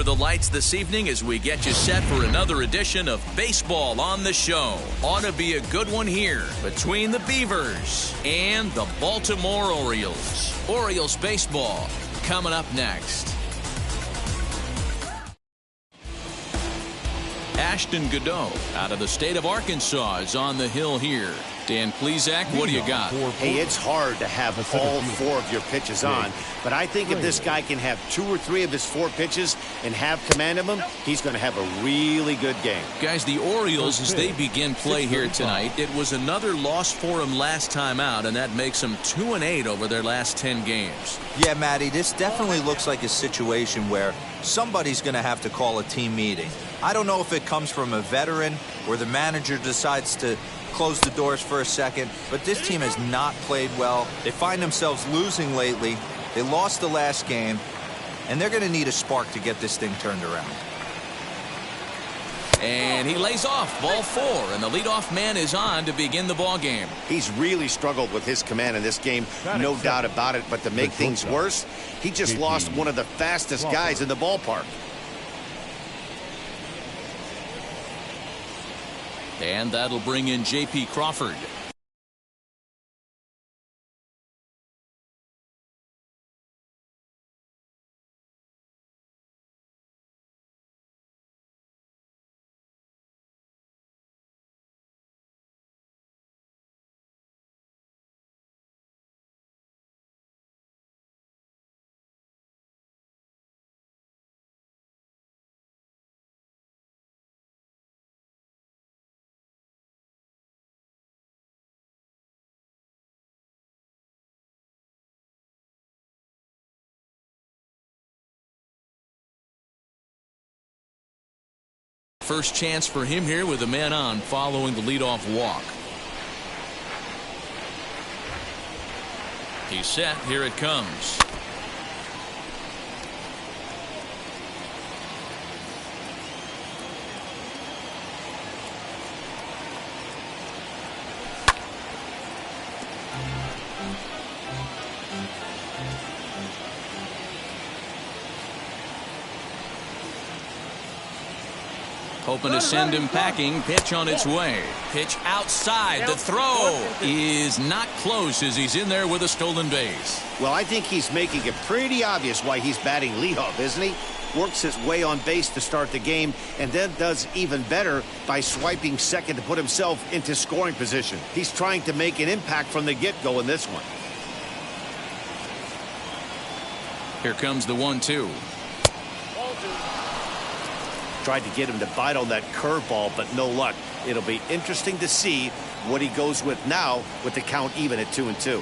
under the lights this evening as we get you set for another edition of Baseball on the Show. Ought to be a good one here between the Beavers and the Baltimore Orioles. Orioles baseball coming up next. Ashton Godot out of the state of Arkansas is on the hill here. Dan Plesac, what do you got? Hey, it's hard to have all 4 of your pitches on, but I think if this guy can have 2 or 3 of his 4 pitches and have command of them, he's going to have a really good game. Guys, the Orioles, as they begin play here tonight, it was another loss for them last time out, and that makes them 2-8 over their last 10 games. Yeah, Matty, this definitely looks like a situation where somebody's going to have to call a team meeting. I don't know if it comes from a veteran or the manager decides to close the doors for a second, but this team has not played well. They find themselves losing lately. They lost the last game, and they're going to need a spark to get this thing turned around. And he lays off ball 4, and the leadoff man is on to begin the ball game. He's really struggled with his command in this game, no doubt about it, but to make things worse, he just lost one of the fastest guys in the ballpark. And that'll bring in J.P. Crawford. First chance for him here with a man on following the leadoff walk. He's set. Here it comes. Hoping to send him packing. Pitch on its way. Pitch outside. The throw is not close as he's in there with a stolen base. Well, I think he's making it pretty obvious why he's batting leadoff, isn't he? Works his way on base to start the game and then does even better by swiping second to put himself into scoring position. He's trying to make an impact from the get-go in this one. Here comes the 1-2. Tried to get him to bite on that curveball, but no luck. It'll be interesting to see what he goes with now with the count even at 2-2.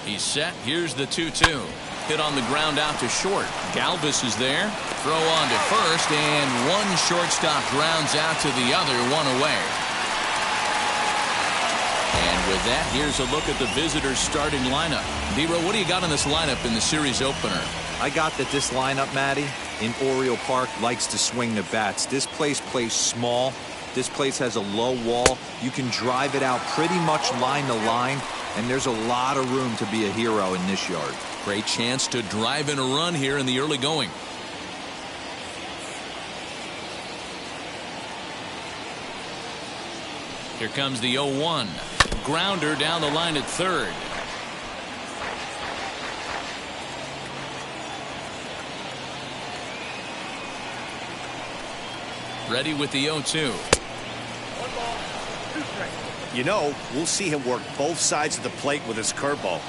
He's set. Here's the 2-2. Hit on the ground out to short. Galvis is there. Throw on to first, and one shortstop grounds out to the other, one away. And with that, here's a look at the visitors' starting lineup. Dero, what do you got in this lineup in the series opener? I got that this lineup, Matty, in Oriole Park likes to swing the bats. This place plays small. This place has a low wall. You can drive it out pretty much line to line, and there's a lot of room to be a hero in this yard. Great chance to drive in a run here in the early going. Here comes the 0-1. Grounder down the line at third. Ready with the 0-2. You know, we'll see him work both sides of the plate with his curveball.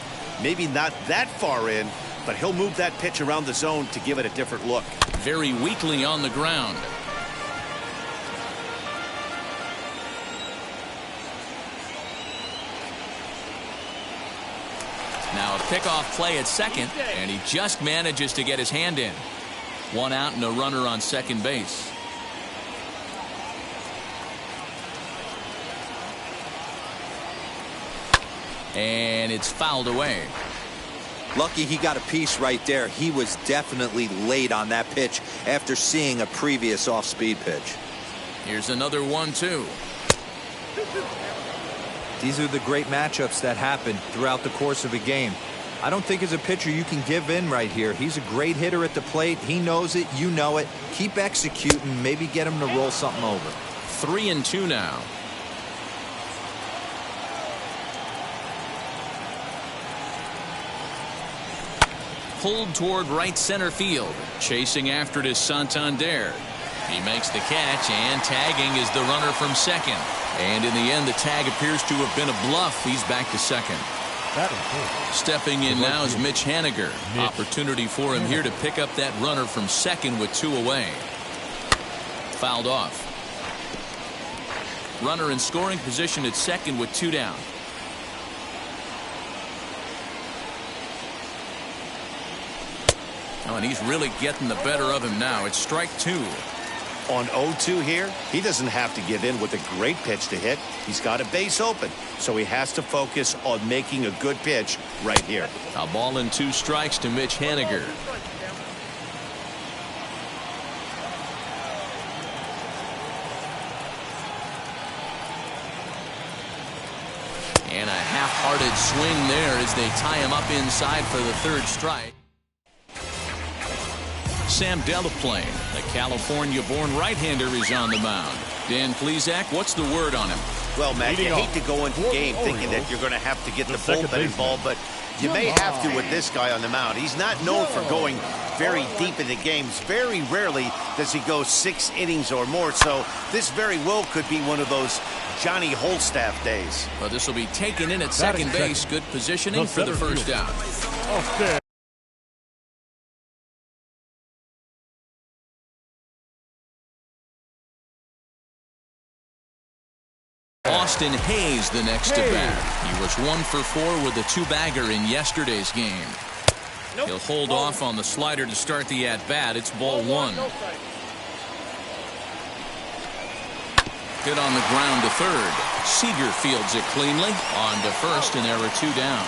Maybe not that far in, but he'll move that pitch around the zone to give it a different look. Very weakly on the ground. Now a pickoff play at second, and he just manages to get his hand in. One out and a runner on second base. And it's fouled away. Lucky he got a piece right there. He was definitely late on that pitch after seeing a previous off-speed pitch. Here's another 1-2. These are the great matchups that happen throughout the course of a game. I don't think as a pitcher you can give in right here. He's a great hitter at the plate. He knows it. You know it. Keep executing. Maybe get him to roll something over. 3-2 now. Pulled toward right center field. Chasing after it is Santander. He makes the catch, and tagging is the runner from second. And in the end, the tag appears to have been a bluff. He's back to second. Stepping in now is Mitch Haniger. Opportunity for him here to pick up that runner from second with 2 away. Fouled off. Runner in scoring position at second with 2 down. Oh, and he's really getting the better of him now. It's strike 2. On 0-2 here, he doesn't have to give in with a great pitch to hit. He's got a base open, so he has to focus on making a good pitch right here. A ball and 2 strikes to Mitch Haniger. And a half-hearted swing there as they tie him up inside for the 3rd strike. Sam Delaplane, the California-born right-hander, is on the mound. Dan Plesac, what's the word on him? Well, Matt, you hate to go into the game thinking that you're going to have to get the bullpen involved, but you may have to with this guy on the mound. He's not known for going very deep into games. Very rarely does he go 6 innings or more, so this very well could be one of those Johnny Holstaff days. Well, this will be taken in at second base. Good positioning for the first out. Austin Hayes the next to bat. He was 1 for 4 with a 2-bagger in yesterday's game. He'll hold off on the slider to start the at-bat. It's ball 1. Hit on the ground to third. Seager fields it cleanly. On to first, and there are 2 down.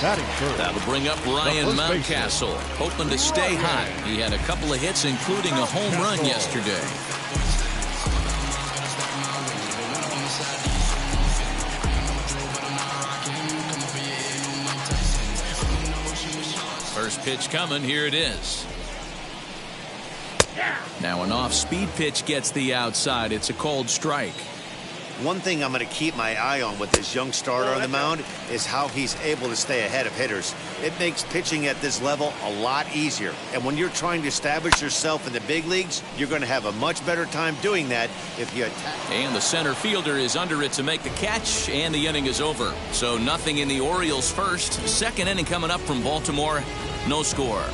That'll bring up Ryan Mountcastle, hoping to stay hot. He had a couple of hits, including a home run yesterday. First pitch coming. Here it is. Now an off-speed pitch gets the outside. It's a cold strike. One thing I'm going to keep my eye on with this young starter on the mound is how he's able to stay ahead of hitters. It makes pitching at this level a lot easier. And when you're trying to establish yourself in the big leagues, you're going to have a much better time doing that if you attack. And the center fielder is under it to make the catch, and the inning is over. So nothing in the Orioles' first. Second inning coming up from Baltimore. No score.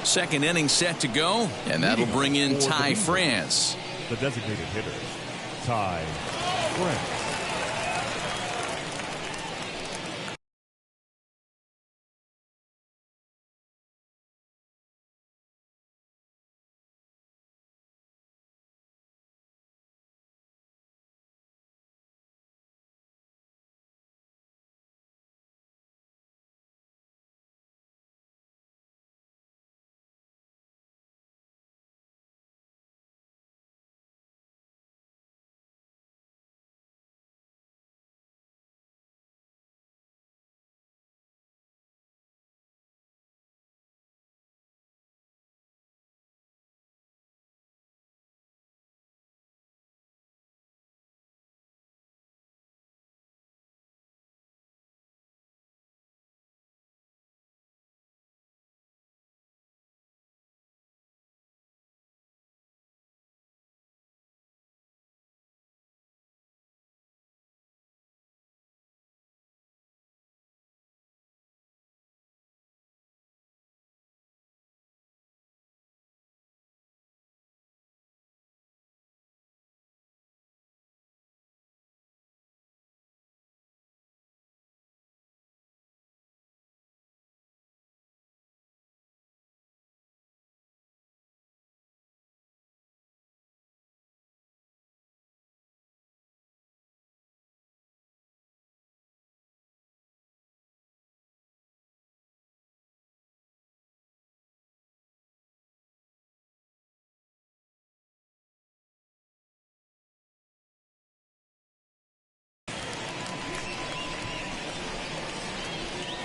Second inning set to go, and that'll bring in Ty France. The designated hitter, Ty France.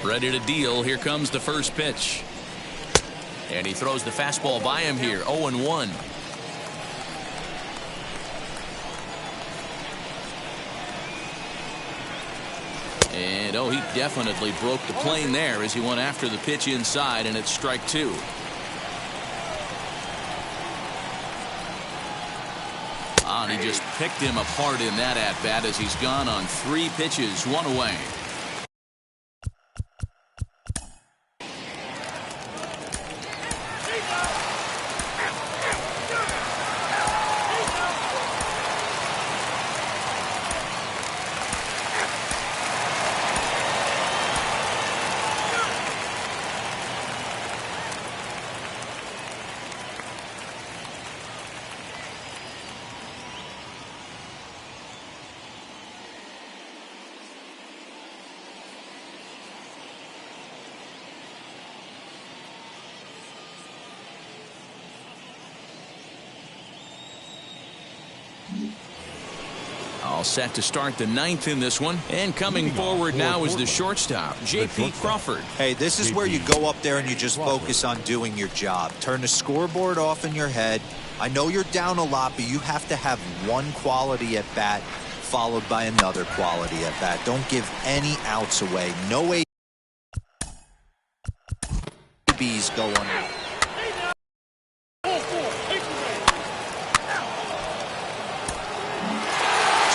Ready to deal. Here comes the first pitch. And he throws the fastball by him here. 0-1. And, he definitely broke the plane there as he went after the pitch inside, and it's strike 2. And he just picked him apart in that at-bat as he's gone on 3 pitches, 1 away. All set to start the 9th in this one. And coming forward now is the shortstop, J.P. Crawford. Hey, this is where you go up there and you just focus on doing your job. Turn the scoreboard off in your head. I know you're down a lot, but you have to have one quality at bat followed by another quality at bat. Don't give any outs away. No ABs going.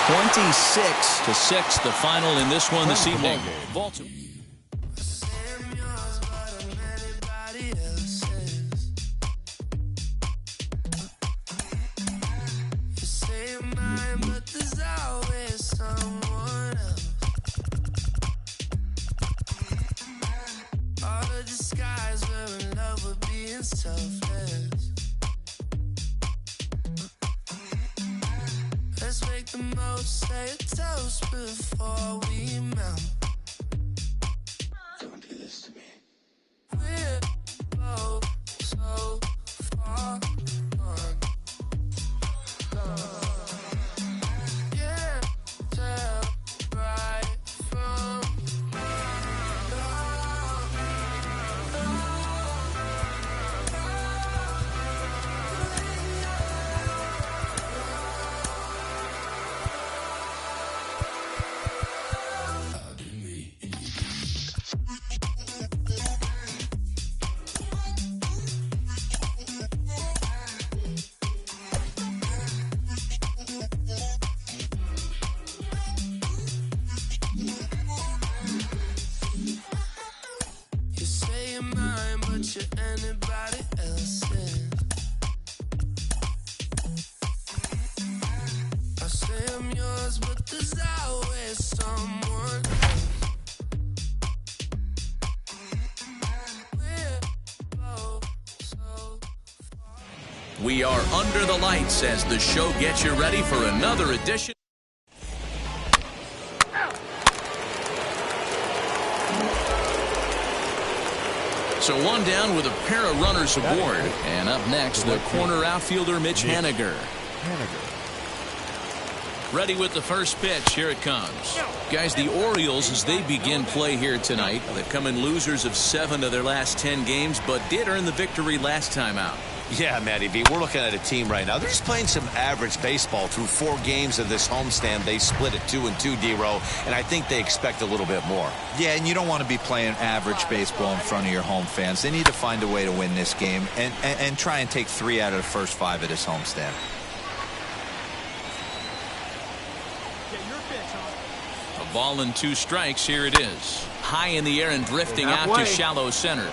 26-6, the final in this one this evening. Baltimore. Say a toast before we melt. Don't do this to me. We're both so far gone. Can't tell right from anybody else's. I say I'm yours, but there's always someone else. We are under the lights as the show gets you ready for another edition. So one down with a pair of runners aboard. And up next, the corner outfielder, Mitch Haniger. Ready with the first pitch. Here it comes. Guys, the Orioles, as they begin play here tonight, they've come in losers of 7 of their last 10 games, but did earn the victory last time out. Yeah, Matty B, we're looking at a team right now. They're just playing some average baseball through 4 games of this homestand. They split at 2-2, D-Row, and I think they expect a little bit more. Yeah, and you don't want to be playing average baseball in front of your home fans. They need to find a way to win this game and try and take 3 out of the first 5 of this homestand. A ball and 2 strikes. Here it is. High in the air and drifting out to shallow center.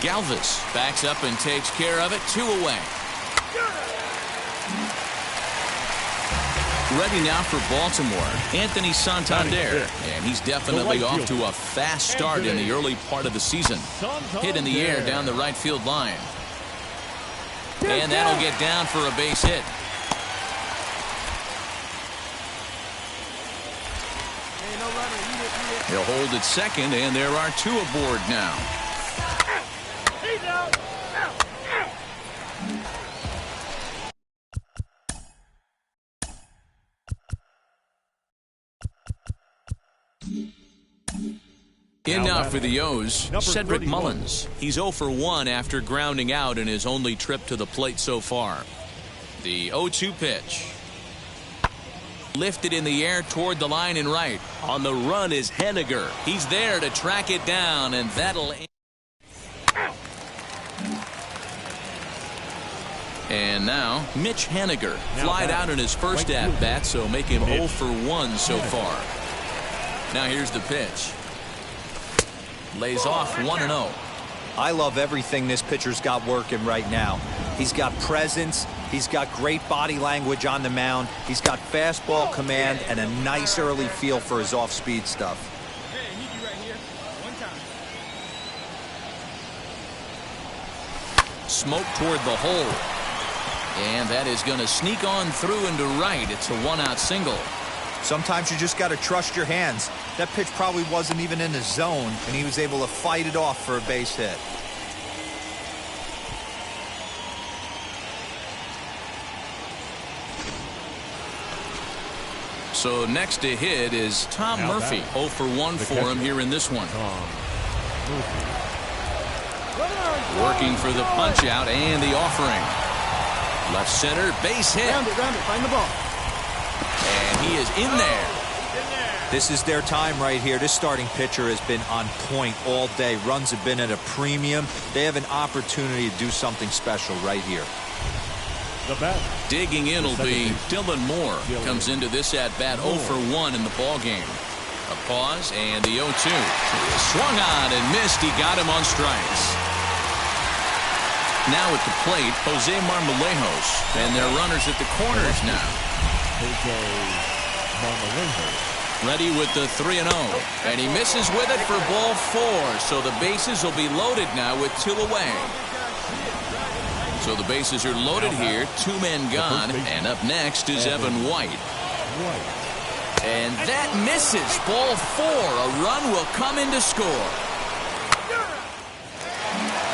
Galvis backs up and takes care of it. 2 away. Ready now for Baltimore, Anthony Santander. And he's definitely off to a fast start in the early part of the season. Hit in the air down the right field line. And that'll get down for a base hit. He'll hold at second, and there are 2 aboard now. In now for the O's, Cedric Mullins. He's 0 for 1 after grounding out in his only trip to the plate so far. The 0-2 pitch. Lifted in the air toward the line and right. On the run is Henniger. He's there to track it down, and that'll... And now, Mitch Henniger flied out in his first at-bat, so make him 0 for 1 so far. Now here's the pitch. Lays off 1-0. I love everything this pitcher's got working right now. He's got presence. He's got great body language on the mound. He's got fastball command and a nice early feel for his off-speed stuff. Smoke toward the hole. And that is going to sneak on through into right. It's a 1-out single. Sometimes you just got to trust your hands. That pitch probably wasn't even in the zone, and he was able to fight it off for a base hit. So next to hit is Tom Murphy. 0 for 1 for him here in this one. Working for the punch out and the offering. Left center, base hit. Round it, find the ball. And he is in there. This is their time right here. This starting pitcher has been on point all day. Runs have been at a premium. They have an opportunity to do something special right here. The bat. Digging in will be Dylan Moore. Comes into this at-bat 0 for 1 in the ball game. A pause and the 0-2. Swung on and missed. He got him on strikes. Now at the plate, Jose Marmolejos, and their runners at the corners now. Jose Marmolejos. Ready with the 3-0, and he misses with it for ball 4. So the bases will be loaded now with 2 away. So the bases are loaded here, 2 men gone, and up next is Evan White. And that misses ball 4. A run will come in to score.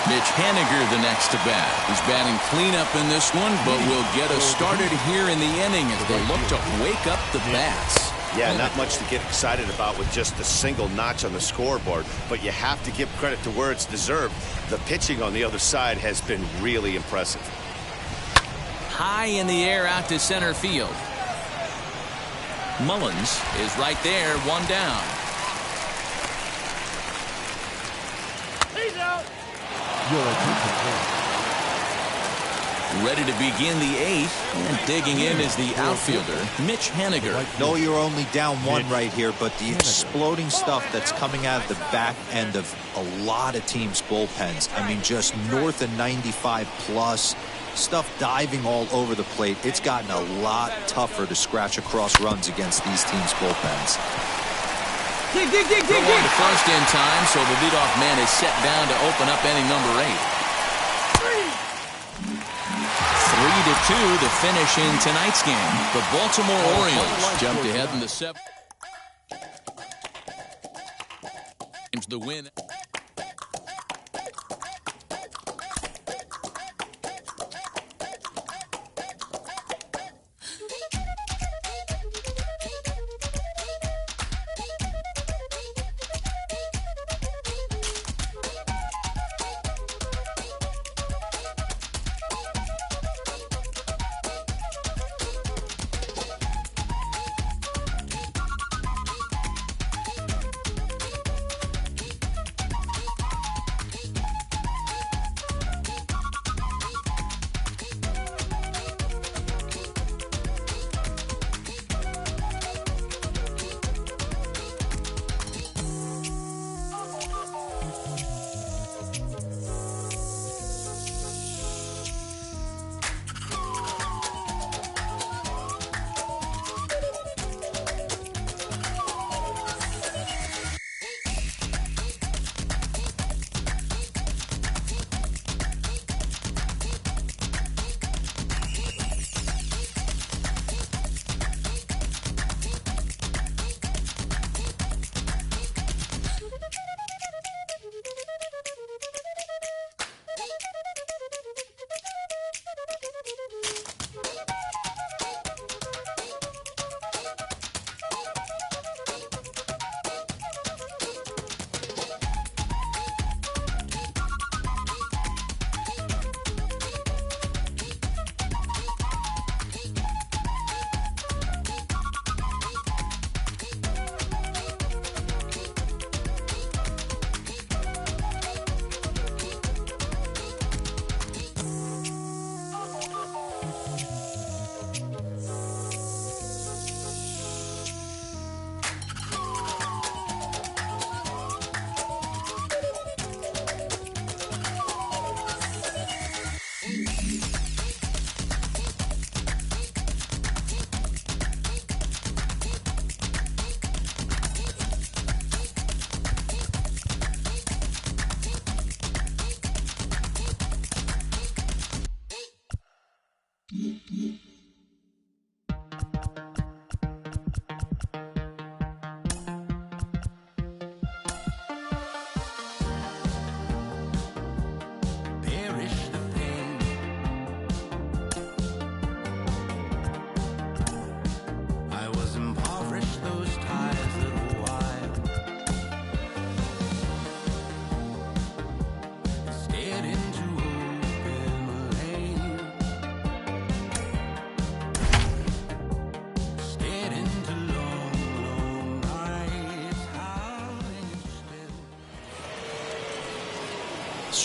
Mitch Henniger the next to bat. He's batting cleanup in this one, but will get us started here in the inning as they look to wake up the bats. Yeah, not much to get excited about with just a single notch on the scoreboard, but you have to give credit to where it's deserved. The pitching on the other side has been really impressive. High in the air out to center field. Mullins is right there, 1 down. He's out. Ready to begin the 8th, and digging in is the outfielder, Mitch Henniger. No, you're only down 1 right here, but the exploding stuff that's coming out of the back end of a lot of teams' bullpens. I mean, just north of 95 plus. Stuff diving all over the plate. It's gotten a lot tougher to scratch across runs against these teams' bullpens. Throw on to first in time, so the leadoff man is set down to open up inning number 8. 3-2 to finish in tonight's game. The Baltimore Orioles jumped ahead in the 7th. The win.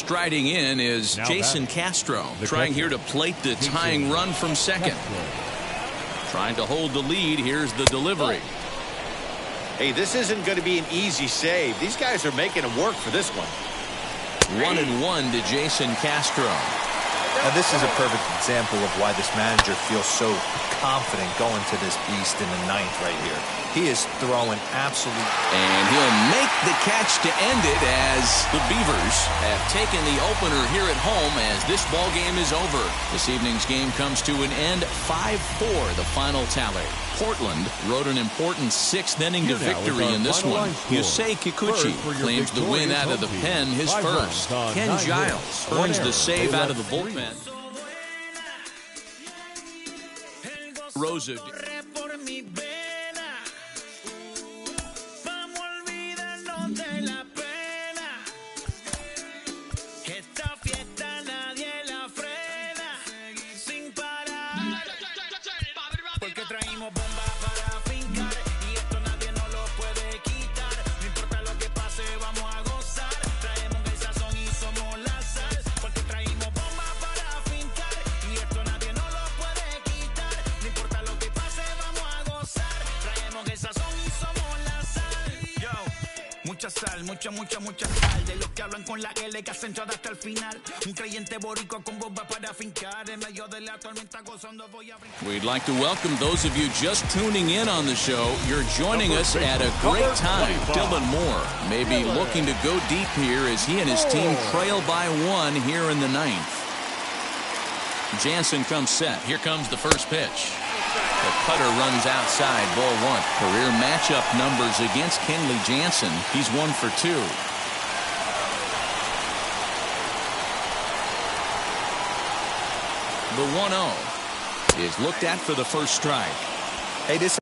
Striding in is Jason Castro, trying here to plate the tying run from second. Trying to hold the lead. Here's the delivery. Hey, this isn't going to be an easy save. These guys are making him work for this one. 1-1 to Jason Castro. Now this is a perfect example of why this manager feels so confident going to this beast in the ninth right here. He is throwing absolute. And he'll make the catch to end it as the Beavers have taken the opener here at home as this ball game is over. This evening's game comes to an end 5-4, the final tally. Portland wrote an important sixth-inning to victory in this one. Yusei Kikuchi claims the win out of the pen, his first. Ken Giles earns the save out of the bullpen. Rosa. Mucha sal de los que hablan con la L que hacen hasta el final. Un creyente boricua con bomba para fincar en medio de la tormenta gozando voy a brincar. We'd like to welcome those of you just tuning in on the show. You're joining us at a great time. Dylan Moore may be looking to go deep here as he and his team trail by 1 here in the ninth. Jansen comes set. Here comes the first pitch. The cutter runs outside, ball 1. Career matchup numbers against Kenley Jansen. He's 1 for 2. The 1-0 is looked at for the first strike. Hey, this